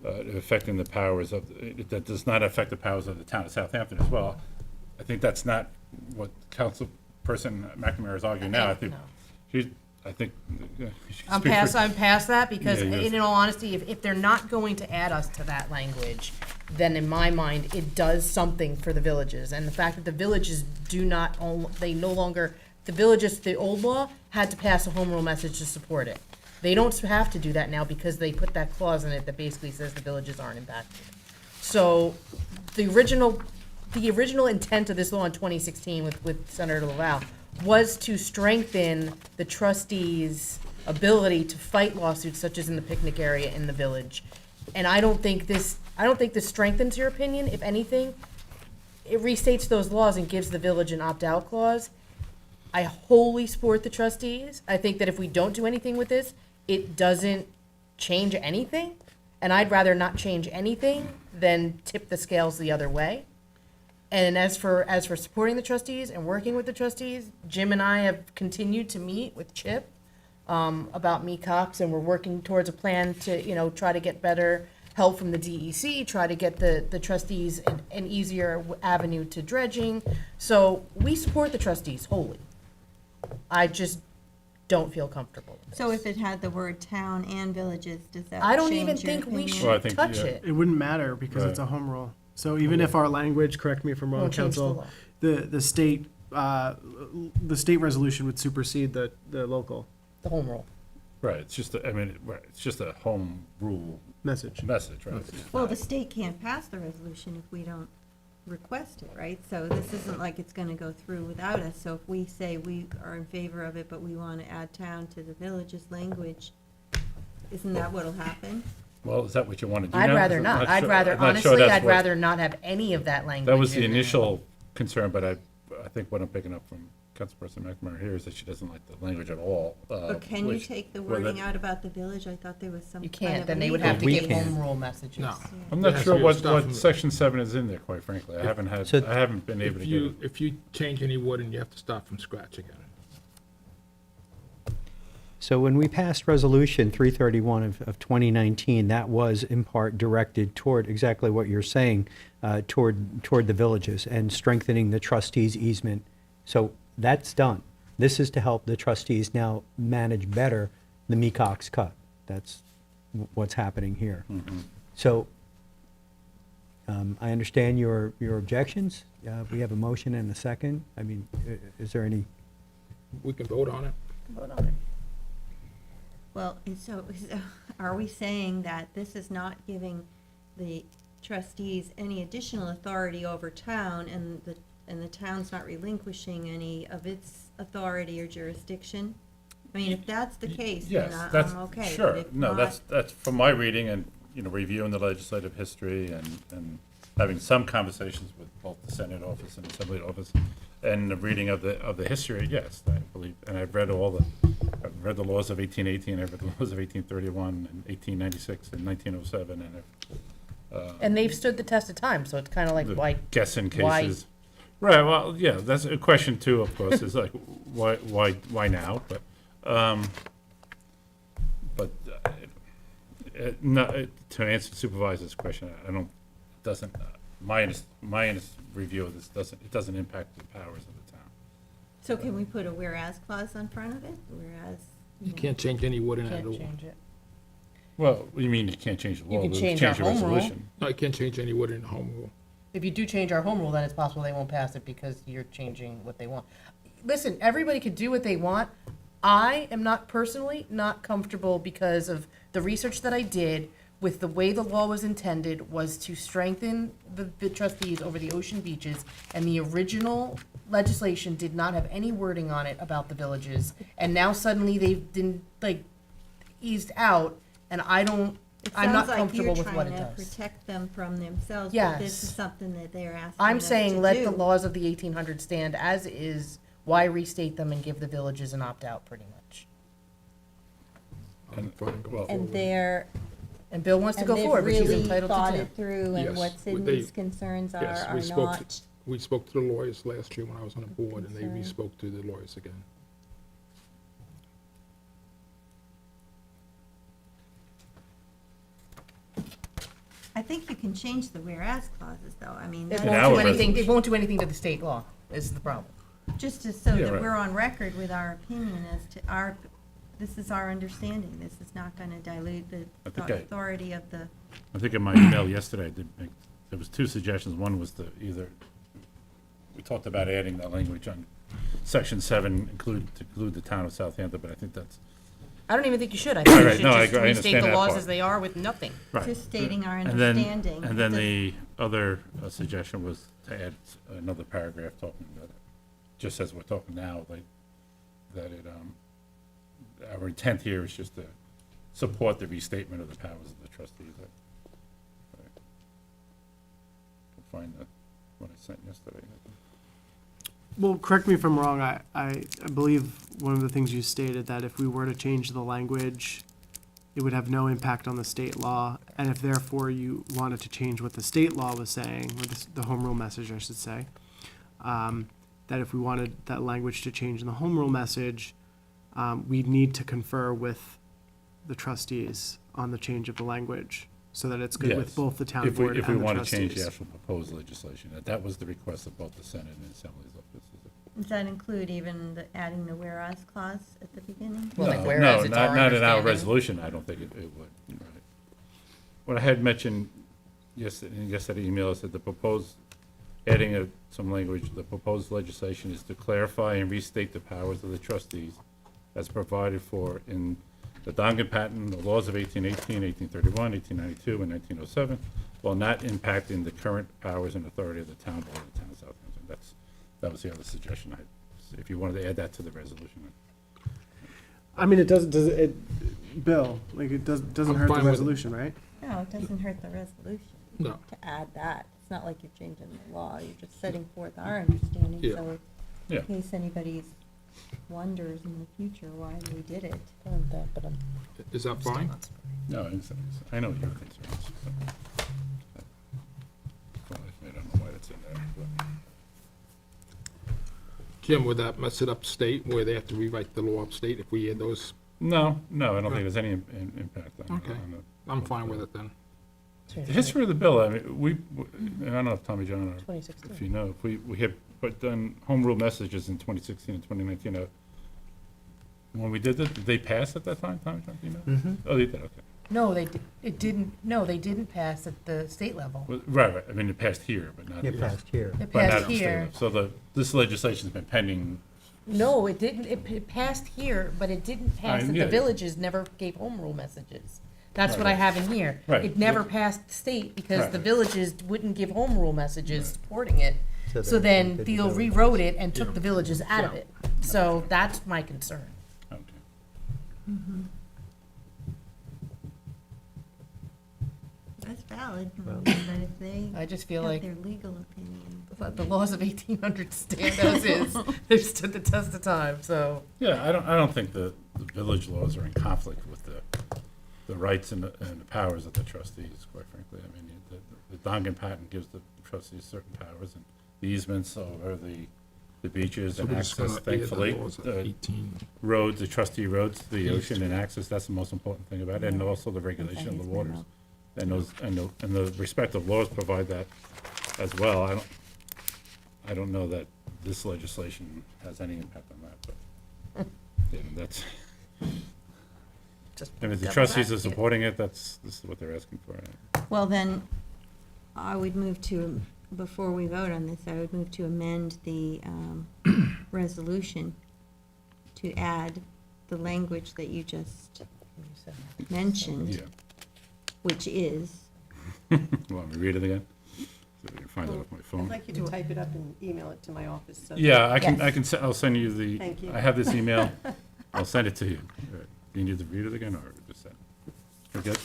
affecting the powers that does not affect the powers of the town of Southampton as well. I think that's not what Councilperson McNamara is arguing now. I think I think. I'm past that, because Yeah, in all honesty, if they're not going to add us to that language, then in my mind, it does something for the villages. And the fact that the villages do not, they no longer, the villages, the old law had to pass a home rule message to support it. They don't have to do that now because they put that clause in it that basically says the villages aren't impacted. So the original intent of this law in 2016 with Senator Laval was to strengthen the trustees' ability to fight lawsuits such as in the picnic area in the village. And I don't think this strengthens your opinion. If anything, it restates those laws and gives the village an opt-out clause. I wholly support the trustees. I think that if we don't do anything with this, it doesn't change anything. And I'd rather not change anything than tip the scales the other way. And as for supporting the trustees and working with the trustees, Jim and I have continued to meet with Chip about MECOX, and we're working towards a plan to, try to get better help from the DEC, try to get the trustees an easier avenue to dredging. So we support the trustees wholly. I just don't feel comfortable with this. So if it had the word town and villages, does that I don't change even your think we opinion? should Well, I think, touch yeah. it. It wouldn't matter because it's a home rule. So even if our language, correct me if I'm wrong, Won't change the council, law. the state resolution would supersede the local The home rule. Right, it's just, it's just a home rule message. message, right? Well, the state can't pass the resolution if we don't request it, right? So this isn't like it's gonna go through without us. So if we say we are in favor of it, but we wanna add town to the village's language, isn't that what'll happen? Well, is that what you want to do I'd now? rather I'm not. sure- I'd rather, I'm not sure honestly, that's I'd what- rather not have any of that language. That was the in there. initial concern, but I think what I'm picking up from Councilperson McNamara here is that she doesn't like the language at all. But can you which- take the well, that- wording out about the village? I thought there was some You kind can't, of then a they would legal have to We get can. home rule messages. No. I'm There not has sure to be what stuff from- section 7 is in there, quite frankly. I haven't been able to get it. If you change any wording, you have to start from scratch again. So when we passed Resolution 331 of 2019, that was in part directed toward exactly what you're saying, toward the villages and strengthening the trustees' easement. So that's done. This is to help the trustees now manage better the MECOX cut. That's what's happening here. So I understand your objections. We have a motion and a second. I mean, is there any? We can vote on it. Vote on it. Well, so are we saying that this is not giving the trustees any additional authority over town, and the town's not relinquishing any of its authority or jurisdiction? I mean, if that's the case, then Yes, that's, I'm okay. but sure. if No, not- that's from my reading and, reviewing the legislative history and having some conversations with both the Senate office and Assembly office, and the reading of the history, yes, I believe, and I've read I've read the laws of 1818, I've read the laws of 1831 and 1896 and 1907, and And they've stood the test of time, so it's kind of like, the why? guessing why- cases. Right, well, yeah, that's a question too, of course, is like, why now? But no, to answer the supervisor's question, I don't, doesn't, my review of this doesn't impact the powers of the town. So can we put a whereas clause on front of it? Whereas. You can't change any wording at Can't all. change it. Well, what do you mean you can't change the You law? can We'll change our the home rule. resolution. No, you can't change any wording in the home rule. If you do change our home rule, then it's possible they won't pass it because you're changing what they want. Listen, everybody could do what they want. I am not personally not comfortable because of the research that I did with the way the law was intended was to strengthen the trustees over the ocean beaches, and the original legislation did not have any wording on it about the villages, and now suddenly they've been eased out, and I'm not comfortable with what it It sounds like you're trying to does. protect them from themselves, but Yes. this is something that they're asking I'm us saying to let do. the laws of the 1800s stand as is. Why restate them and give the villages an opt-out, pretty much? And, well, And they're, And Bill wants to and go they've forward, but she's really entitled thought to it do. through, and Yes, what they- Sydney's concerns Yes, are we spoke, not. we spoke to the lawyers last year when I was on the board, and they Concern. re-spoke to the lawyers again. I think you can change the whereas clauses, though. I mean, It that's In won't our do anything, resolution. it won't do anything to the state law, is the problem. just so Yeah, that right. we're on record with our opinion as to our this is our understanding. This is not going to dilute the I think I- authority of the, I think in my email yesterday, I did make, there was two suggestions. One was to either, we talked about adding that language on section 7, to include the town of Southampton, but I think that's, I don't even think you should. I think you Right, should no, I just agree. I restate understand the that laws part. as they are with nothing. right. just stating our And then, understanding. and then Does- the other suggestion was to add another paragraph talking about it, just as we're talking now, like, that it, our intent here is just to support the restatement of the powers of the trustees. I'll find what I sent yesterday. Well, correct me if I'm wrong, I believe one of the things you stated, that if we were to change the language, it would have no impact on the state law, and if therefore you wanted to change what the state law was saying, or the home rule message, I should say, that if we wanted that language to change in the home rule message, we'd need to confer with the trustees on the change of the language, so that it's good with Yes. both the town If we- board and If the we want to trustees. change the actual proposed legislation, that was the request of both the Senate and Assembly's offices. Does that include even adding the whereas clause at the beginning? Well, like, No, whereas no, it's our not in our understanding. resolution, I don't think it would. Right. What I had mentioned in yesterday's email is that the proposed, adding some language, the proposed legislation is to clarify and restate the powers of the trustees as provided for in the Dongan Patent, the laws of 1818, 1831, 1892, and 1907, while not impacting the current powers and authority of the town board of the town of Southampton. That was the other suggestion I had, if you wanted to add that to the resolution. I mean, Bill, like, doesn't I'm hurt the fine with it. resolution, right? No, it doesn't hurt the resolution. No. To add that. It's not like you're changing the law, you're just setting forth our understanding, Yeah. so Yeah. in case anybody wonders in the future why we did it. Is that fine? No, I know your concerns. I don't know why it's in there, but. Jim, would that mess it up state, where they have to rewrite the law upstate if we add those? No, I don't think there's any impact on Okay. the. I'm fine with it then. The history of the bill, I mean, and I don't know if Tommy John, or 2016. if you know, if we had done home rule messages in 2016 and 2019, when we did it, did they pass at that time, Tommy John, do you know? Mm-hmm. Oh, they did, okay. No, they didn't pass at the state level. Well, right, I mean, it passed here, but not. It passed here. It but not passed at the state here. level. So this legislation's been pending. No, it didn't, it passed here, but it didn't pass that yeah. the villages never gave home rule messages. That's what I Right. have in here. Right. It never passed the state because Right. the villages wouldn't give home rule messages supporting it. So So they then did the Thiel villages. rewrote it and took Yeah. the villages out of it. So that's my concern. Okay. That's valid, Well- but if they I just feel have like their legal opinion. the laws of 1800 stand as is. They've stood the test of time, so. Yeah, I don't think the village laws are in conflict with the rights and the powers of the trustees, quite frankly. I mean, the Dongan Patent gives the trustees certain powers, and the easements over the beaches So and we're just access, gonna add the thankfully, laws of the 18. roads, the trustee roads, to the ocean and access, that's the most important thing about it, and also the regulation of the waters. And the respective laws provide that as well. I don't know that this legislation has any impact on that, but, yeah, that's, Just and if the devil's trustees are advocate. supporting it, this is what they're asking for. Well, then, I would move to, before we vote on this, I would move to amend the resolution to add the language that you just mentioned, Yeah. which is, Want me to read it again? So I can find it off my I'd phone. like you to type it up and email it to my office, so. Yeah, Yes. I'll send you the, Thank you. I have this email, I'll send it to you. Do you need to read it again, or just send it? We're good?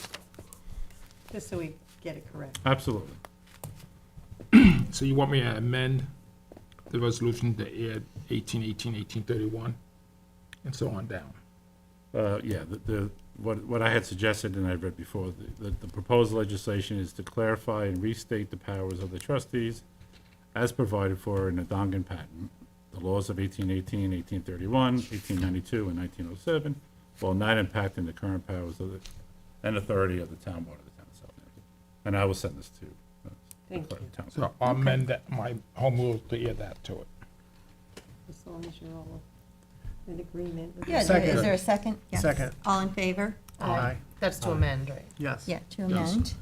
Just so we get it correct. Absolutely. So you want me to amend the resolution to add 1818, 1831, and so on down? Yeah, what I had suggested, and I read before, the proposed legislation is to clarify and restate the powers of the trustees as provided for in the Dongan Patent, the laws of 1818, 1831, 1892, and 1907, while not impacting the current powers of and authority of the town board of the town of Southampton. And I will send this to Thank the you. town. So I'll amend that, my home rule to add that to it. As long as you're all in agreement with. Yeah, Second. is there a second? Yes. Second. All in favor? Aye. That's to amend, right? Yes. Yeah, to amend.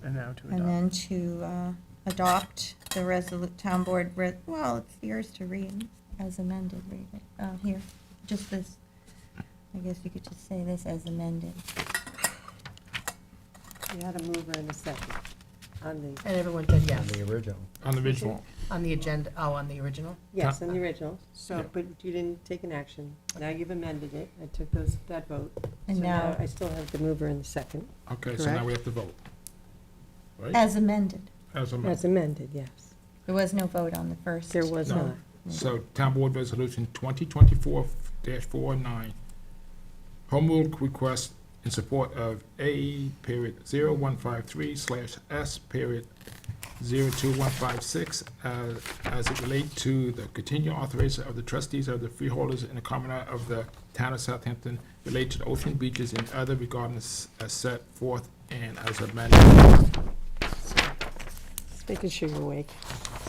And now to And adopt. then to adopt the town board, well, it's yours to read as amended, read it. Here, just this, I guess you could just say this as amended. You had a mover and a second on the. And everyone said On yes. the original. On the visual. On the agenda, on the original? Yes, on the original, so, Yeah. but you didn't take an action. Now you've amended it. I took that vote. And So now- I still have the mover and the second. Okay, so now Correct. we have to vote. Right? As amended. As As amended. amended, yes. There was no vote on the first. There was No. not. So, Town Board Resolution 2024-49. Home rule request in support of A:0153/S:02156 as it relates to the continued authorization of the trustees of the freeholders in the Commonwealth of the Town of Southampton related to the ocean beaches and other regarding as set forth and as amended. Just making sure you're awake.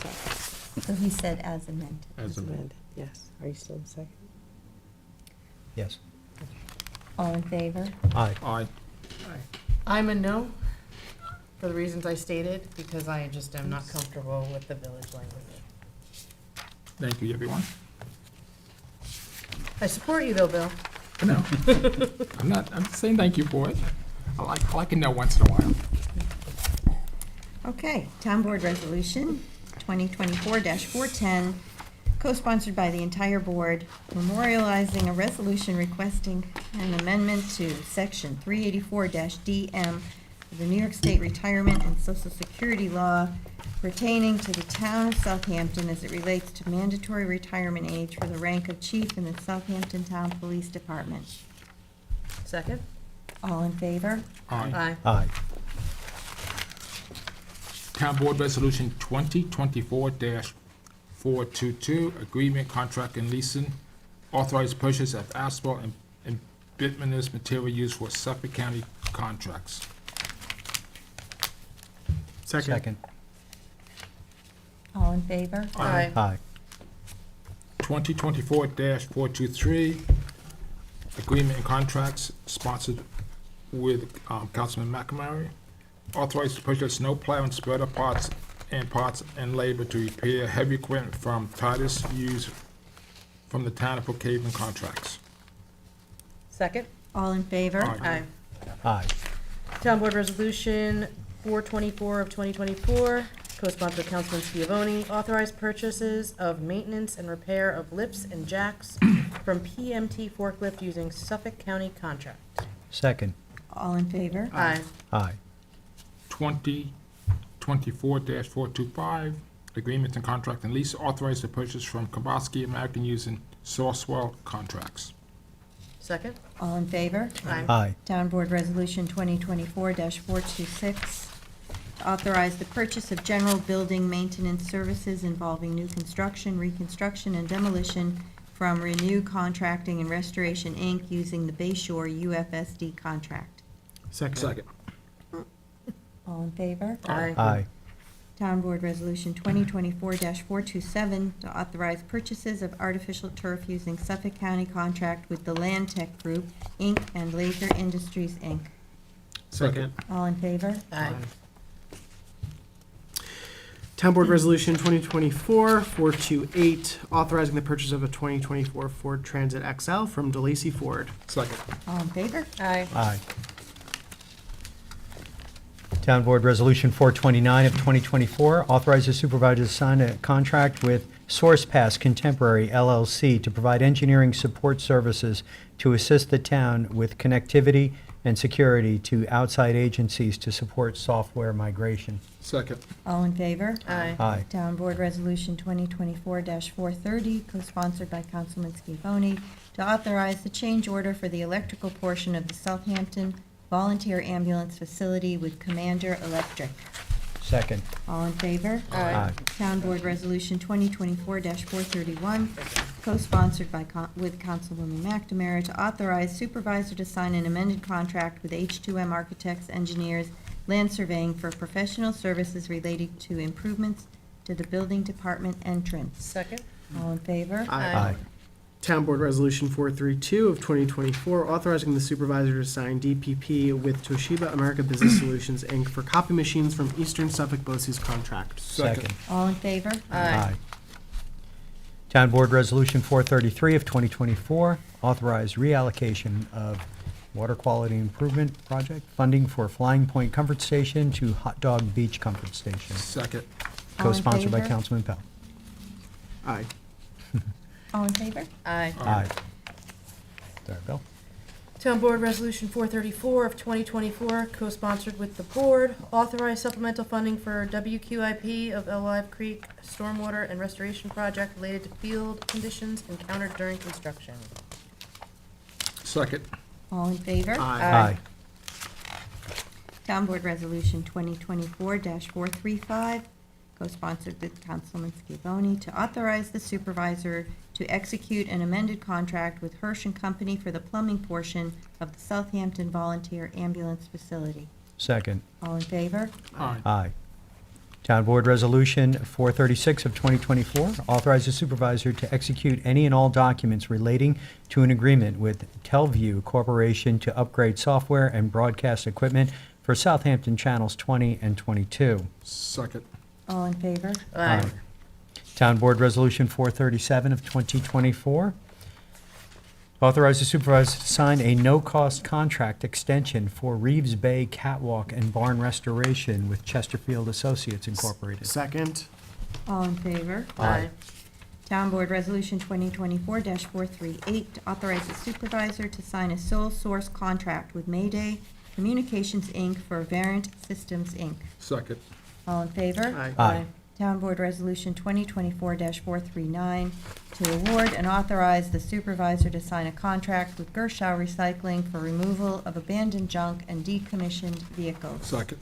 So, So he said as amended. As as amended. amended, yes. Are you still in second? Yes. All in favor? Aye. Aye. I'm a no, for the reasons I stated, because I just am not comfortable with the village language. Thank you, everyone. I support you though, Bill. No, I'm saying thank you for it. I like a no once in a while. Okay, Town Board Resolution 2024-410, co-sponsored by the entire board, memorializing a resolution requesting an amendment to Section 384-DM of the New York State Retirement and Social Security Law pertaining to the town of Southampton as it relates to mandatory retirement age for the rank of chief in the Southampton Town Police Department. Second? All in favor? Aye. Aye. Town Board Resolution 2024-422, agreement, contract, and leasing, authorized purchase of asphalt and bituminous material used for Suffolk County contracts. Second. All in favor? Aye. Aye. 2024-423, agreement and contracts sponsored with Councilman McNamara. Authorized to purchase snow plow and spreader parts and labor to repair heavy equipment from Titus used from the town of Brookhaven contracts. Second? All in favor? Aye. Aye. Town Board Resolution 424 of 2024, co-sponsored Councilman Schiavone, authorized purchases of maintenance and repair of lifts and jacks from PMT forklift using Suffolk County contract. Second. All in favor? Aye. Aye. 2024-425, agreement and contract and lease authorized to purchase from Kowalski American using Sourcewell contracts. Second? All in favor? Aye. Aye. Town Board Resolution 2024-426, to authorize the purchase of general building maintenance services involving new construction, reconstruction, and demolition from Renew Contracting and Restoration, Inc., using the Bay Shore UFSD contract. Second. All in favor? Aye. Aye. Town Board Resolution 2024-427, to authorize purchases of artificial turf using Suffolk County contract with the Land Tech Group, Inc., and Laser Industries, Inc. Second. All in favor? Aye. Town Board Resolution 2024-428, authorizing the purchase of a 2024 Ford Transit XL from DeLacy Ford. Second. All in favor? Aye. Aye. Town Board Resolution 429 of 2024 authorizes supervisor to sign a contract with SourcePass Contemporary LLC to provide engineering support services to assist the town with connectivity and security to outside agencies to support software migration. Second. All in favor? Aye. Aye. Town Board Resolution 2024-430, co-sponsored by Councilman Schiavone, to authorize the change order for the electrical portion of the Southampton Volunteer Ambulance Facility with Commander Electric. Second. All in favor? Aye. Town Board Resolution 2024-431, co-sponsored by, with Councilwoman McNamara, to authorize supervisor to sign an amended contract with H2M Architects, Engineers, Land Surveying for professional services related to improvements to the building department entrance. Second? All in favor? Aye. Town Board Resolution 432 of 2024, authorizing the supervisor to sign DPP with Toshiba America Business Solutions, Inc. for copy machines from Eastern Suffolk BOCES contract. Second. All in favor? Aye. Town Board Resolution 433 of 2024, authorize reallocation of water quality improvement project funding for Flying Point Comfort Station to Hot Dog Beach Comfort Station. Second. All in Co-sponsored by favor? Councilman Pell. Aye. All in favor? Aye. Aye. Sorry, Bill. Town Board Resolution 434 of 2024, co-sponsored with the board, authorize supplemental funding for WQIP of Elwave Creek Stormwater and Restoration Project related to field conditions encountered during construction. Second. All in favor? Aye. Town Board Resolution 2024-435, co-sponsored with Councilman Scavone, to authorize the supervisor to execute an amended contract with Hirsch and Company for the plumbing portion of the Southampton Volunteer Ambulance Facility. Second. All in favor? Aye. Aye. Town Board Resolution 436 of 2024, authorize the supervisor to execute any and all documents relating to an agreement with Telview Corporation to upgrade software and broadcast equipment for Southampton Channels 20 and 22. Second. All in favor? Aye. Town Board Resolution 437 of 2024, authorize the supervisor to sign a no-cost contract extension for Reeves Bay Catwalk and Barn Restoration with Chesterfield Associates Incorporated. Second. All in favor? Aye. Town Board Resolution 2024-438, to authorize the supervisor to sign a sole source contract with Mayday Communications, Inc. for Variant Systems, Inc. Second. All in favor? Aye. Aye. Town Board Resolution 2024-439, to award and authorize the supervisor to sign a contract with Gershow Recycling for removal of abandoned junk and decommissioned vehicles. Second.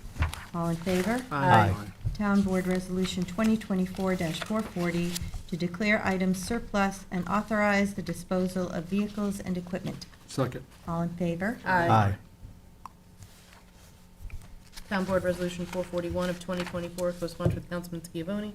All in favor? Aye. Town Board Resolution 2024-440, to declare items surplus and authorize the disposal of vehicles and equipment. Second. All in favor? Aye. Town Board Resolution 441 of 2024, co-sponsored with Councilman Scavone,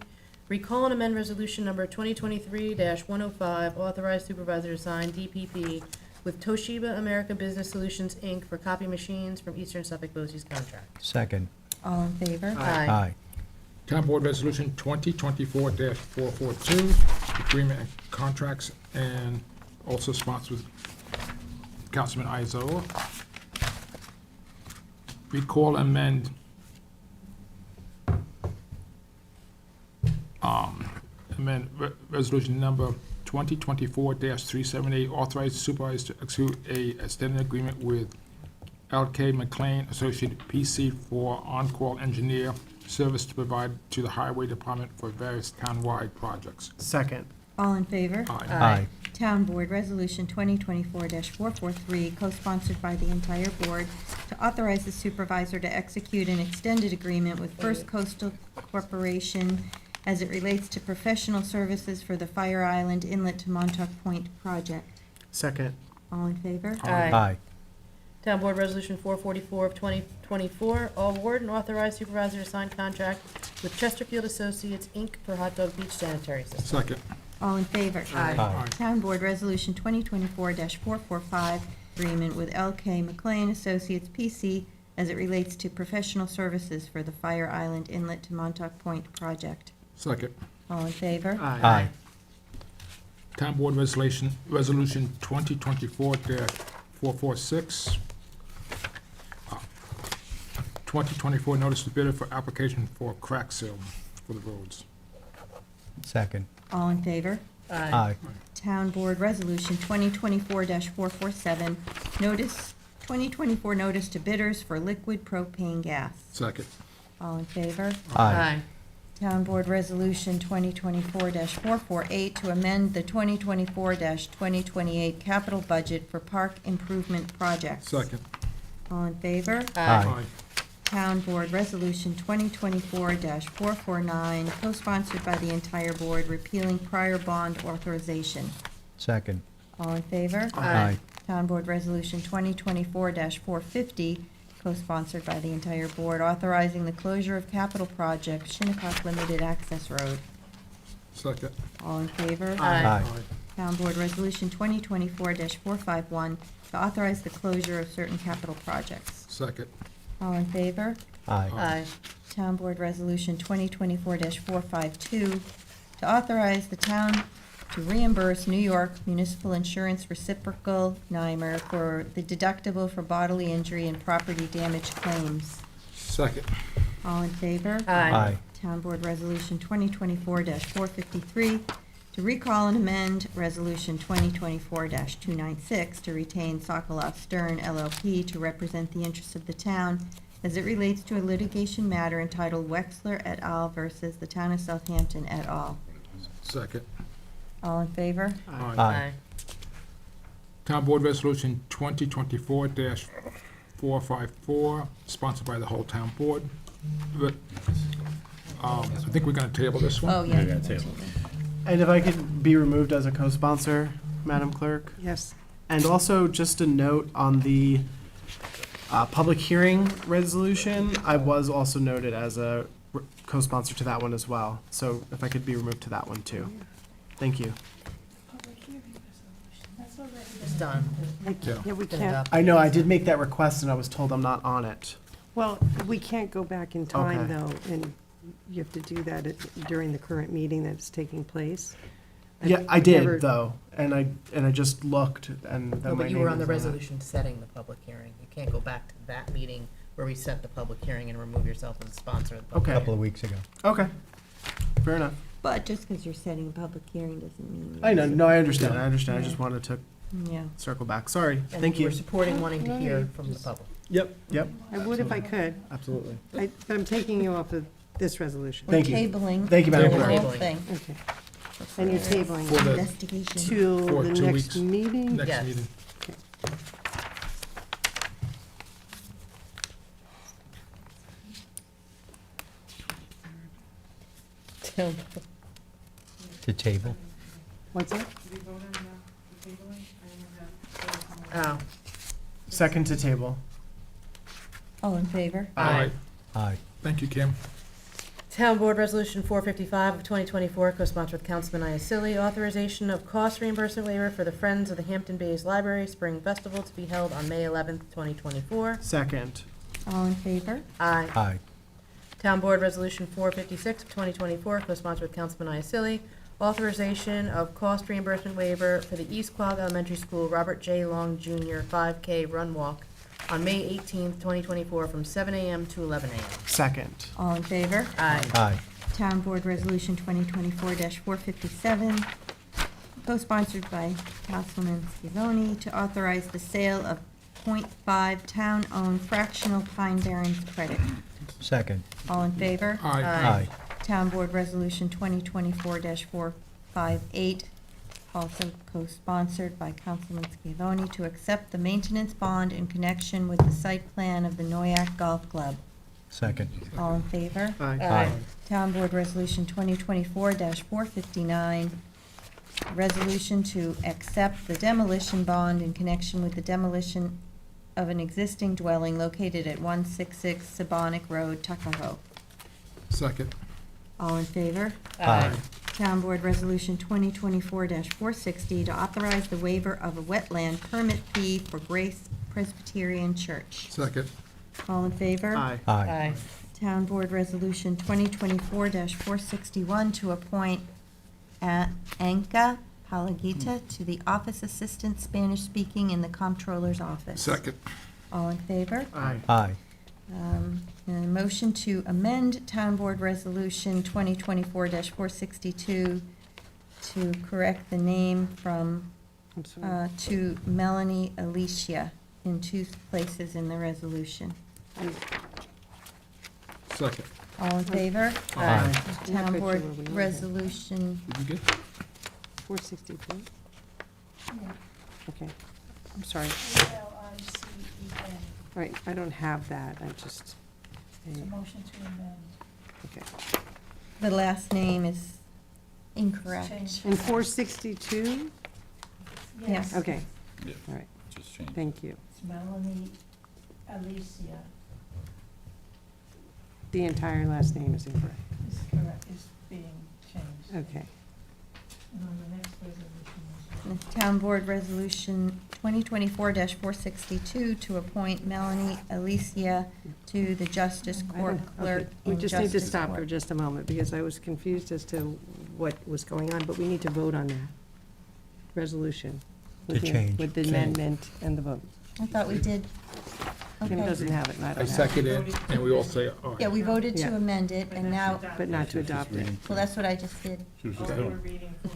recall and amend Resolution Number 2023-105, authorize supervisor to sign DPP with Toshiba America Business Solutions, Inc. for copy machines from Eastern Suffolk BOCES contract. Second. All in favor? Aye. Town Board Resolution 2024-442, agreement and contracts, and also sponsored with Councilman Izola. Recall amend resolution number 2024-378, authorize the supervisor to execute a extended agreement with LK McLean Associated PC for on-call engineer service to provide to the Highway Department for various townwide projects. Second. All in favor? Aye. Town Board Resolution 2024-443, co-sponsored by the entire board, to authorize the supervisor to execute an extended agreement with First Coastal Corporation as it relates to professional services for the Fire Island Inlet to Montauk Point project. Second. All in favor? Aye. Town Board Resolution 444 of 2024, award and authorize supervisor to sign contract with Chesterfield Associates, Inc. for Hot Dog Beach sanitary system. Second. All in favor? Aye. Town Board Resolution 2024-445, agreement with LK McLean Associates PC as it relates to professional services for the Fire Island Inlet to Montauk Point project. Second. All in favor? Aye. Town Board Resolution 2024-446. 2024 notice to bidder for application for crack seal for the roads. Second. All in favor? Aye. Town Board Resolution 2024-447, notice, 2024 notice to bidders for liquid propane gas. Second. All in favor? Aye. Town Board Resolution 2024-448, to amend the 2024-2028 capital budget for park improvement projects. Second. All in favor? Aye. Town Board Resolution 2024-449, co-sponsored by the entire board, repealing prior bond authorization. Second. All in favor? Aye. Town Board Resolution 2024-450, co-sponsored by the entire board, authorizing the closure of capital project Shinnecock Limited Access Road. Second. All in favor? Aye. Town Board Resolution 2024-451 to authorize the closure of certain capital projects. Second. All in favor? Aye. Aye. Town Board Resolution 2024-452 to authorize the town to reimburse New York Municipal Insurance Reciprocal NYMER for the deductible for bodily injury and property damage claims. Second. All in favor? Aye. Town Board Resolution 2024-453 to recall and amend Resolution 2024-296 to retain Sokoloff Stern LLP to represent the interests of the town as it relates to a litigation matter entitled Wexler et al. Versus the Town of Southampton et al. Second. All in favor? Aye. Town Board Resolution 2024-454, sponsored by the whole town board. But, I think we're gonna table this one. Oh, yeah. Yeah, table. And if I could be removed as a co-sponsor, Madam Clerk? Yes. And also, just a note on the public hearing resolution, I was also noted as a co-sponsor to that one as well. So if I could be removed to that one too. Thank you. It's done. Yeah, we Get it can't, up. I know, I did make that request and I was told I'm not on it. well, we can't go back in time, Okay. though, and you have to do that during the current meeting that's taking place. Yeah, I never- did though, and I just looked and then No, my but you name were on the was it. resolution setting the public hearing. You can't go back to that meeting where we set the public hearing and remove yourself as a sponsor of the public Okay. A hearing. couple of weeks ago. Okay, fair enough. But just because you're setting a public hearing doesn't mean. I know, no, I understand, I just wanted to Yeah. circle back. Sorry, And thank you you. were supporting wanting to hear from the public. Yep, I would if I could, absolutely. but I'm taking you off of this resolution. Thank you. Tabling. Thank you, Madam the Clerk. whole Tabling. thing. Okay. And you're tabling For the- Investigation. to For the 2 next weeks. meeting? Next Yes. meeting. To table. What's that? Oh, Second to table. All in favor? Aye. Aye. Thank you, Kim. Town Board Resolution 455 of 2024, co-sponsored with Councilman Iacilli, authorization of cost reimbursement waiver for the Friends of the Hampton Bays Library Spring Festival to be held on May 11th, 2024. Second. All in favor? Aye. Aye. Town Board Resolution 456 of 2024, co-sponsored with Councilman Iacilli, authorization of cost reimbursement waiver for the East Quogue Elementary School Robert J. Long Jr. 5K Run Walk on May 18th, 2024, from 7 a.m. to 11 a.m. Second. All in favor? Aye. Aye. Town Board Resolution 2024-457, co-sponsored by Councilman Scavone, to authorize the sale of .5 town-owned fractional Pine Barrens credit. Second. All in favor? Aye. Aye. Town Board Resolution 2024-458, also co-sponsored by Councilman Scavone, to accept the maintenance bond in connection with the site plan of the Noyak Golf Club. Second. All in favor? Aye. Town Board Resolution 2024-459, resolution to accept the demolition bond in connection with the demolition of an existing dwelling located at 166 Sabonic Road, Tuckahoe. Second. All in favor? Aye. Town Board Resolution 2024-460 to authorize the waiver of a wetland permit fee for Grace Presbyterian Church. Second. All in favor? Aye. Aye. Town Board Resolution 2024-461 to appoint Anka Palagita to the Office Assistant Spanish Speaking in the Comptroller's Office. Second. All in favor? Aye. Aye. And a motion to amend Town Board Resolution 2024-462 to correct the name from, I'm sorry. to Melanie Alicia in 2 places in the resolution. Second. All in favor? Aye. Town Not Board quite sure where we are. Resolution, Did you get? 462? Okay, I'm sorry. Right, I don't have that, I just. Motion to amend. Okay. the last name is incorrect. And 462? Yes. Okay, Yeah, all right, just change. thank you. It's Melanie Alicia The entire last name is incorrect. is correct, is being changed. Okay. The Town Board Resolution 2024-462 to appoint Melanie Alicia to the Justice Court Clerk Okay, we in just need to Justice stop for Court. just a moment, because I was confused as to what was going on, but we need to vote on that resolution. with To the- change. With the amendment and the vote. I thought we did. Kim Okay. doesn't have it, and I I don't have second it. it, and we all say aye. Yeah, we voted to Yeah. amend it, and now, But not to adopt it. well, that's what I just did. She was just doing.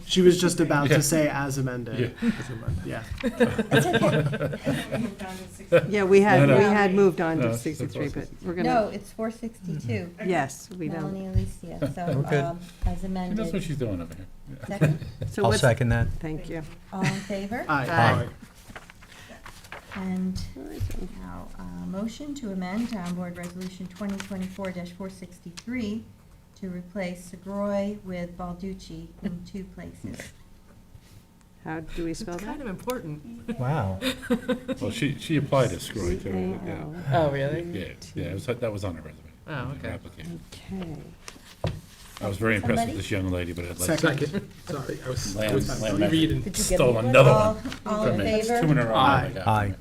She was just about Yeah. to say as amended. Yeah. Yeah. Yeah, we had, No, we no. had moved on No, to it's 63, but we're No, gonna, it's 462. yes, we know. Melanie Alicia, so, Okay. as She knows what amended. she's doing over here. Yeah. Second, So I'll what's- second that. Thank you. all in favor? Aye. Aye. And now, motion to amend Town Board Resolution 2024-463 to replace Segroy with Balducci in 2 places. How do we spell that? Kind of important. Wow. Well, she applied to Scroy too, T-A-L. yeah. Oh, really? Yeah, that was on her resume. Oh, her okay. application. Okay. I was very impressed Somebody? with this young lady, but I'd like to. Second, sorry, I was Land reading. Did you get Stole it? another All- one. all in from me. It's favor? 2 in a row. Aye. I got. Aye.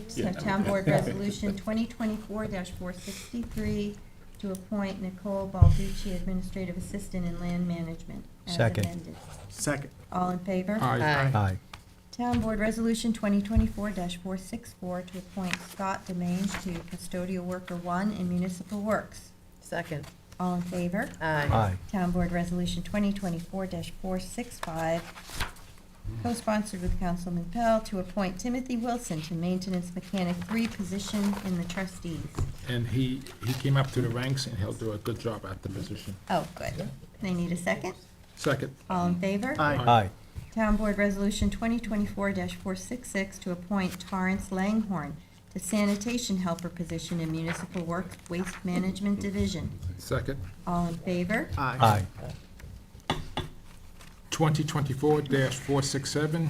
So Town Board Resolution 2024-463 to appoint Nicole Balducci, Administrative Assistant in Land Management, as Second. amended. Second. All in favor? Aye. Aye. Town Board Resolution 2024-464 to appoint Scott Demange to Custodial Worker 1 in Municipal Works. Second. All in favor? Aye. Town Board Resolution 2024-465, co-sponsored with Councilman Pell, to appoint Timothy Wilson to Maintenance Mechanic 3 position in the trustees. And he came up to the ranks, and he'll do a good job at the position. Oh, good. They need a second? Second. All in favor? Aye. Aye. Town Board Resolution 2024-466 to appoint Torrance Langhorn to sanitation helper position in Municipal Works Waste Management Division. Second. All in favor? Aye. 2024-467,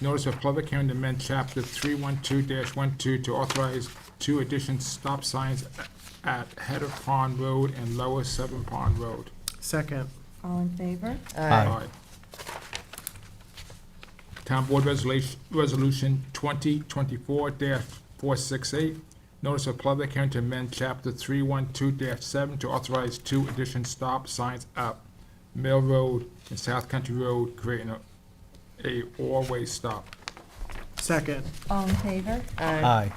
notice of public hearing to amend chapter 312-12 to authorize 2 additional stop signs at Head of Pond Road and Lower Seven Pond Road. Second. All in favor? Aye. Town Board Resolution 2024-468, notice of public hearing to amend chapter 312-7 to authorize 2 additional stop signs at Mill Road and South Country Road, creating a all-way stop. Second. All in favor? Aye.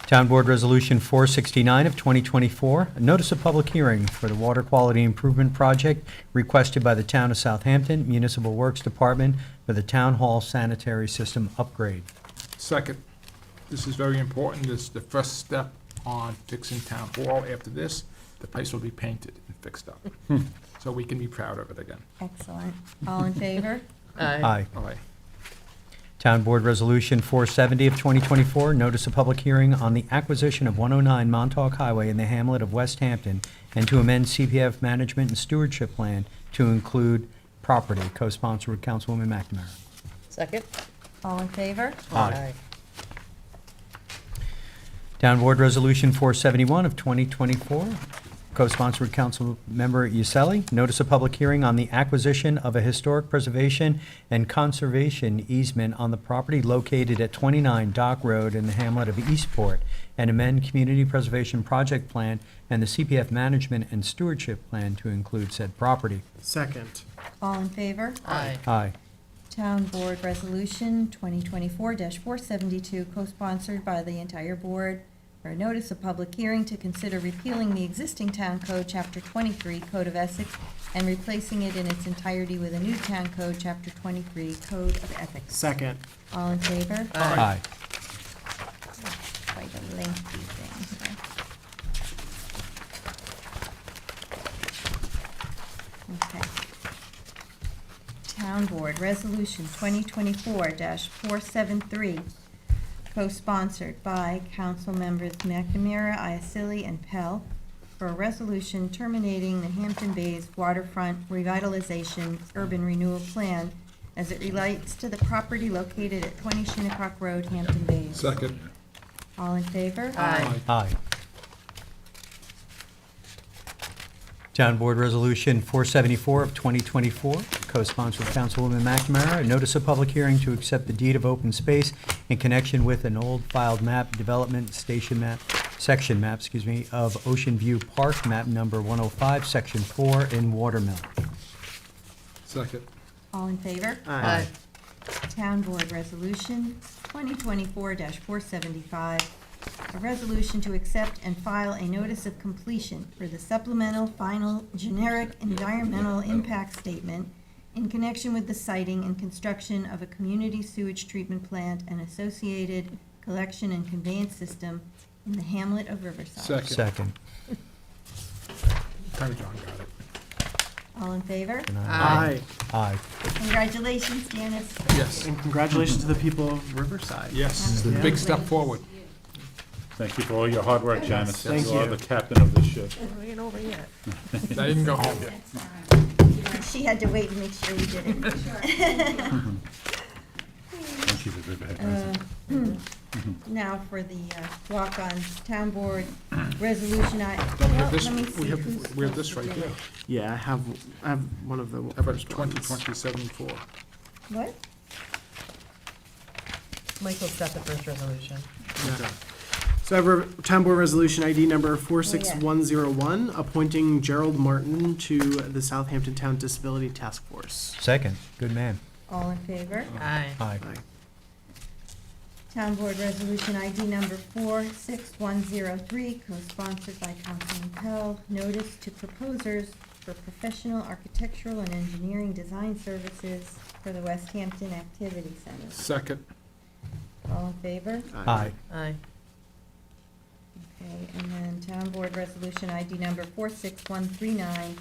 Town Board Resolution 469 of 2024, a notice of public hearing for the Water Quality Improvement Project requested by the Town of Southampton Municipal Works Department for the Town Hall sanitary system upgrade. Second, this is very important. This is the first step on fixing Town Hall. After this, the place will be painted and fixed up. So we can be proud of it again. Excellent. All in favor? Aye. Aye. Town Board Resolution 470 of 2024, notice of public hearing on the acquisition of 109 Montauk Highway in the hamlet of West Hampton, and to amend CPF Management and Stewardship Plan to include property, co-sponsored with Councilwoman McNamara. Second. All in favor? Aye. Town Board Resolution 471 of 2024, co-sponsored with Councilmember Uselli, notice of public hearing on the acquisition of a historic preservation and conservation easement on the property located at 29 Dock Road in the hamlet of Eastport, and amend Community Preservation Project Plan and the CPF Management and Stewardship Plan to include said property. Second. All in favor? Aye. Town Board Resolution 2024-472, co-sponsored by the entire board, for a notice of public hearing to consider repealing the existing Town Code, Chapter 23, Code of Essex, and replacing it in its entirety with a new Town Code, Chapter 23, Code of Ethics. Second. All in favor? Aye. Quite a lengthy thing. Okay. Town Board Resolution 2024-473, co-sponsored by Council Members McNamara, Iacilli, and Pell, for a resolution terminating the Hampton Bays Waterfront Revitalization Urban Renewal Plan as it relates to the property located at 20 Shinnecock Road, Hampton Bays. Second. All in favor? Aye. Town Board Resolution 474 of 2024, co-sponsored with Councilwoman McNamara, a notice of public hearing to accept the deed of open space in connection with an old filed map, development section map, of Ocean View Park, map number 105, section 4 in Watermill. Second. All in favor? Aye. Town Board Resolution 2024-475, a resolution to accept and file a notice of completion for the supplemental final generic environmental impact statement in connection with the siting and construction of a community sewage treatment plant and associated collection and conveyance system in the hamlet of Riverside. Second. Kind of John got it. All in favor? Aye. Aye. Congratulations, Janice. Yes. And congratulations to the people of Riverside. Yes, it's a Yeah. big step forward. Thank you for all your hard work, Janice. Thank You are you. the captain of this ship. We ain't over yet. I didn't go home yet. She had to wait and make sure we did it. Thank you for Riverhead resident. Now for the walk-on town board resolution. We have this, Let me see who's we have this supposed right to do here. Yeah, I have one of the. How about 2074? it. What? Michael's got the first resolution. So I have Town Board Resolution ID number 46101, appointing Gerald Martin to the Southampton Town Disability Task Force. Second. Good man. All in favor? Aye. Aye. Town board resolution ID number 46103, co-sponsored by Councilman Pell, notice to proposers for professional architectural and engineering design services for the West Hampton Activity Center. Second. All in favor? Aye. Aye. Okay, and then town board resolution ID number 46139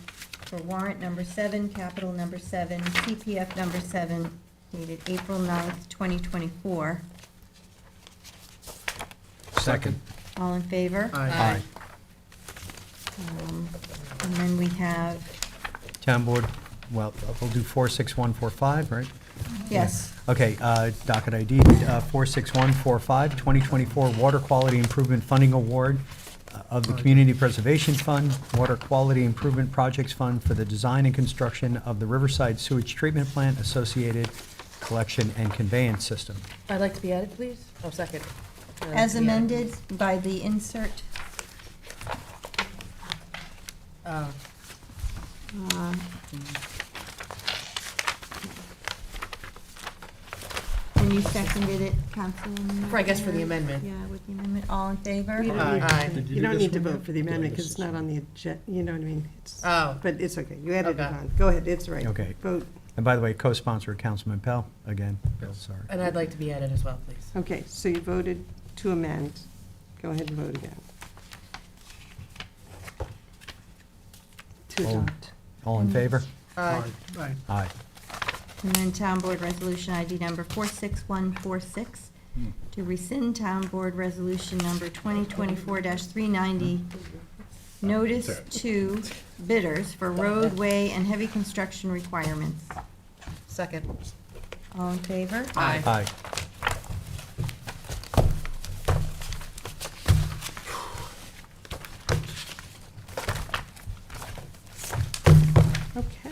for warrant number 7, capital number 7, CPF number 7, dated April 9th, 2024. Second. All in favor? Aye. And then we have, Town Board, well, we'll do 46145, right? yes, Okay, docket ID 46145, 2024 Water Quality Improvement Funding Award of the Community Preservation Fund, Water Quality Improvement Projects Fund for the design and construction of the Riverside Sewage Treatment Plant Associated Collection and Conveyance System. I'd like to be added, please. Oh, second. as amended by the insert. Oh. And you seconded it, Councilman? I guess for the amendment. Yeah, with the amendment, all in favor? You don't Aye. need- Aye. You don't need to vote for the amendment because it's not on the agenda, you know what I mean? It's- Oh. But it's okay, you added it Okay. on. Go ahead, it's right. Okay. Vote. And by the way, co-sponsor Councilman Pell, again, Bill, sorry. And I'd like to be added as well, please. Okay, so you voted to amend. Go ahead and vote again. To All- adopt. All in favor? Aye. Aye. Aye. And then town board resolution ID number 46146, to rescind town board resolution number 2024-390, notice to bidders for roadway and heavy construction requirements. Second. All in favor? Aye. Aye. Okay.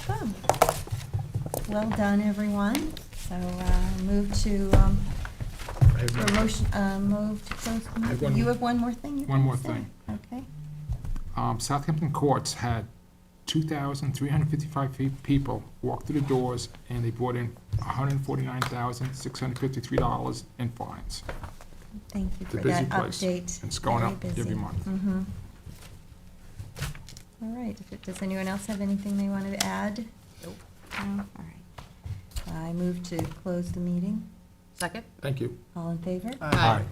Oh. Well done, everyone. So, move to, I have or no- motion, move to close the have meeting. one- You have one more thing you're one gonna more say? thing. Okay. Southampton courts had 2,355 people walk through the doors, and they brought in $149,653 in fines. Thank you It's a for busy that place. update. It's going Very up busy. every month. Mhm. All right, does anyone else have anything they wanted to add? Nope. No? All right. I move to close the meeting. Second? Thank you. All in favor? Aye. Aye.